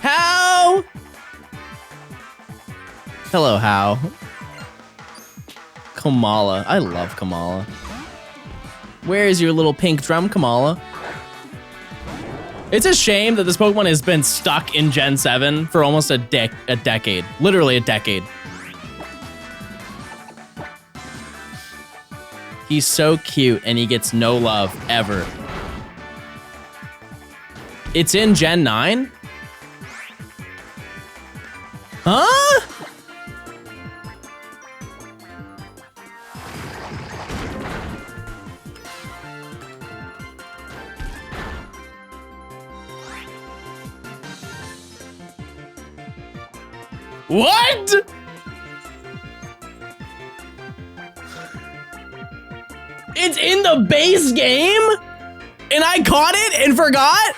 How? Hello, How. Kamala. I love Kamala. Where is your little pink drum, Kamala? It's a shame that this Pokemon has been stuck in Gen 7 for almost a decade. Literally a decade. He's so cute and he gets no love ever. It's in Gen 9? Huh? What? It's in the base game? And I caught it and forgot?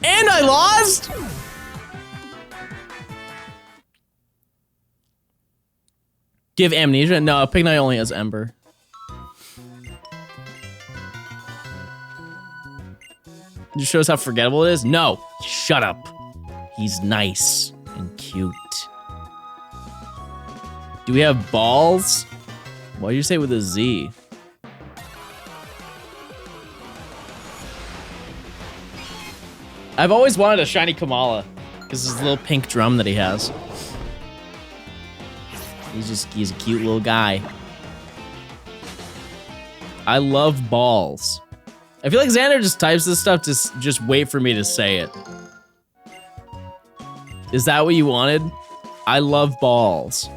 And I lost? Give amnesia? No, Pignite only has Ember. It just shows how forgettable it is? No, shut up. He's nice and cute. Do we have balls? Why do you say with a Z? I've always wanted a shiny Kamala because his little pink drum that he has. He's a cute little guy. I love balls. I feel like Xander just types this stuff to just wait for me to say it. Is that what you wanted? I love balls.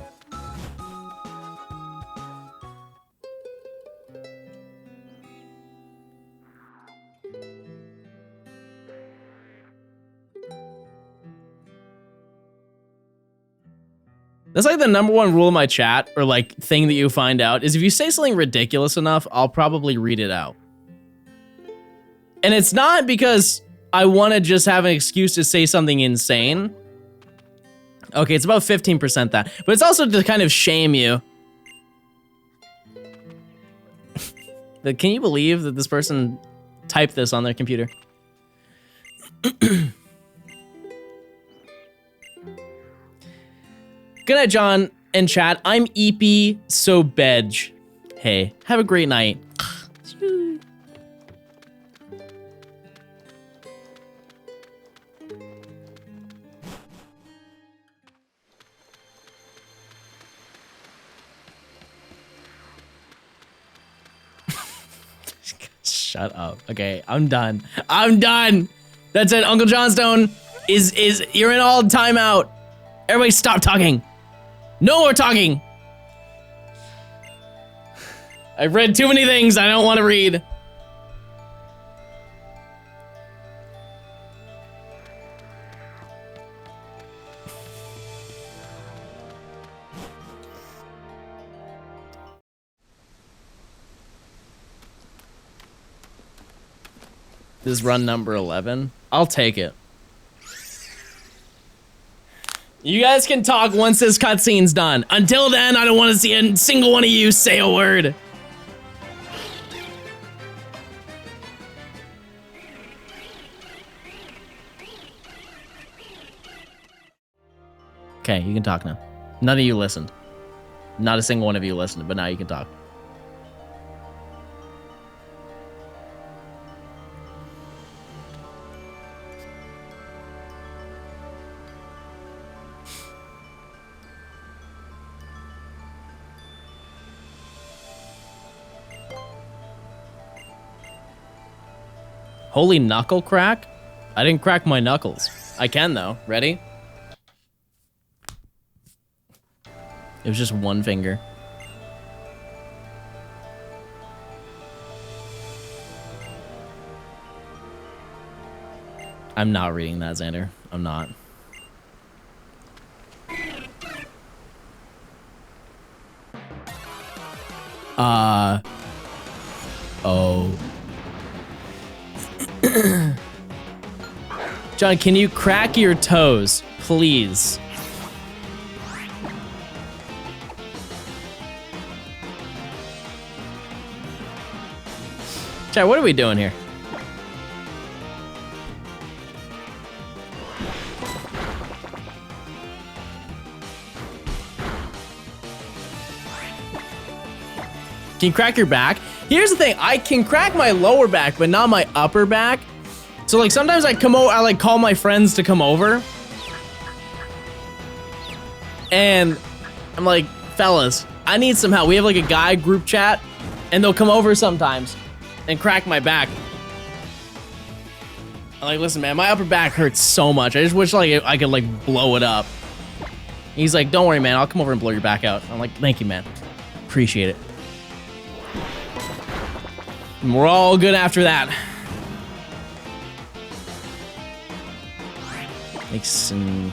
That's like the #1 rule in my chat, or like thing that you find out, is if you say something ridiculous enough, I'll probably read it out. And it's not because I want to just have an excuse to say something insane. Okay, it's about 15% that. But it's also to kind of shame you. But can you believe that this person typed this on their computer? Good night, John and chat. I'm Eepy, so bedge. Hey, have a great night. Shut up. Okay, I'm done. I'm done. That's it. Uncle Johnstone is you're in all timeout. Everybody stop talking. No more talking. I've read too many things I don't want to read. This is run number 11. I'll take it. You guys can talk once this cutscene's done. Until then, I don't want to see a single one of you say a word. Okay, you can talk now. None of you listened. Not a single one of you listened, but now you can talk. Holy knuckle crack? I didn't crack my knuckles. I can though. Ready? It was just one finger. I'm not reading that, Xander. I'm not. Oh. John, can you crack your toes, please? Chat, what are we doing here? Can you crack your back? Here's the thing, I can crack my lower back, but not my upper back. So like sometimes I come over, I like call my friends to come over. And I'm like, fellas, I need some help. We have like a guy group chat and they'll come over sometimes and crack my back. I'm like, listen, man, my upper back hurts so much. I just wish like I could like blow it up. He's like, don't worry, man, I'll come over and blow your back out. I'm like, thank you, man. Appreciate it. And we're all good after that. Makes him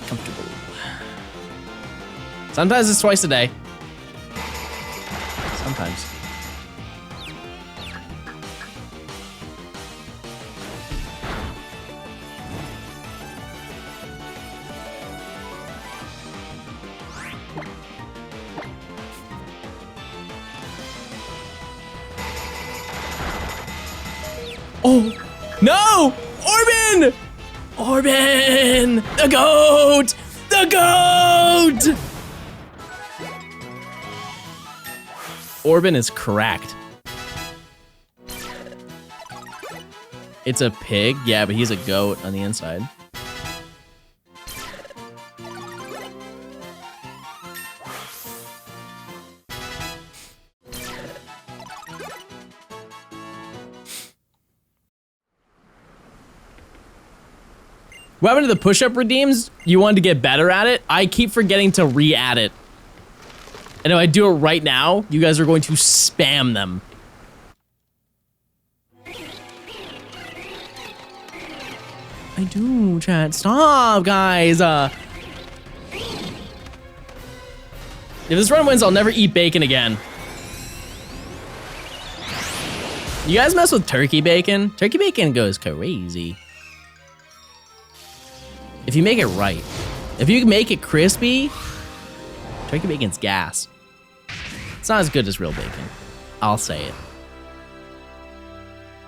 comfortable. Sometimes it's twice a day. Sometimes. Oh, no! Orbin! Orbin! The goat! The goat! Orbin is cracked. It's a pig? Yeah, but he's a goat on the inside. What happened to the push-up redeems? You wanted to get better at it? I keep forgetting to re-add it. And if I do it right now, you guys are going to spam them. I do, chat. Stop, guys. If this run wins, I'll never eat bacon again. You guys mess with turkey bacon? Turkey bacon goes crazy. If you make it right. If you make it crispy, turkey bacon's gas. It's not as good as real bacon. I'll say it.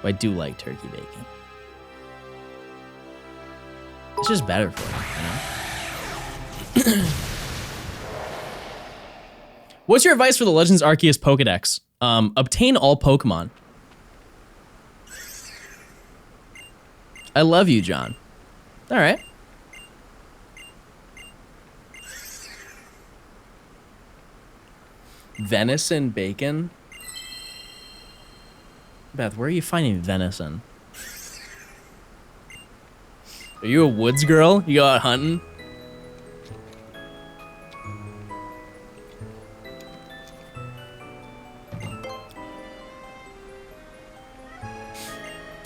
But I do like turkey bacon. It's just better for you, you know? What's your advice for the Legends Arceus Pokedex? Obtain all Pokemon. I love you, John. All right. Venison bacon? Beth, where are you finding venison? Are you a woods girl? You go out hunting?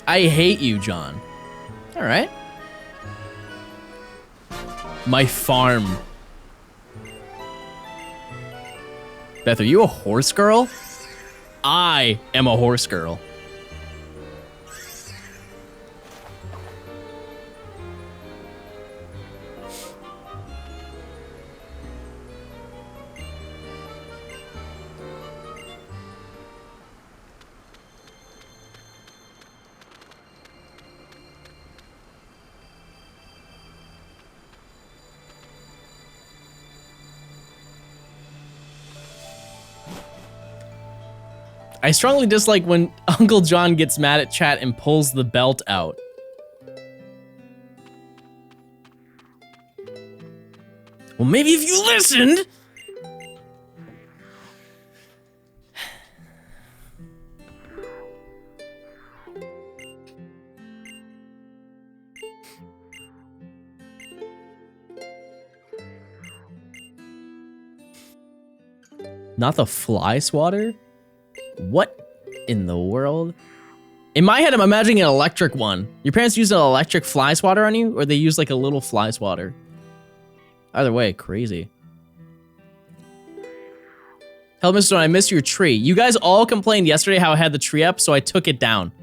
I hate you, John. All right. My farm. Beth, are you a horse girl? I am a horse girl. I strongly dislike when Uncle John gets mad at chat and pulls the belt out. Well, maybe if you listened. Not the fly swatter? What in the world? In my head, I'm imagining an electric one. Your parents use an electric fly swatter on you, or they use like a little fly swatter? Either way, crazy. Hello, Mr. Stone, I missed your tree. You guys all complained yesterday how I had the tree up, so I took it down.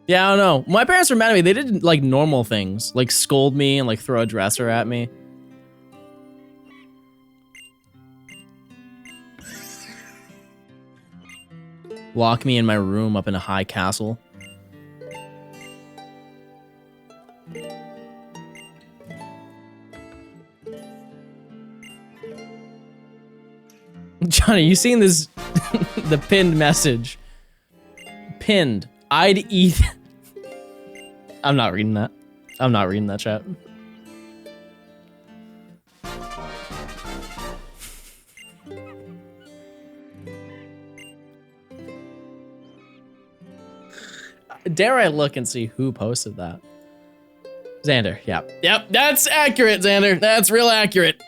Yeah, I don't know. My parents were mad at me. They did like normal things, like scold me and like throw a dresser at me. Lock me in my room up in a high castle. Johnny, you seen this? The pinned message. Pinned. I'd eat. I'm not reading that. I'm not reading that chat. Dare I look and see who posted that? Xander, yep. Yep, that's accurate, Xander. That's real accurate.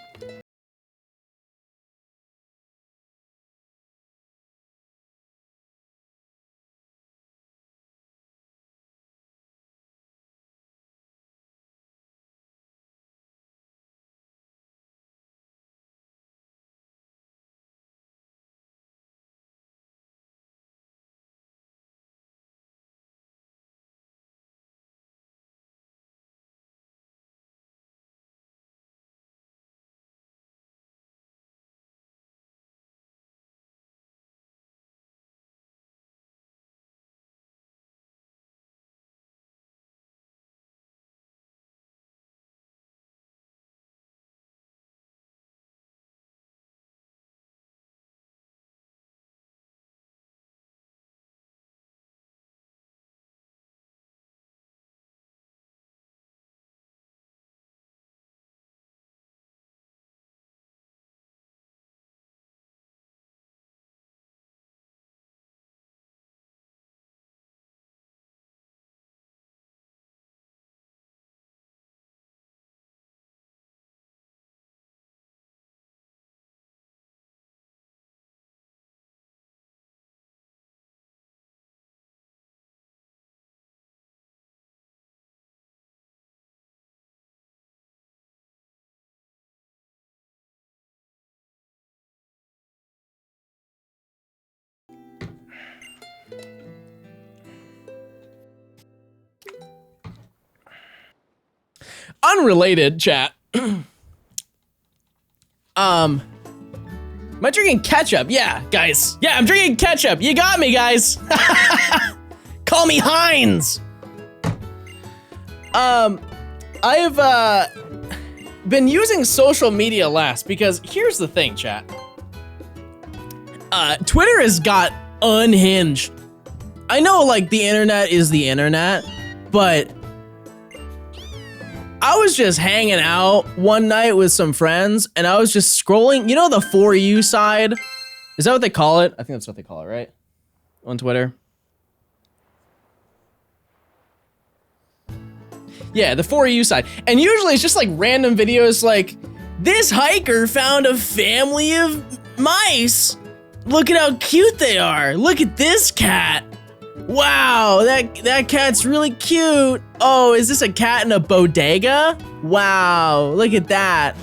Unrelated, chat. Am I drinking ketchup? Yeah, guys. Yeah, I'm drinking ketchup. You got me, guys. Call me Heinz. I've been using social media less because here's the thing, chat. Twitter has got unhinged. I know, like, the internet is the internet, but I was just hanging out one night with some friends, and I was just scrolling. You know the For You side? Is that what they call it? I think that's what they call it, right? On Twitter. Yeah, the For You side. And usually it's just like random videos like, this hiker found a family of mice. Look at how cute they are. Look at this cat. Wow, that cat's really cute. Oh, is this a cat in a bodega? Wow, look at that.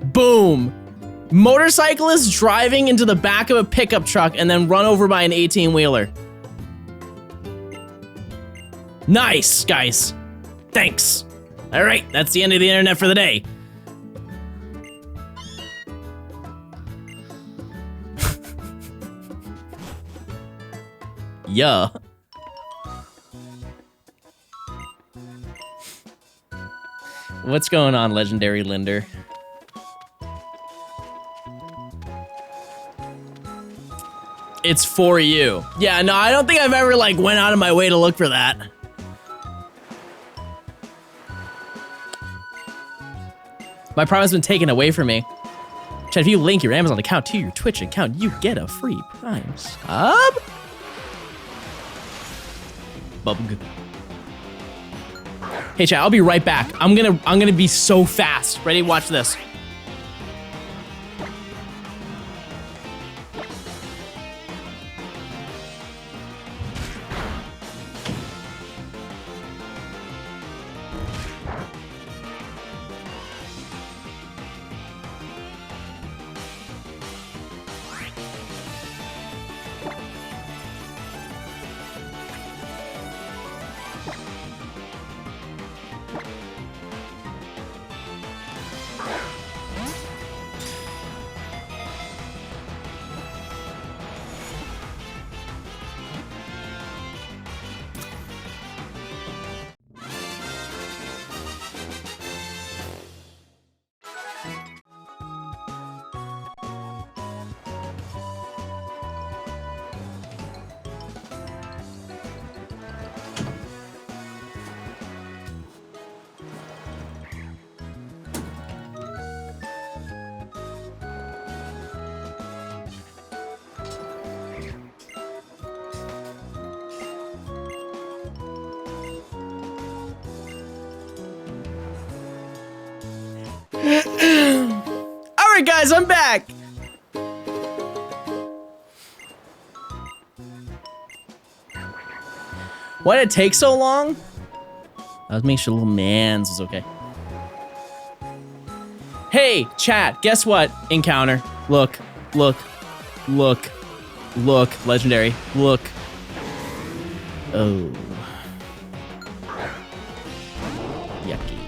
Boom. Motorcyclist driving into the back of a pickup truck and then run over by an 18-wheeler. Nice, guys. Thanks. All right, that's the end of the internet for the day. Yeah. What's going on, Legendary Linder? It's For You. Yeah, no, I don't think I've ever, like, went out of my way to look for that. My Prime's been taken away from me. Chat, if you link your Amazon account to your Twitch account, you get a free Prime sub. Bubble. Hey, chat, I'll be right back. I'm gonna be so fast. Ready? Watch this. All right, guys, I'm back. Why did it take so long? Let's make sure little man's is okay. Hey, chat, guess what? Encounter. Look, look, look, look. Legendary. Look. Oh. Yucky.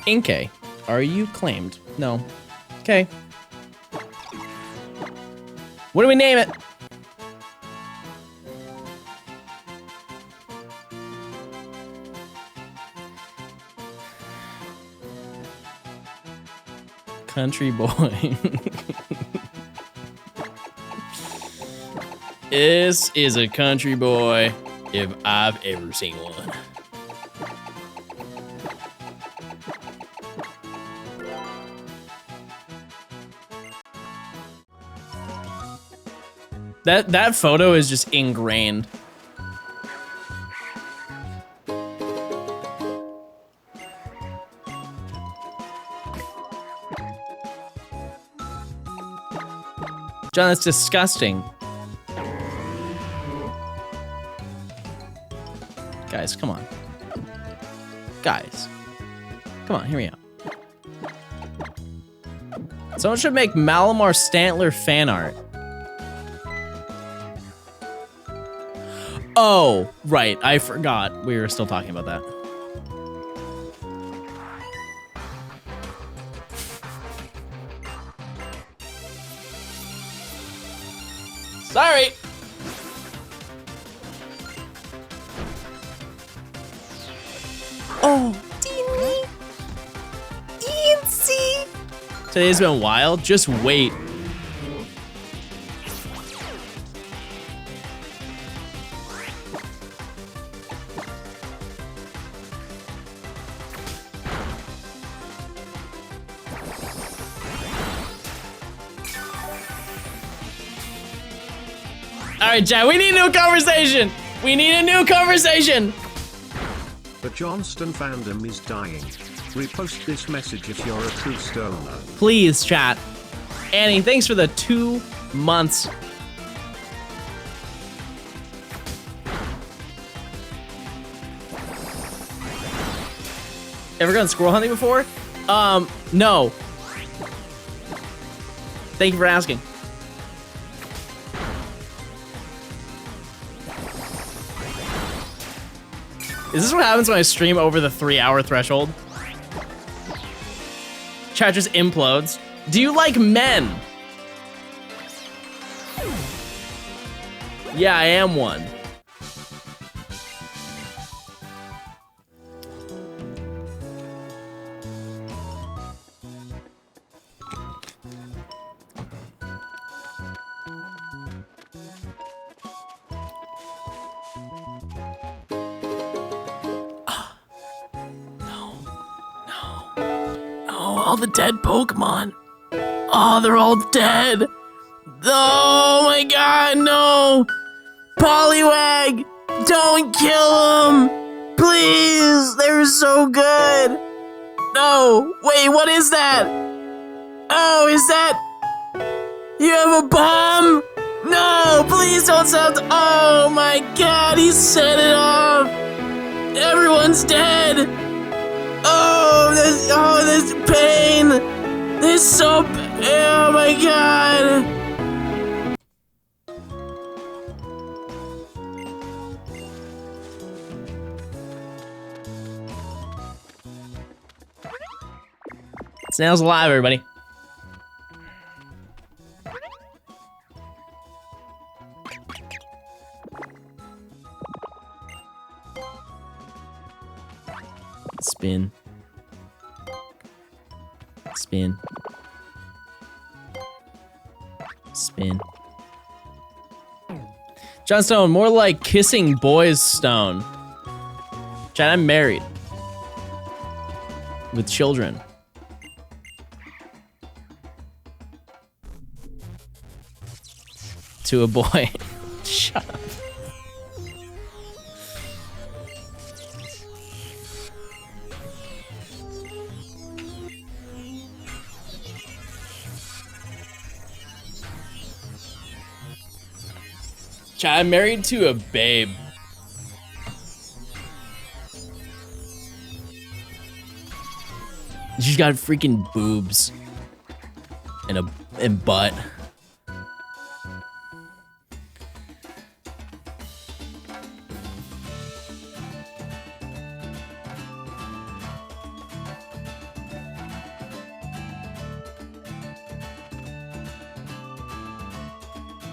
Inkay, are you claimed? No. Okay. What do we name it? Country boy. This is a country boy if I've ever seen one. That photo is just ingrained. John, that's disgusting. Guys, come on. Guys. Come on, hear me out. Someone should make Malamar Stantler fan art. Oh, right. I forgot. We were still talking about that. Sorry. Oh, Deansy. Today's been wild. Just wait. All right, Chad, we need a new conversation. We need a new conversation. The Johnstone fandom is dying. Repost this message if you're a true stoner. Please, chat. Annie, thanks for the 2 months. Ever gone squirrel hunting before? No. Thank you for asking. Is this what happens when I stream over the 3-hour threshold? Chat just implodes. Do you like men? Yeah, I am one. Oh, all the dead Pokemon. Oh, they're all dead. Oh my god, no. Poliwag, don't kill them. Please, they're so good. No, wait, what is that? Oh, is that? You have a bomb? No, please don't sound. Oh my god, he set it off. Everyone's dead. Oh, there's pain. There's so. Oh my god. Snail's alive, everybody. Spin. Spin. Spin. Johnstone, more like kissing boys stone. Chad, I'm married. With children. To a boy. Shut up. I'm married to a babe. She's got freaking boobs and butt.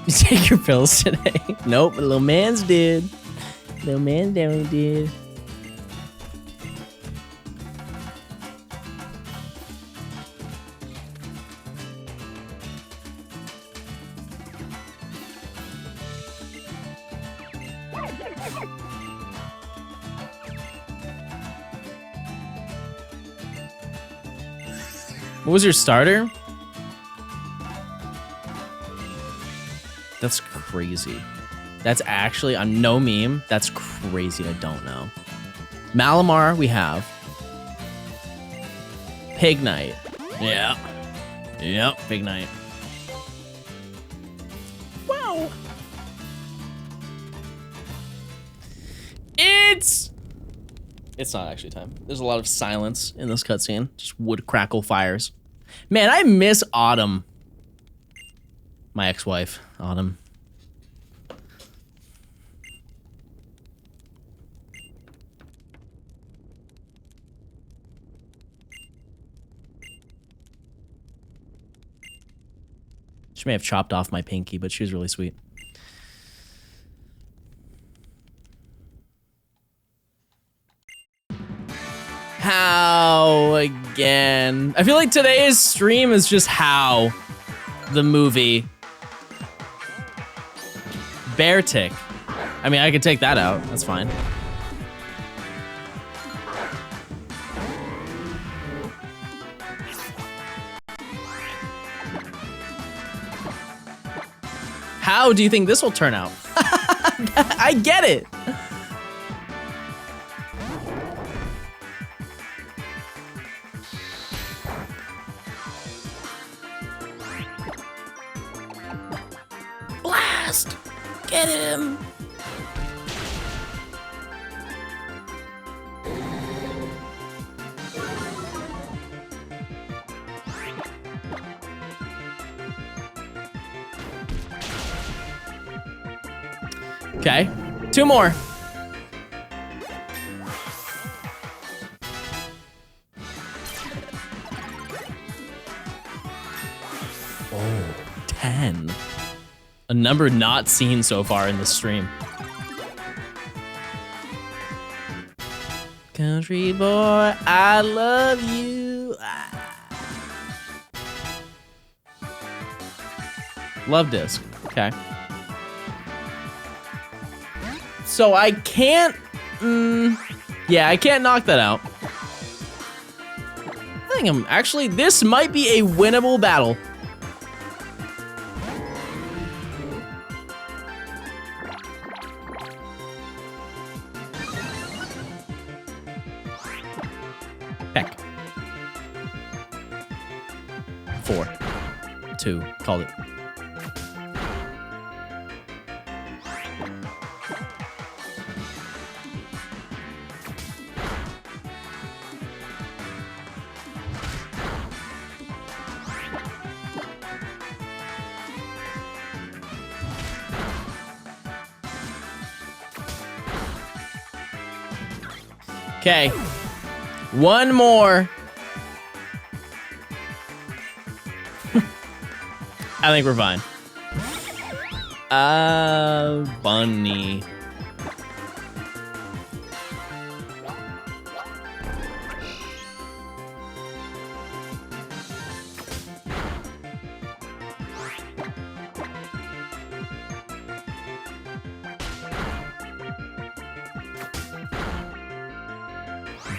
You take your pills today? Nope, little man's did. Little man definitely did. What was your starter? That's crazy. That's actually, I'm no meme. That's crazy. I don't know. Malamar, we have. Pignite. Yeah. Yep, Pignite. Wow. It's not actually time. There's a lot of silence in this cutscene. Just wood crackle fires. Man, I miss Autumn. My ex-wife, Autumn. She may have chopped off my pinky, but she was really sweet. How again? I feel like today's stream is just How, the movie. Bear tick. I mean, I could take that out. That's fine. How do you think this will turn out? I get it. Blast! Get him! Okay, 2 more. Oh, 10. A number not seen so far in this stream. Country boy, I love you. Love disc. Okay. So I can't... yeah, I can't knock that out. I think I'm... Actually, this might be a winnable battle. Heck. 4, 2, called it. Okay. One more. I think we're fine. Bunny.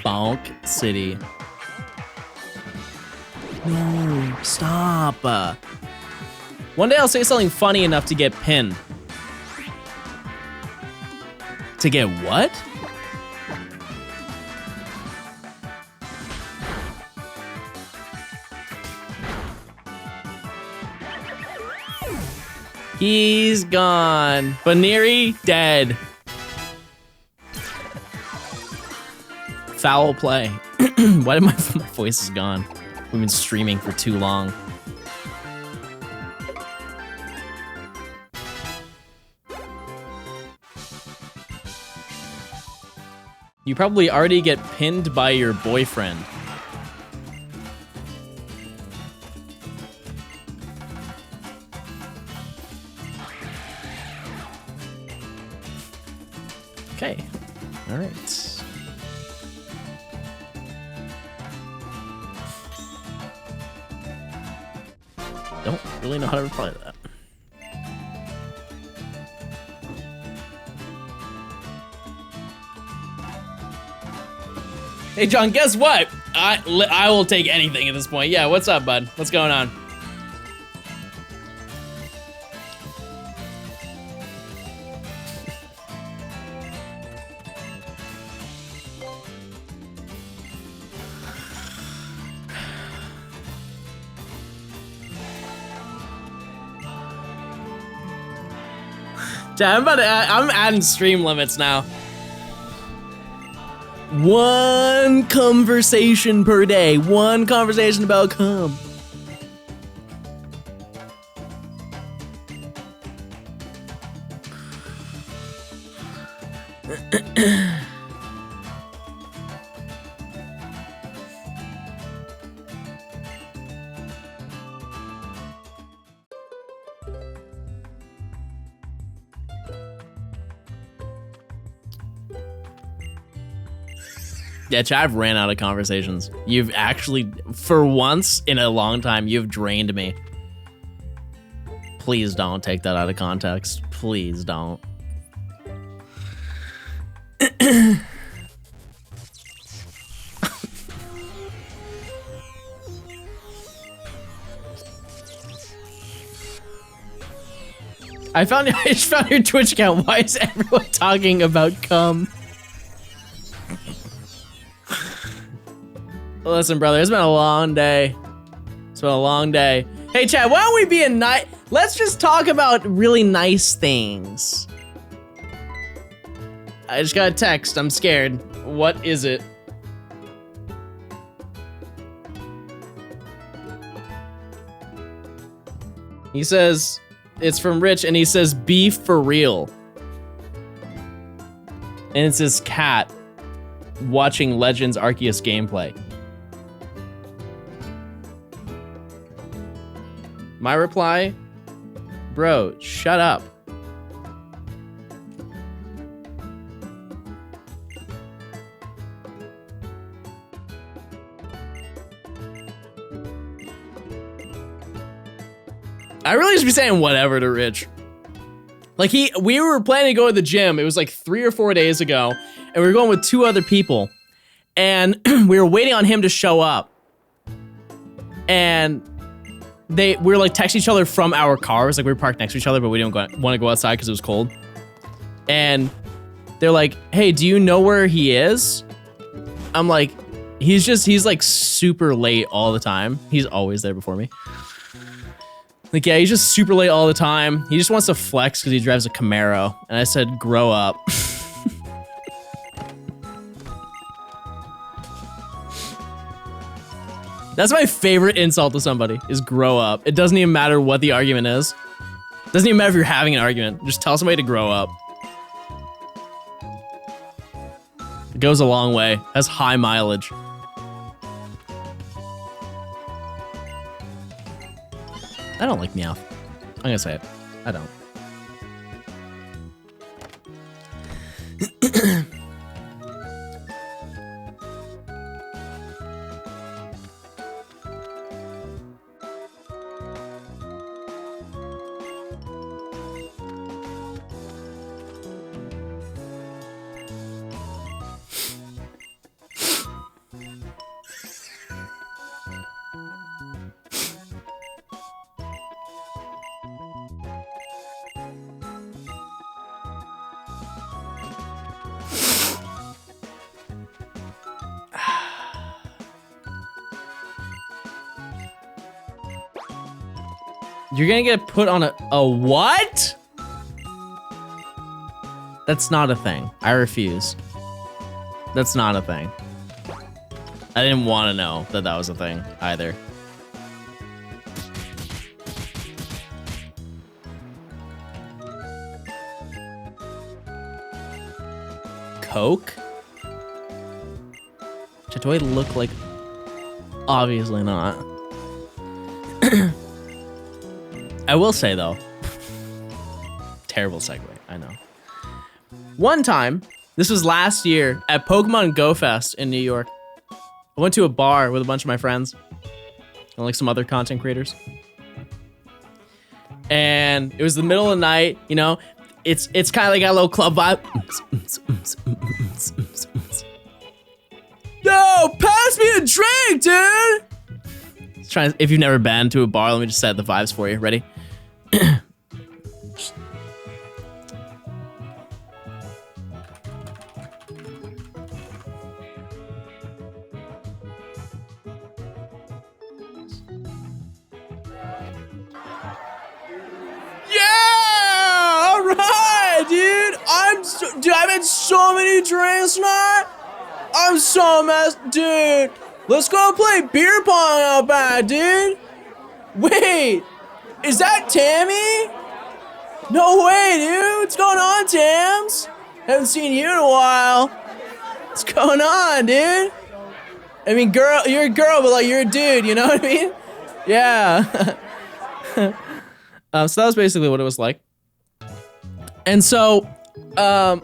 Bonk City. No, stop. One day I'll say something funny enough to get pinned. To get what? He's gone. Baneri dead. Foul play. Why did my voice is gone? We've been streaming for too long. You probably already get pinned by your boyfriend. Okay. All right. Don't really know how to reply to that. Hey, John, guess what? I will take anything at this point. Yeah, what's up, bud? What's going on? I'm adding stream limits now. 1 conversation per day. 1 conversation about cum. Yeah, Chad, I've ran out of conversations. You've actually, for once in a long time, you've drained me. Please don't take that out of context. Please don't. I just found your Twitch account. Why is everyone talking about cum? Listen, brother, it's been a long day. It's been a long day. Hey, Chad, why don't we be a nice... Let's just talk about really nice things. I just got a text. I'm scared. What is it? He says... It's from Rich, and he says, beef for real. And it's his cat watching Legends Arceus gameplay. My reply, Bro, shut up. I really should be saying whatever to Rich. Like we were planning to go to the gym. It was like 3 or 4 days ago, and we were going with 2 other people, and we were waiting on him to show up. And we were like texting each other from our cars, like we were parked next to each other, but we didn't want to go outside because it was cold. And they're like, "Hey, do you know where he is?" I'm like, he's like super late all the time. He's always there before me. Like, yeah, he's just super late all the time. He just wants to flex because he drives a Camaro. And I said, grow up. That's my favorite insult to somebody, is grow up. It doesn't even matter what the argument is. It doesn't even matter if you're having an argument. Just tell somebody to grow up. It goes a long way. Has high mileage. I don't like Meowth. I'm gonna say it. I don't. You're gonna get put on a what? That's not a thing. I refuse. That's not a thing. I didn't want to know that that was a thing either. Coke? Do I look like? Obviously not. I will say though, terrible segue, I know. One time, this was last year at Pokemon Go Fest in New York. I went to a bar with a bunch of my friends and like some other content creators. And it was the middle of the night, you know, it's kind of like a little club vibe. Yo, pass me a drink, dude! If you've never been to a bar, let me just set the vibes for you. Ready? Dude, I've had so many drinks tonight. I'm so messed, dude. Let's go play beer pong out back, dude. Wait, is that Tammy? No way, dude. What's going on, Tams? Haven't seen you in a while. What's going on, dude? I mean, girl, you're a girl, but like you're a dude. You know what I mean? Yeah. So that was basically what it was like. And so, middle of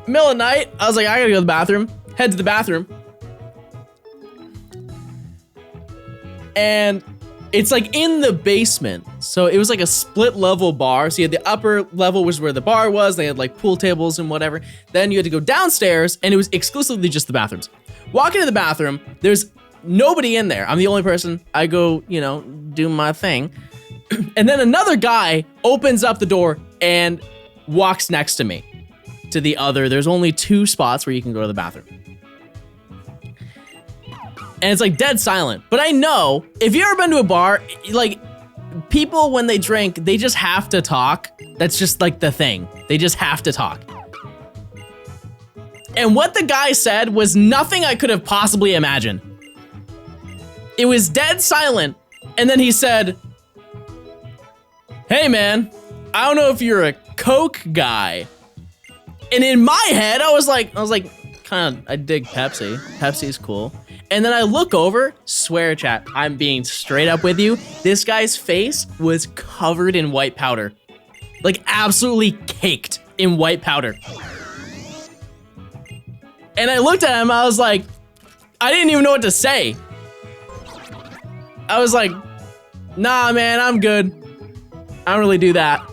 the night, I was like, I gotta go to the bathroom. Head to the bathroom. And it's like in the basement. So it was like a split level bar. So you had the upper level, which is where the bar was. They had like pool tables and whatever. Then you had to go downstairs and it was exclusively just the bathrooms. Walk into the bathroom, there's nobody in there. I'm the only person. I go, you know, do my thing. And then another guy opens up the door and walks next to me to the other. There's only 2 spots where you can go to the bathroom. And it's like dead silent. But I know if you've ever been to a bar, like people when they drink, they just have to talk. That's just like the thing. They just have to talk. And what the guy said was nothing I could have possibly imagined. It was dead silent. And then he said, "Hey man, I don't know if you're a Coke guy." And in my head, I was like, kind of, I dig Pepsi. Pepsi's cool. And then I look over, swear chat, I'm being straight up with you. This guy's face was covered in white powder. Like absolutely caked in white powder. And I looked at him, I was like, I didn't even know what to say. I was like, nah, man, I'm good. I don't really do that.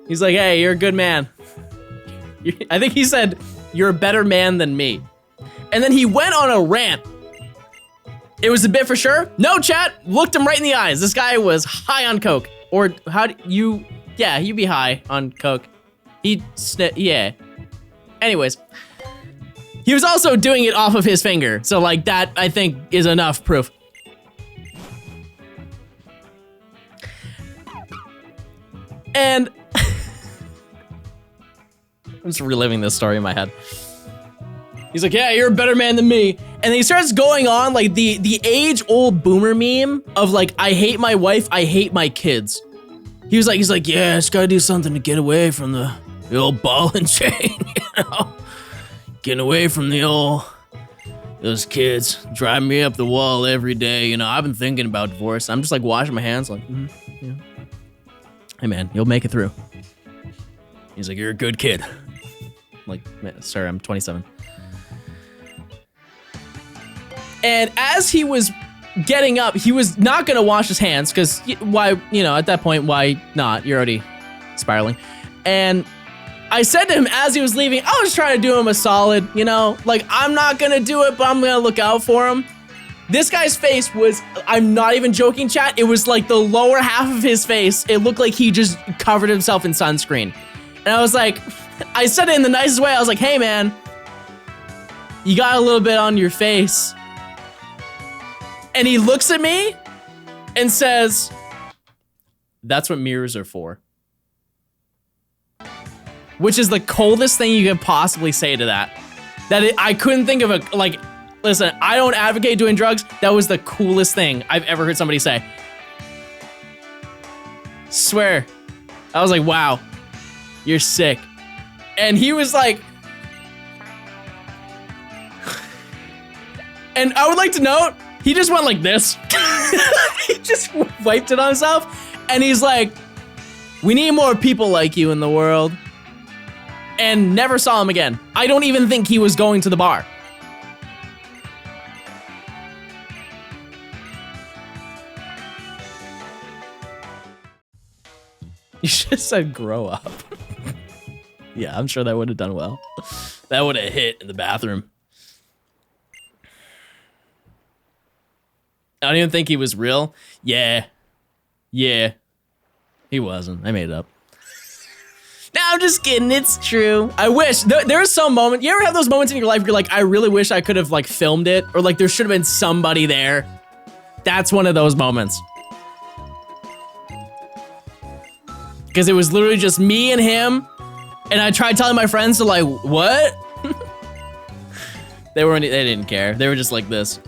He's like, hey, you're a good man. I think he said, you're a better man than me. And then he went on a rant. It was a bit for sure. No, chat, looked him right in the eyes. This guy was high on coke. Or how do you, yeah, you'd be high on coke. Yeah. Anyways. He was also doing it off of his finger. So like that, I think, is enough proof. And I'm just reliving this story in my head. He's like, yeah, you're a better man than me. And then he starts going on like the age-old boomer meme of like, I hate my wife, I hate my kids. He's like, yeah, I just gotta do something to get away from the old ball and chain, you know? Getting away from those kids, driving me up the wall every day. You know, I've been thinking about divorce. I'm just like washing my hands like, yeah. Hey man, you'll make it through. He's like, you're a good kid. Like, sorry, I'm 27. And as he was getting up, he was not gonna wash his hands because why, you know, at that point, why not? You're already spiraling. And I said to him as he was leaving, I was trying to do him a solid, you know, like I'm not gonna do it, but I'm gonna look out for him. This guy's face was, I'm not even joking, chat. It was like the lower half of his face. It looked like he just covered himself in sunscreen. And I was like, I said it in the nicest way. I was like, hey man, you got a little bit on your face. And he looks at me and says, that's what mirrors are for. Which is the coldest thing you could possibly say to that. I couldn't think of a, like, listen, I don't advocate doing drugs. That was the coolest thing I've ever heard somebody say. Swear. I was like, wow, you're sick. And he was like, and I would like to note, he just went like this. He just wiped it on himself. And he's like, we need more people like you in the world. And never saw him again. I don't even think he was going to the bar. You should have said grow up. Yeah, I'm sure that would have done well. That would have hit in the bathroom. I don't even think he was real. Yeah. Yeah. He wasn't. I made it up. No, I'm just kidding. It's true. I wish. There's some moment. You ever have those moments in your life where you're like, I really wish I could have like filmed it, or like there should have been somebody there. That's one of those moments. Because it was literally just me and him, and I tried telling my friends to like, what? They didn't care. They were just like this.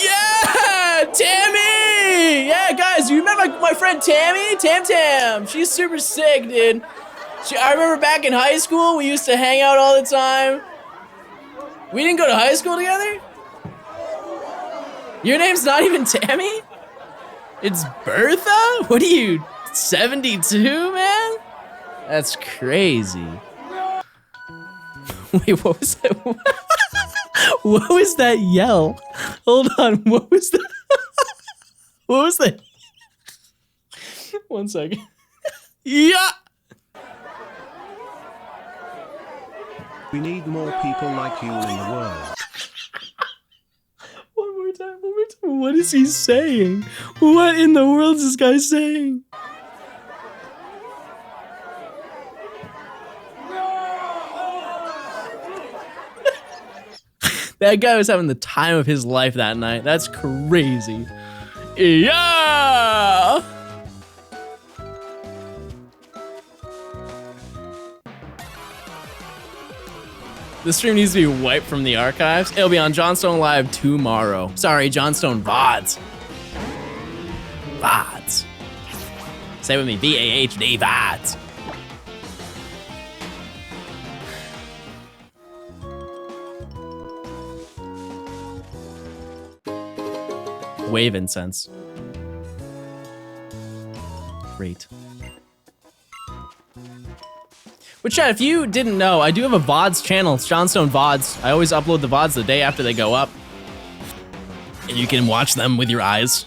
Yeah, Tammy! Yeah, guys, you remember my friend Tammy? Tam. She's super sick, dude. I remember back in high school, we used to hang out all the time. We didn't go to high school together? Your name's not even Tammy? It's Bertha? What are you, 72, man? That's crazy. Wait, what was that? What was that yell? Hold on, what was that? What was that? 1 second. Yeah! We need more people like you in the world. One more time. What is he saying? What in the world is this guy saying? That guy was having the time of his life that night. That's crazy. Yeah! This stream needs to be wiped from the archives. It'll be on Johnstone Live tomorrow. Sorry, Johnstone VODs. VODs. Say it with me, VAHD VODs. Wave incense. Great. But chat, if you didn't know, I do have a VODs channel. It's Johnstone VODs. I always upload the VODs the day after they go up. And you can watch them with your eyes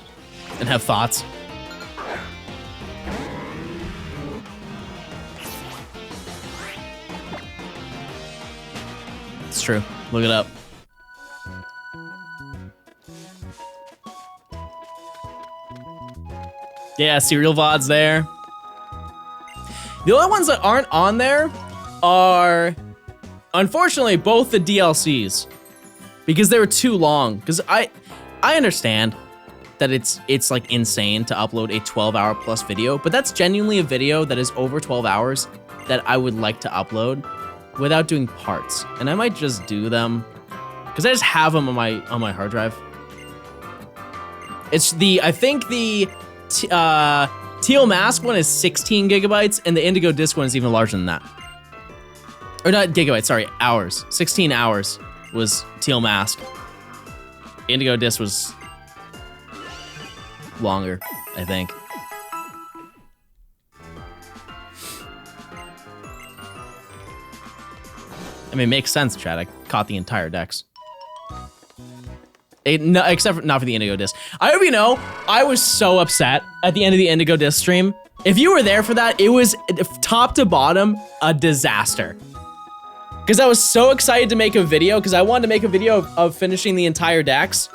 and have thoughts. It's true. Look it up. Yeah, serial VODs there. The only ones that aren't on there are, unfortunately, both the DLCs. Because they were too long. Because I understand that it's like insane to upload a 12-hour plus video, but that's genuinely a video that is over 12 hours that I would like to upload without doing parts. And I might just do them because I just have them on my hard drive. It's I think the Teal Mask one is 16 gigabytes and the Indigo Disc one is even larger than that. Or not gigabytes, sorry, hours. 16 hours was Teal Mask. Indigo Disc was longer, I think. I mean, it makes sense, Chad. I caught the entire decks. No, except for, not for the Indigo Disc. I hope you know, I was so upset at the end of the Indigo Disc stream. If you were there for that, it was top to bottom a disaster. Because I was so excited to make a video, because I wanted to make a video of finishing the entire decks.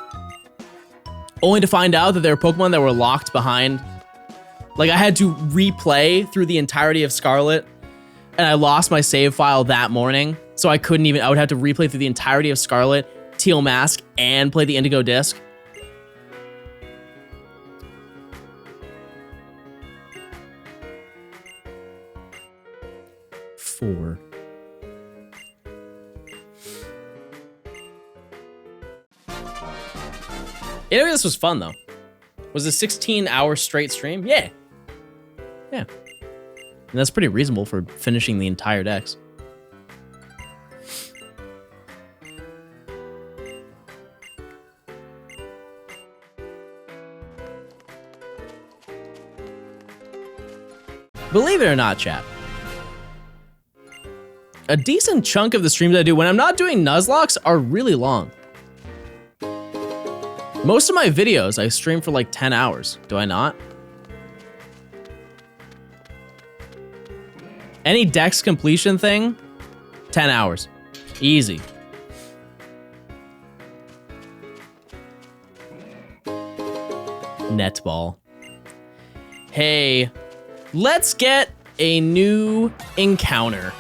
Only to find out that there were Pokemon that were locked behind. Like, I had to replay through the entirety of Scarlet, and I lost my save file that morning, so I couldn't even, I would have to replay through the entirety of Scarlet, Teal Mask, and play the Indigo Disc. Four. Yeah, this was fun though. Was a 16-hour straight stream? Yeah. Yeah. And that's pretty reasonable for finishing the entire decks. Believe it or not, chat, a decent chunk of the streams I do when I'm not doing Nuzlocks are really long. Most of my videos I stream for like 10 hours. Do I not? Any dex completion thing, 10 hours. Easy. Netball. Hey, let's get a new encounter.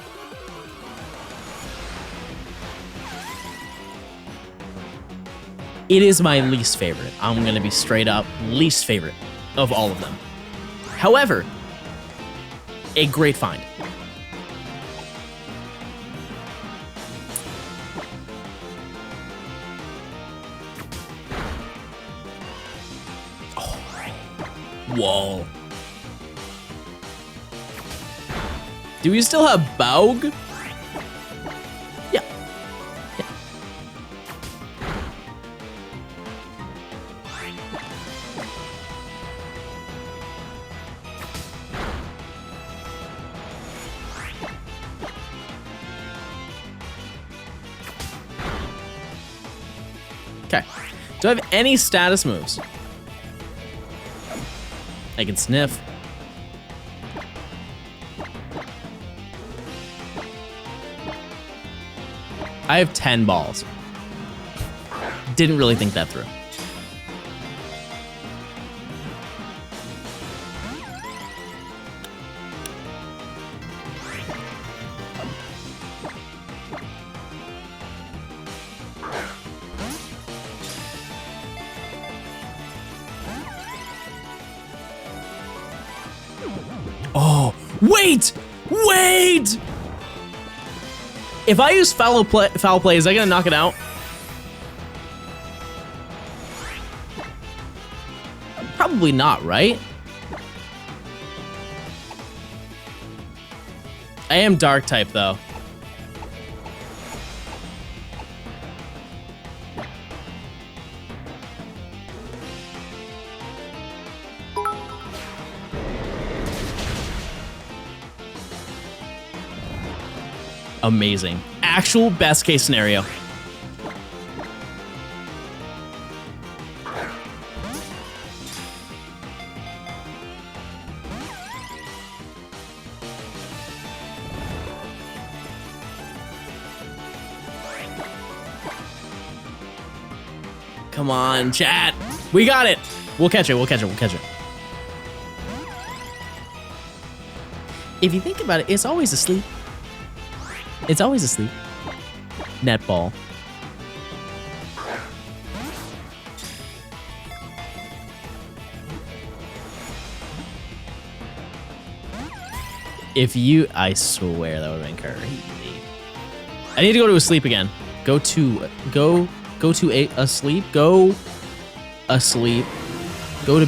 It is my least favorite. I'm gonna be straight up least favorite of all of them. However, a great find. Oh, whoa. Do we still have Baug? Yeah. Yeah. Okay. Do I have any status moves? I can sniff. I have 10 balls. Didn't really think that through. Oh, wait! Wait! If I use foul play, is that gonna knock it out? Probably not, right? I am dark type though. amazing. Actual best case scenario. Come on, chat. We got it. We'll catch it. We'll catch it. We'll catch it. If you think about it, it's always asleep. It's always asleep. Netball. If you, I swear that would have been crazy. I need to go to asleep again. Go to asleep. Go asleep. Go to.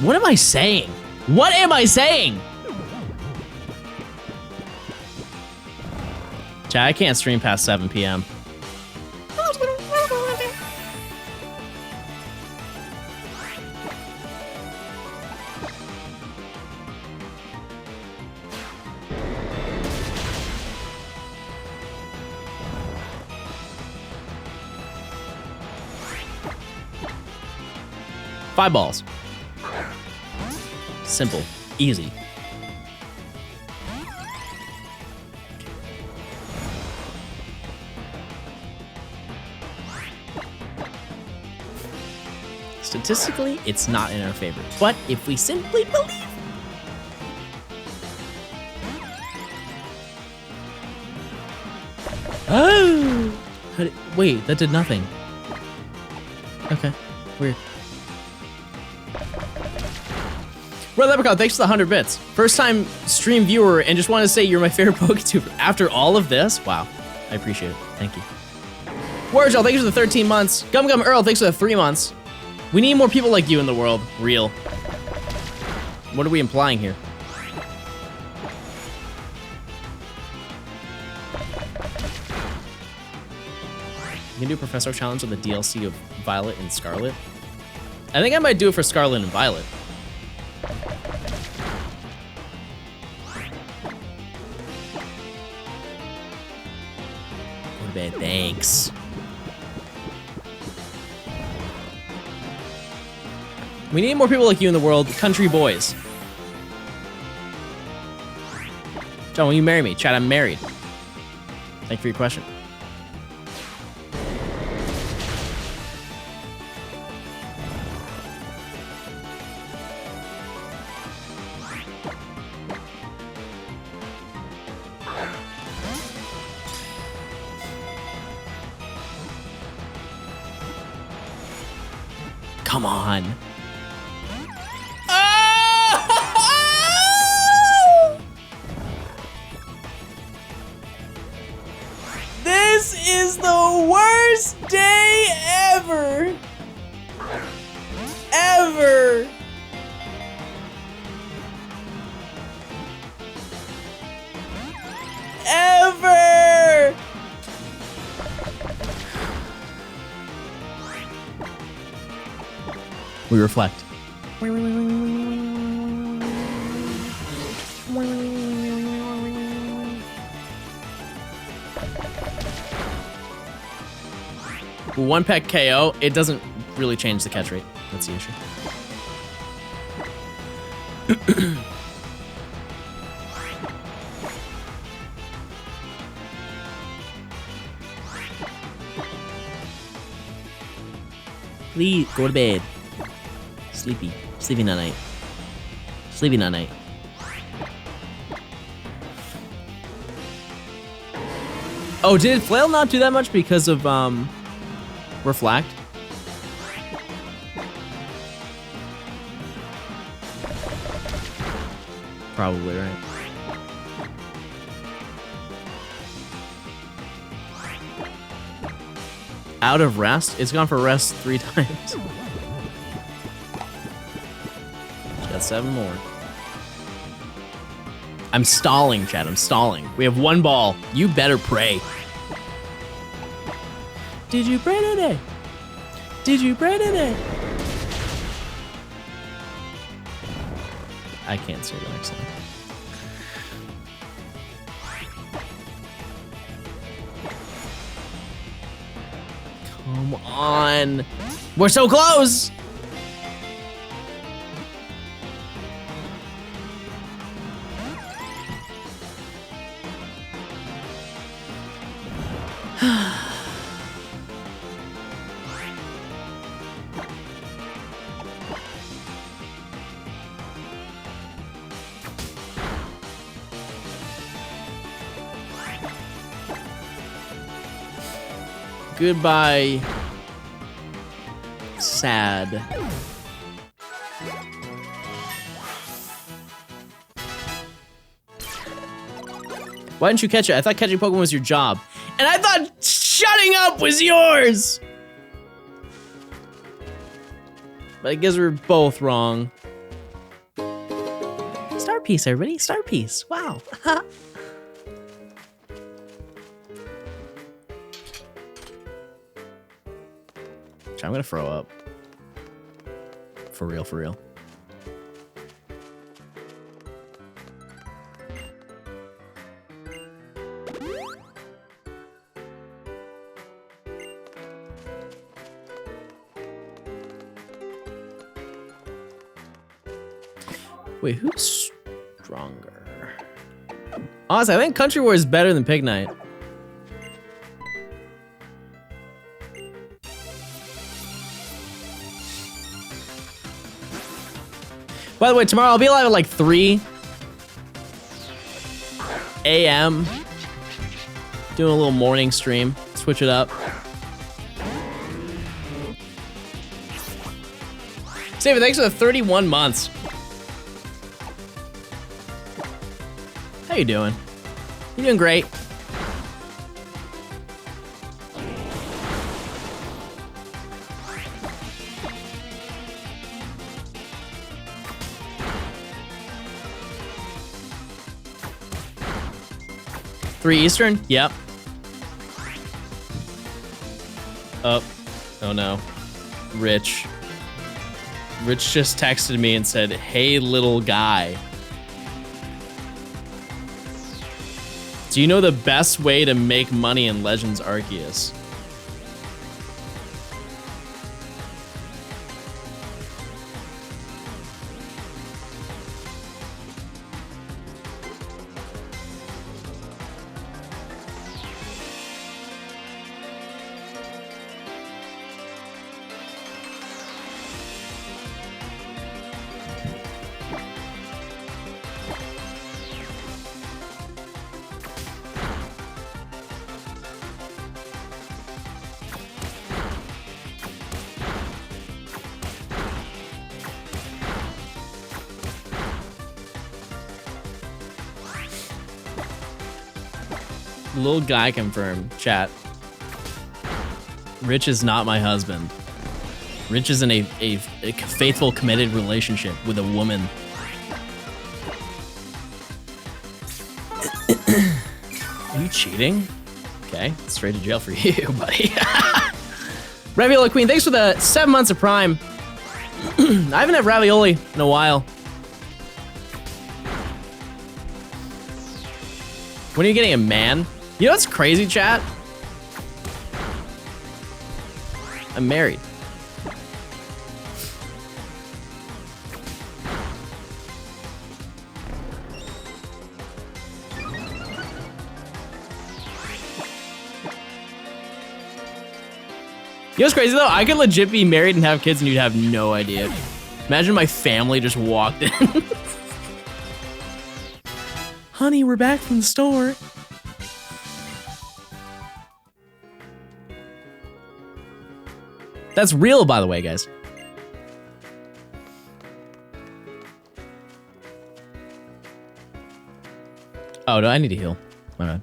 What am I saying? What am I saying? Chat, I can't stream past 7 p.m. Five balls. Simple. Easy. Statistically, it's not in our favor. But if we simply believe... Oh! Wait, that did nothing. Okay, weird. Bro, Leprechaun, thanks for the 100 bits. First time stream viewer, and just want to say you're my favorite PokeTuber. After all of this, wow, I appreciate it. Thank you. Wargel, thanks for the 13 months. Gum Gum Earl, thanks for the 3 months. We need more people like you in the world. Real. What are we implying here? You can do a Professor Challenge on the DLC of Violet and Scarlet. I think I might do it for Scarlet and Violet. Thanks. We need more people like you in the world, country boys. John, will you marry me? Chat, I'm married. Thank you for your question. Come on. This is the worst day ever. Ever. Ever. We reflect. One peck KO, it doesn't really change the catch rate. That's the issue. Please, go to bed. Sleepy. Sleepy night. Sleepy night. Oh, did Flail not do that much because of, Reflect? Probably, right? Out of rest? It's gone for rest 3 times. Got 7 more. I'm stalling, Chad. I'm stalling. We have 1 ball. You better pray. Did you pray today? Did you pray today? I can't say the next line. Come on. We're so close. Goodbye. Sad. Why didn't you catch it? I thought catching Pokemon was your job. And I thought shutting up was yours! But I guess we're both wrong. Star piece, everybody. Star piece. Wow. I'm gonna throw up. For real, for real. Wait, who's stronger? Honestly, I think Country War is better than Pig Night. By the way, tomorrow I'll be live at like 3 a.m. Doing a little morning stream. Switch it up. Saber, thanks for the 31 months. How you doing? You doing great. Three Eastern? Yep. Oh. Oh no. Rich. Rich just texted me and said, "Hey, little guy. Do you know the best way to make money in Legends Arceus?" Little guy confirmed. Chat. Rich is not my husband. Rich is in a faithful, committed relationship with a woman. Are you cheating? Okay, straight to jail for you, buddy. Ravioli Queen, thanks for the 7 months of Prime. I haven't had ravioli in a while. When are you getting a man? You know what's crazy, chat? I'm married. You know what's crazy though? I could legit be married and have kids and you'd have no idea. Imagine my family just walked in. Honey, we're back from the store. That's real, by the way, guys. Oh, no, I need to heal. My bad.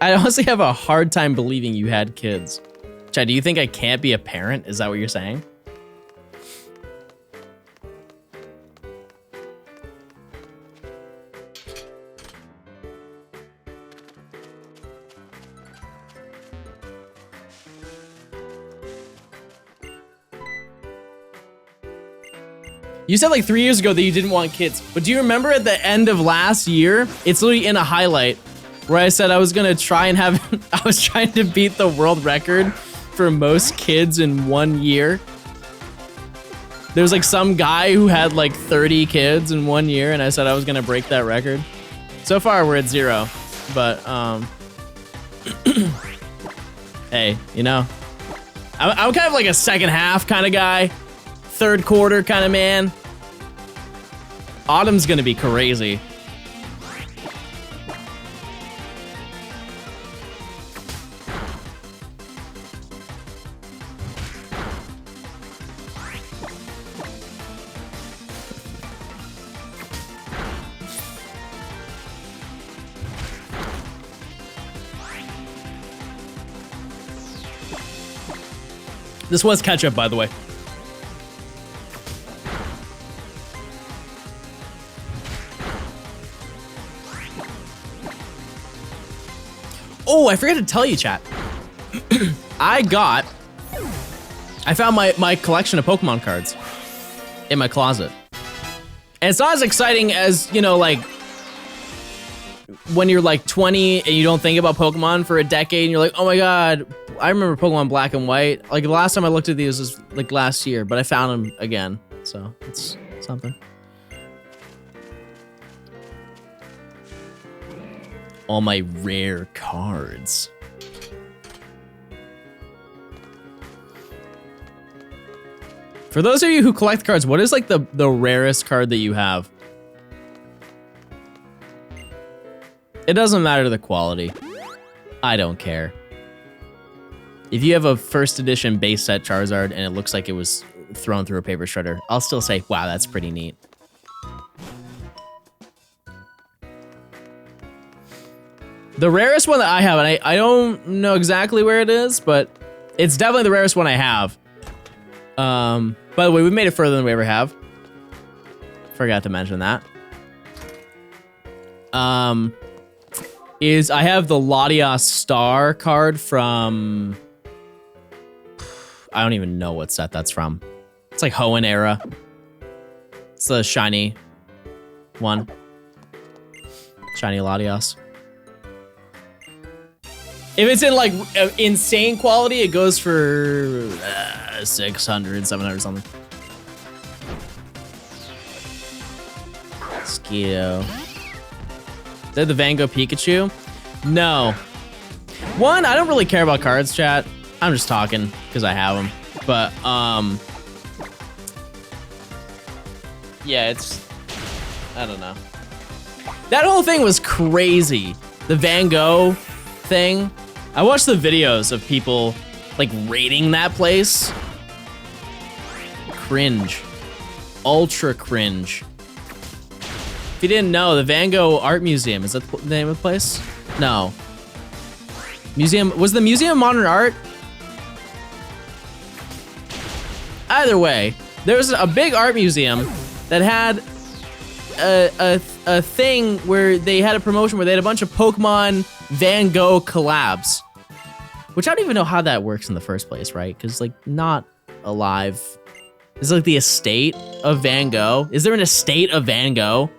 I honestly have a hard time believing you had kids. Chad, do you think I can't be a parent? Is that what you're saying? You said like 3 years ago that you didn't want kids, but do you remember at the end of last year, it's literally in a highlight where I said I was gonna try and have, I was trying to beat the world record for most kids in 1 year. There was like some guy who had like 30 kids in 1 year, and I said I was gonna break that record. So far we're at 0, but hey, you know, I'm kind of like a second half kind of guy, third quarter kind of man. Autumn's gonna be crazy. This was ketchup, by the way. Oh, I forgot to tell you, chat. I found my collection of Pokemon cards in my closet. And it's not as exciting as, you know, like when you're like 20 and you don't think about Pokemon for a decade and you're like, oh my God, I remember Pokemon Black and White. Like the last time I looked at these was like last year, but I found them again. So it's something. All my rare cards. For those of you who collect cards, what is like the rarest card that you have? It doesn't matter the quality. I don't care. If you have a first edition base set Charizard and it looks like it was thrown through a paper shredder, I'll still say, wow, that's pretty neat. The rarest one that I have, and I don't know exactly where it is, but it's definitely the rarest one I have. By the way, we made it further than we ever have. Forgot to mention that. Is I have the Latias Star card from... I don't even know what set that's from. It's like Hoenn era. It's the shiny one. Shiny Latias. If it's in like insane quality, it goes for 600, 700 something. Mosquito. Is that the Van Gogh Pikachu? No. One, I don't really care about cards, chat. I'm just talking because I have them. But, yeah, it's, I don't know. That whole thing was crazy. The Van Gogh thing. I watched the videos of people like raiding that place. Cringe. Ultra cringe. If you didn't know, the Van Gogh Art Museum, is that the name of the place? No. Museum, was the Museum of Modern Art? Either way, there was a big art museum that had a thing where they had a promotion where they had a bunch of Pokemon Van Gogh collabs, which I don't even know how that works in the first place, right? Because like not alive. Is it like the estate of Van Gogh? Is there an estate of Van Gogh?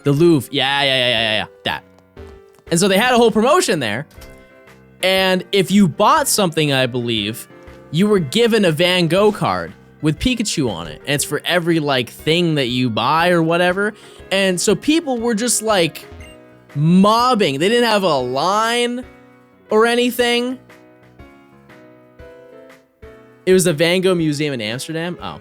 The Louvre, yeah, that. And so they had a whole promotion there, and if you bought something, I believe, you were given a Van Gogh card with Pikachu on it, and it's for every like thing that you buy or whatever. And so people were just like mobbing. They didn't have a line or anything. It was the Van Gogh Museum in Amsterdam. Oh.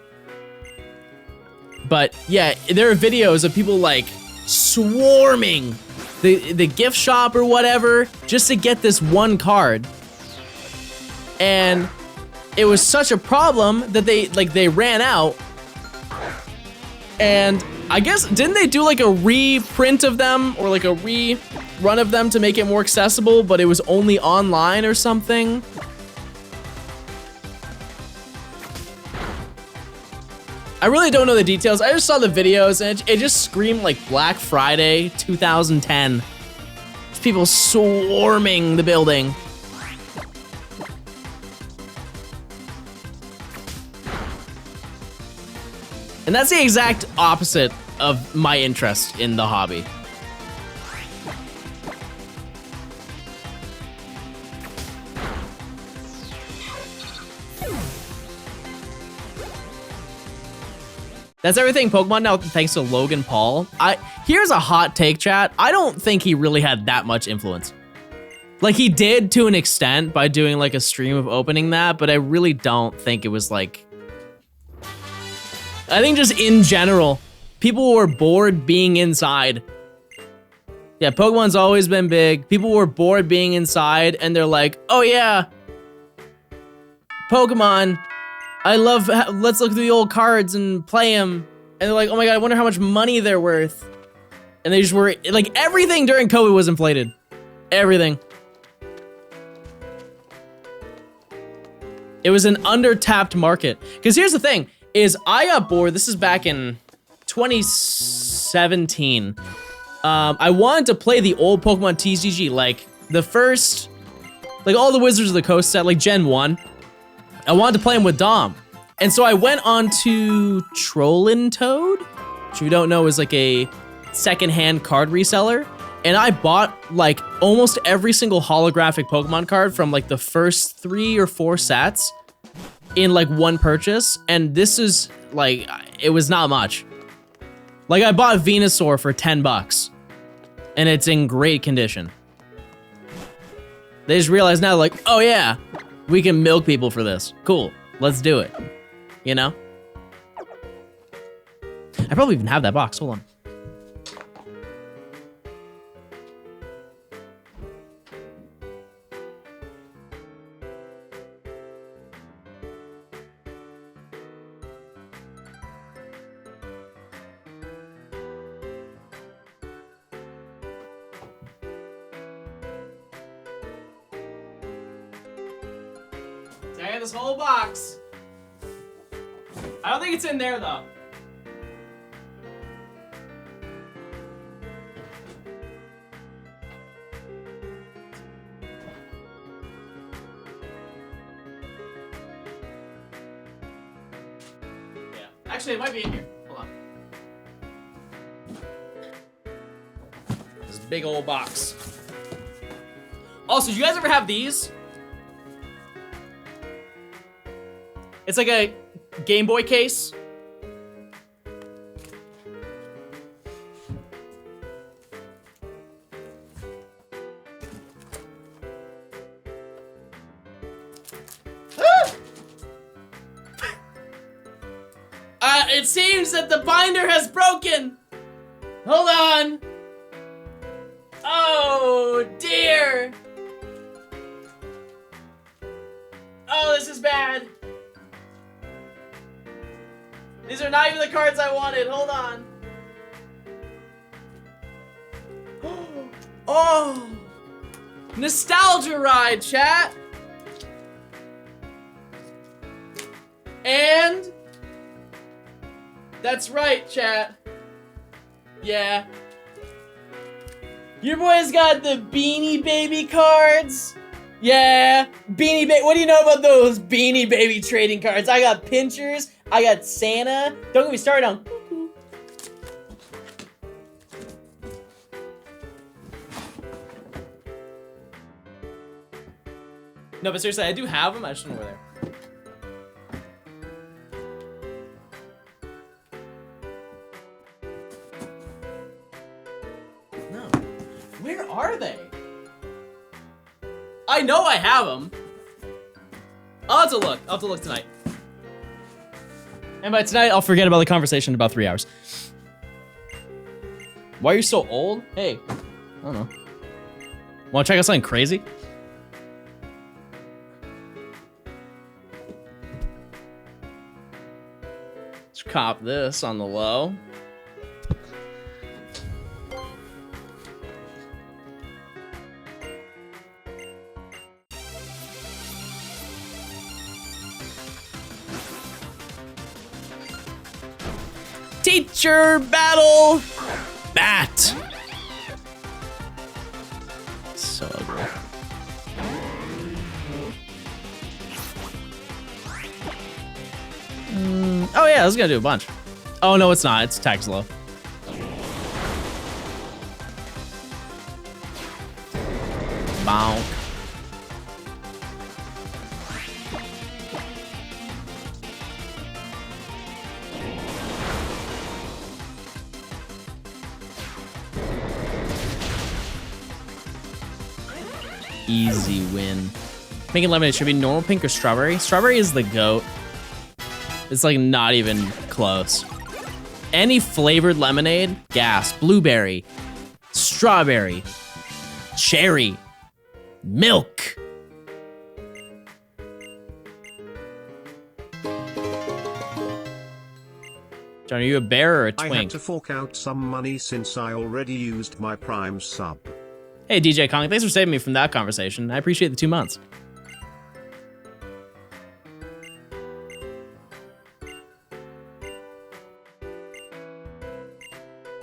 But yeah, there are videos of people like swarming the gift shop or whatever just to get this one card. And it was such a problem that they ran out. And I guess, didn't they do like a reprint of them or like a rerun of them to make it more accessible, but it was only online or something? I really don't know the details. I just saw the videos and it just screamed like Black Friday 2010. Just people swarming the building. And that's the exact opposite of my interest in the hobby. That's everything Pokemon now, thanks to Logan Paul. Here's a hot take, chat. I don't think he really had that much influence. Like, he did to an extent by doing like a stream of opening that, but I really don't think it was like... I think just in general, people were bored being inside. Yeah, Pokemon's always been big. People were bored being inside, and they're like, oh yeah, Pokemon. I love, let's look through the old cards and play them. And they're like, oh my god, I wonder how much money they're worth. And they just were, like, everything during COVID was inflated. Everything. It was an under-tapped market. Because here's the thing, is I got bored, this is back in 2017. I wanted to play the old Pokemon TCG, like, the first, like, all the Wizards of the Coast set, like, Gen 1. I wanted to play them with Dom. And so I went on to Trollin Toad, which you don't know is like a secondhand card reseller. And I bought like almost every single holographic Pokemon card from like the first 3 or 4 sets in like one purchase. And this is like, it was not much. Like I bought Venusaur for 10 bucks and it's in great condition. They just realized now like, oh yeah, we can milk people for this. Cool, let's do it. You know? I probably even have that box, hold on. Dang, this whole box. I don't think it's in there though. Yeah, actually it might be in here. Hold on. This big old box. Also, do you guys ever have these? It's like a Game Boy case. It seems that the binder has broken. Hold on. Oh dear. Oh, this is bad. These are not even the cards I wanted. Hold on. Oh, nostalgia ride, chat. And that's right, chat. Yeah. Your boy's got the Beanie Baby cards. Yeah, Beanie Baby. What do you know about those Beanie Baby trading cards? I got Pinchers. I got Santa. Don't get me started on Cuckoo. No, but seriously, I do have them. I just don't know where they're. No. Where are they? I know I have them. I'll have to look. I'll have to look tonight. And by tonight, I'll forget about the conversation in about 3 hours. Why are you so old? Hey, I don't know. Want to check out something crazy? Let's cop this on the low. Teacher battle bat. So ugly. Oh yeah, I was gonna do a bunch. Oh, no, it's not. It's tax low. Bonk. Easy win. Making lemonade should be normal pink or strawberry. Strawberry is the GOAT. It's like not even close. Any flavored lemonade, gas. Blueberry, strawberry, cherry, milk. John, are you a bear or a twink? I had to fork out some money since I already used my Prime sub. Hey, DJ Kong, thanks for saving me from that conversation. I appreciate the 2 months.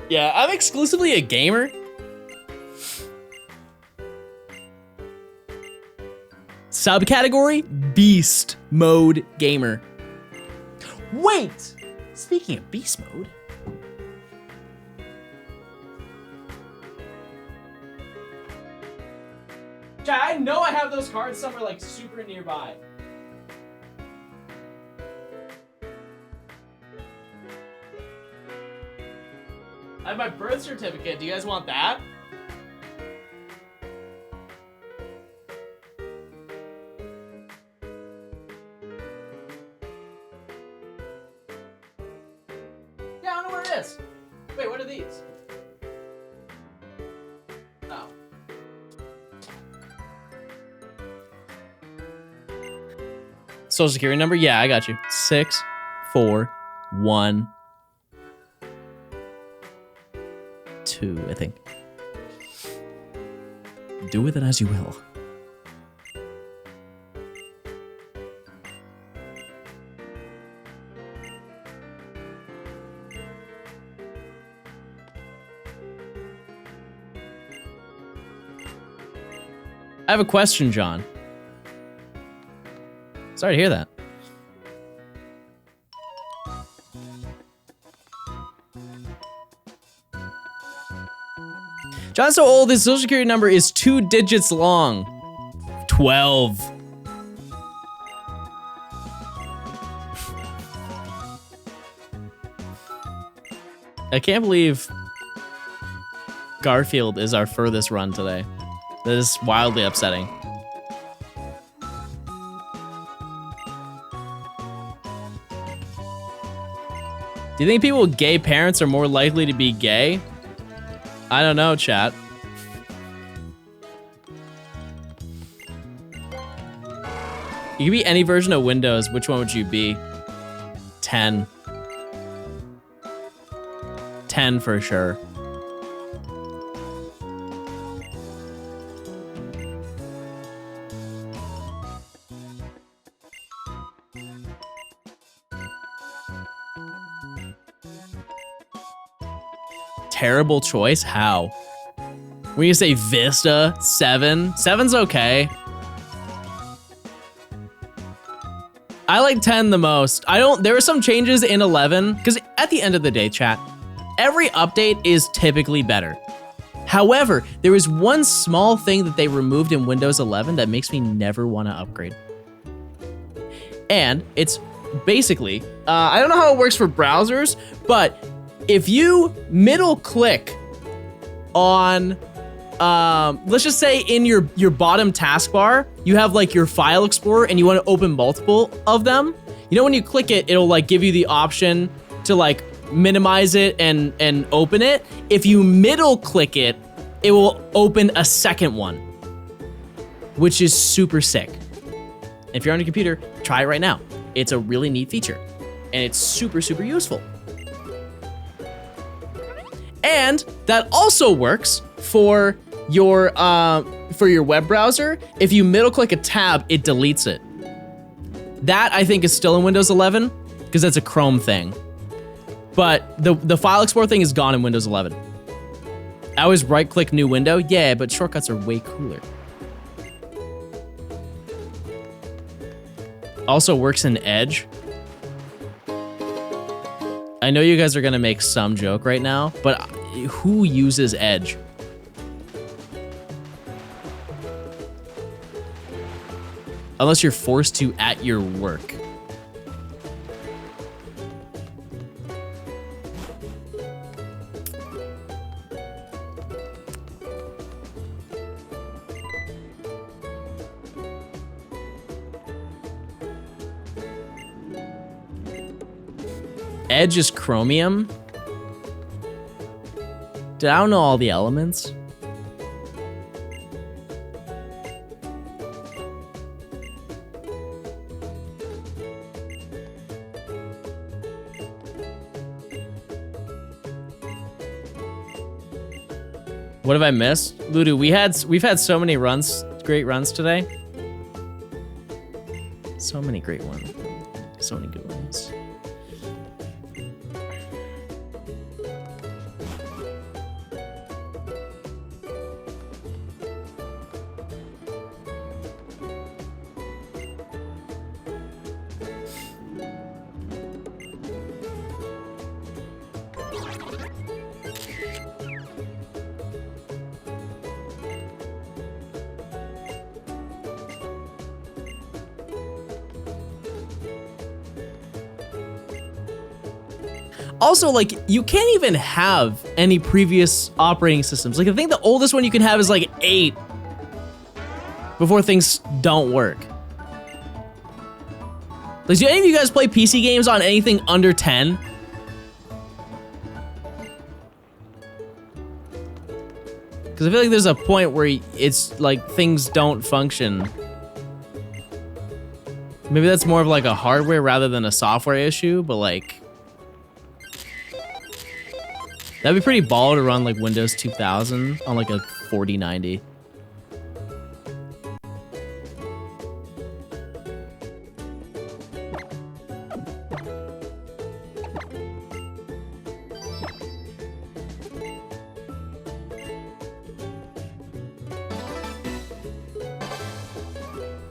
Yeah, I'm exclusively a gamer. Subcategory, Beast Mode Gamer. Wait! Speaking of Beast Mode. I know I have those cards somewhere like super nearby. I have my birth certificate. Do you guys want that? Yeah, I don't know where it is. Wait, what are these? Oh. Social security number? Yeah, I got you. 6, 4, 1, 2, I think. Do with it as you will. I have a question, John. Sorry to hear that. John's so old, his social security number is 2 digits long. 12. I can't believe Garfield is our furthest run today. That is wildly upsetting. Do you think people with gay parents are more likely to be gay? I don't know, chat. You could be any version of Windows. Which one would you be? 10. 10 for sure. Terrible choice? How? When you say Vista, 7? 7's okay. I like 10 the most. There were some changes in 11, because at the end of the day, chat, every update is typically better. However, there is one small thing that they removed in Windows 11 that makes me never want to upgrade. And it's basically, I don't know how it works for browsers, but if you middle click on, let's just say in your bottom taskbar, you have like your file explorer and you want to open multiple of them. You know, when you click it, it'll like give you the option to like minimize it and open it. If you middle click it, it will open a second one, which is super sick. If you're on your computer, try it right now. It's a really neat feature and it's super, super useful. And that also works for your web browser. If you middle click a tab, it deletes it. That I think is still in Windows 11 because that's a Chrome thing. But the file explorer thing is gone in Windows 11. I always right click new window. Yeah, but shortcuts are way cooler. Also works in Edge. I know you guys are gonna make some joke right now, but who uses Edge? Unless you're forced to at your work. Edge is chromium. Dude, I don't know all the elements. What have I missed? Ludo, we've had so many runs, great runs today. So many great ones. So many good ones. Also, like, you can't even have any previous operating systems. Like, I think the oldest one you can have is like 8 before things don't work. Like, do any of you guys play PC games on anything under 10? Because I feel like there's a point where it's like things don't function. Maybe that's more of like a hardware rather than a software issue, but like, that'd be pretty baller to run like Windows 2000 on like a 4090.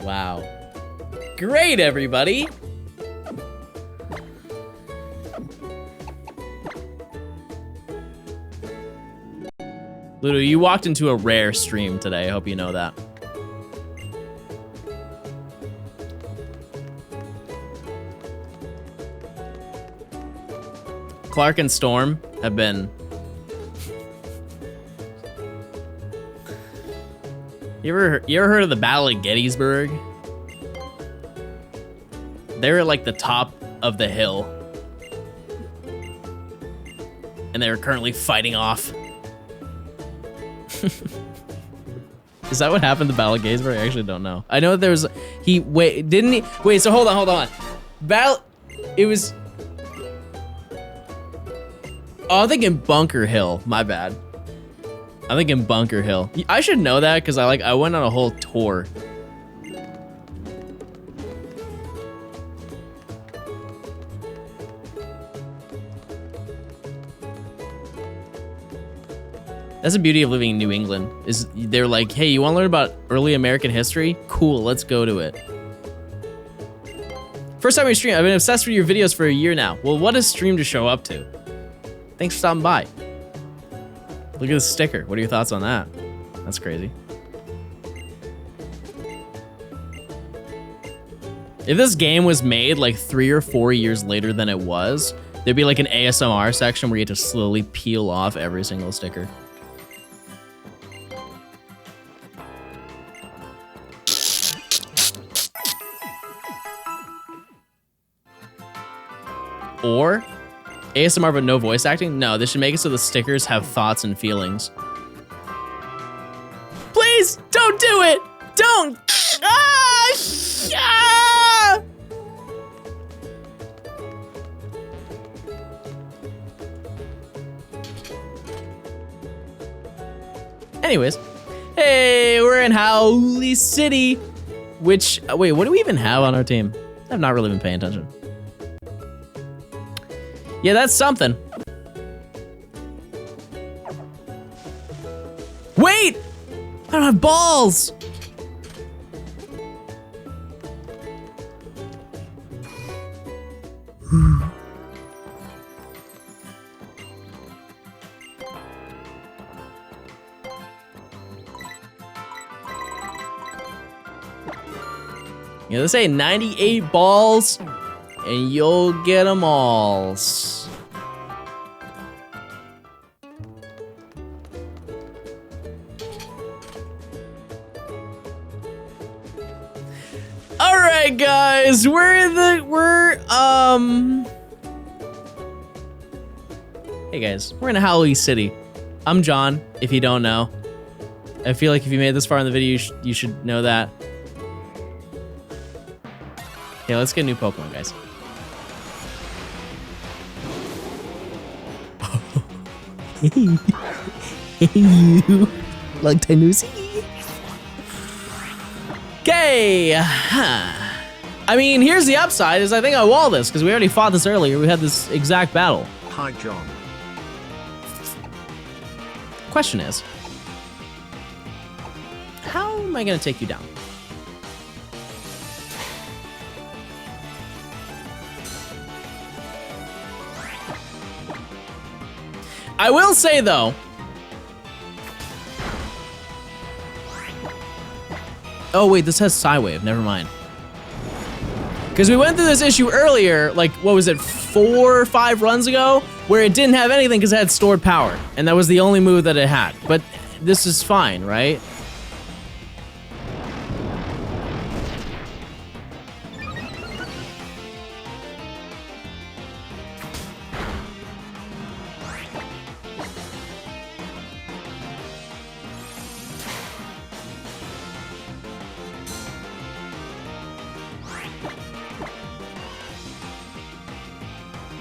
Wow. Great, everybody. Ludo, you walked into a rare stream today. I hope you know that. Clark and Storm have been... You ever heard of the Battle of Gettysburg? They were at like the top of the hill. And they are currently fighting off. Is that what happened to Battle of Gettysburg? I actually don't know. I know that there was... Wait, so hold on. It was... Oh, I'm thinking Bunker Hill. My bad. I'm thinking Bunker Hill. I should know that because I went on a whole tour. That's the beauty of living in New England, is they're like, hey, you want to learn about early American history? Cool, let's go to it. First time we stream, I've been obsessed with your videos for a year now. Well, what a stream to show up to. Thanks for stopping by. Look at this sticker. What are your thoughts on that? That's crazy. If this game was made like 3 or 4 years later than it was, there'd be like an ASMR section where you had to slowly peel off every single sticker. Or ASMR but no voice acting? No, they should make it so the stickers have thoughts and feelings. Please, don't do it! Don't! Ah! Ah! Anyways, hey, we're in Howley City, which, wait, what do we even have on our team? I've not really been paying attention. Yeah, that's something. Wait! I don't have balls! You know, they say 98 balls, and you'll get them all. All right, guys, Hey guys, we're in Halloween City. I'm John, if you don't know. I feel like if you made this far in the video, you should know that. Okay, let's get a new Pokemon, guys. Hey, you. Long time no see. Okay. I mean, here's the upside, is I think I wall this, because we already fought this earlier. We had this exact battle. Hi, John. Question is, how am I gonna take you down? I will say though, oh wait, this has Psywave, never mind. Because we went through this issue earlier, like, what was it, 4 or 5 runs ago, where it didn't have anything because it had stored power, and that was the only move that it had. But this is fine, right?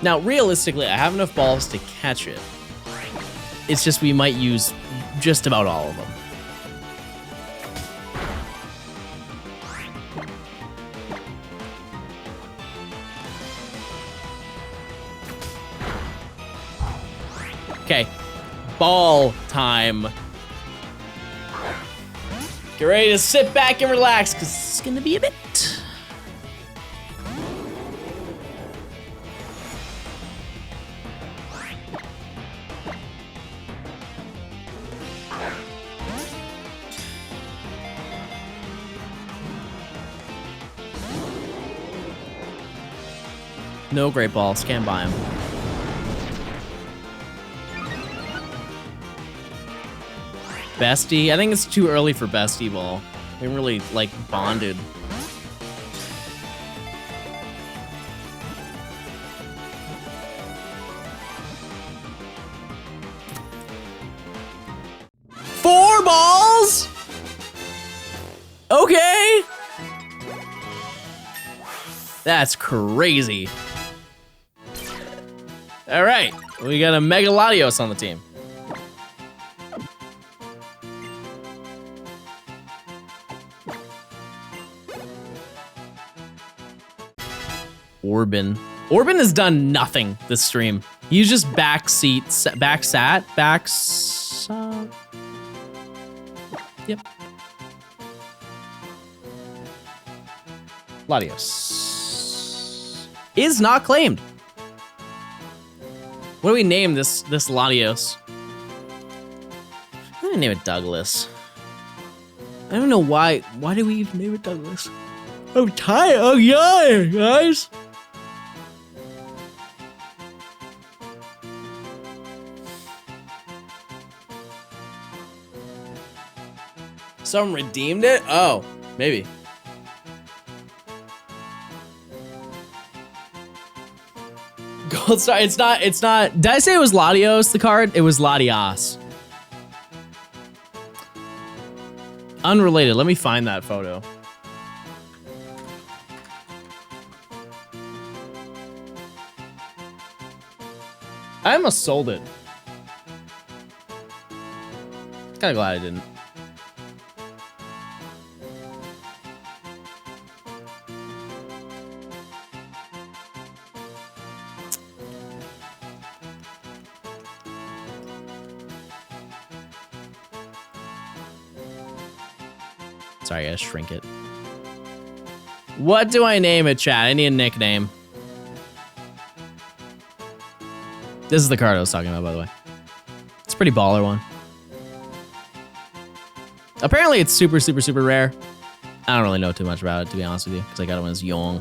Now, realistically, I have enough balls to catch it. It's just we might use just about all of them. Okay, ball time. Get ready to sit back and relax, because it's gonna be a bit. No great balls, can't buy them. Bestie, I think it's too early for Bestie Ball. They really, like, bonded. Four balls? Okay. That's crazy. All right, we got a Mega Latios on the team. Orban has done nothing this stream. He's just Yep. Latios is not claimed. What do we name this Latios? I'm gonna name it Douglas. I don't know why. Why do we even name it Douglas? I'm tired. Oh yeah, guys. Someone redeemed it? Oh, maybe. Gold star, it's not, did I say it was Latios, the card? It was Latias. Unrelated, let me find that photo. I almost sold it. Kinda glad I didn't. Sorry, I gotta shrink it. What do I name it, chat? I need a nickname. This is the card I was talking about, by the way. It's a pretty baller one. Apparently, it's super, super, super rare. I don't really know too much about it, to be honest with you, because I got it when I was young.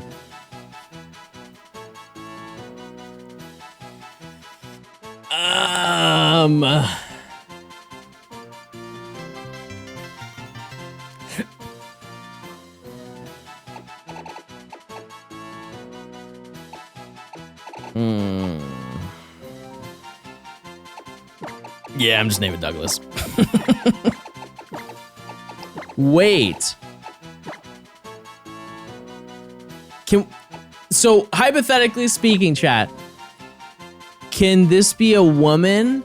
Yeah, I'm just naming Douglas. Wait. So hypothetically speaking, chat, can this be a woman?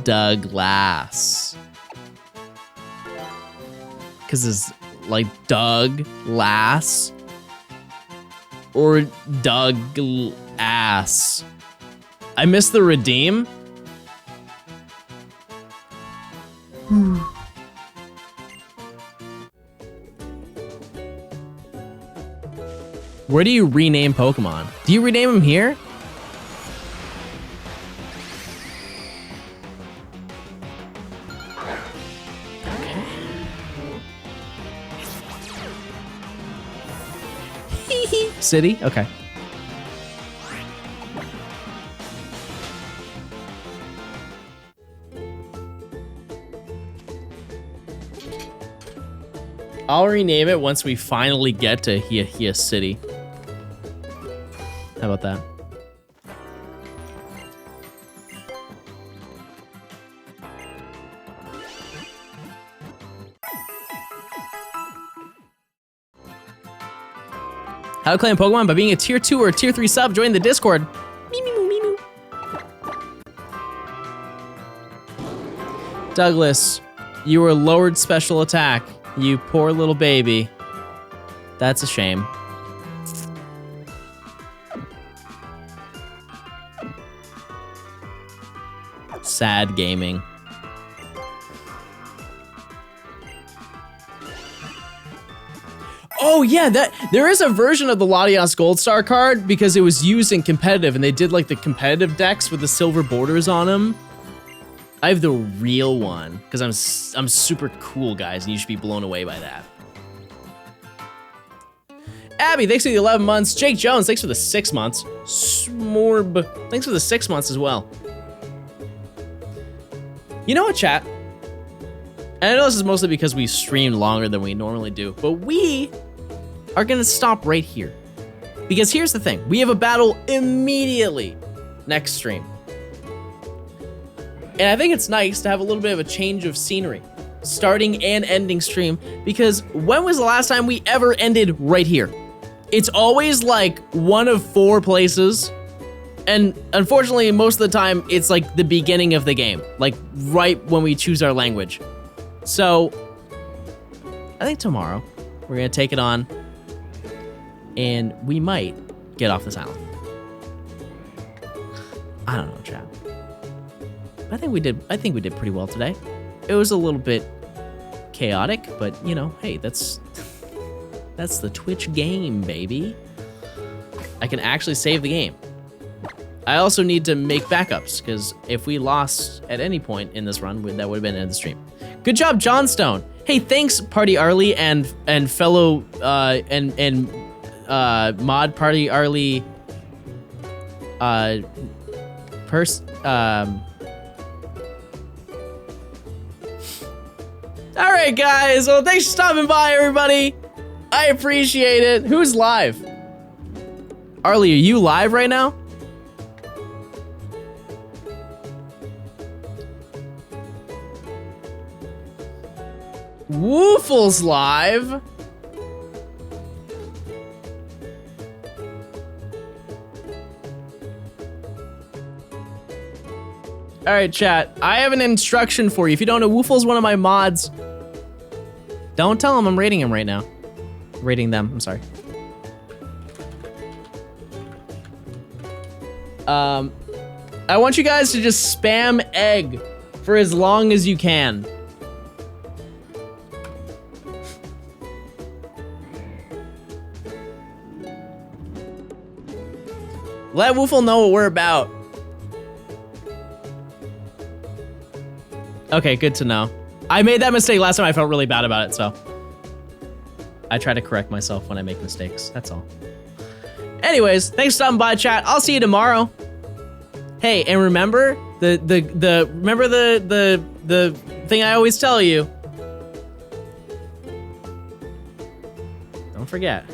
Douglas. Because it's like Doug Lass or Doug Ass. I missed the redeem. Where do you rename Pokemon? Do you rename them here? City? Okay. I'll rename it once we finally get to Hia City. How about that? How to claim Pokemon by being a tier 2 or a tier 3 sub. Join the Discord. Douglas, you were lowered special attack. You poor little baby. That's a shame. Sad gaming. Oh yeah, there is a version of the Latias Gold Star card because it was used in competitive and they did like the competitive decks with the silver borders on them. I have the real one because I'm super cool, guys, and you should be blown away by that. Abby, thanks for the 11 months. Jake Jones, thanks for the 6 months. Smorb, thanks for the 6 months as well. You know what, chat? And I know this is mostly because we streamed longer than we normally do, but we are gonna stop right here. Because here's the thing, we have a battle immediately next stream. And I think it's nice to have a little bit of a change of scenery, starting and ending stream, because when was the last time we ever ended right here? It's always like one of 4 places, and unfortunately, most of the time, it's like the beginning of the game, like right when we choose our language. So, I think tomorrow, we're gonna take it on, and we might get off this island. I don't know, chat. I think we did pretty well today. It was a little bit chaotic, but you know, hey, that's the Twitch game, baby. I can actually save the game. I also need to make backups, because if we lost at any point in this run, that would have been the end of the stream. Good job, Johnstone. Hey, thanks, Party Arlie and fellow mod Party Arlie All right, guys. Well, thanks for stopping by, everybody. I appreciate it. Who's live? Arlie, are you live right now? Woofle's live. All right, chat. I have an instruction for you. If you don't know, Woofle's one of my mods. Don't tell him I'm rating him right now. Rating them, I'm sorry. I want you guys to just spam egg for as long as you can. Let Woofle know what we're about. Okay, good to know. I made that mistake last time. I felt really bad about it, so I try to correct myself when I make mistakes. That's all. Anyways, thanks for stopping by, chat. I'll see you tomorrow. Hey, and remember the thing I always tell you. Don't forget.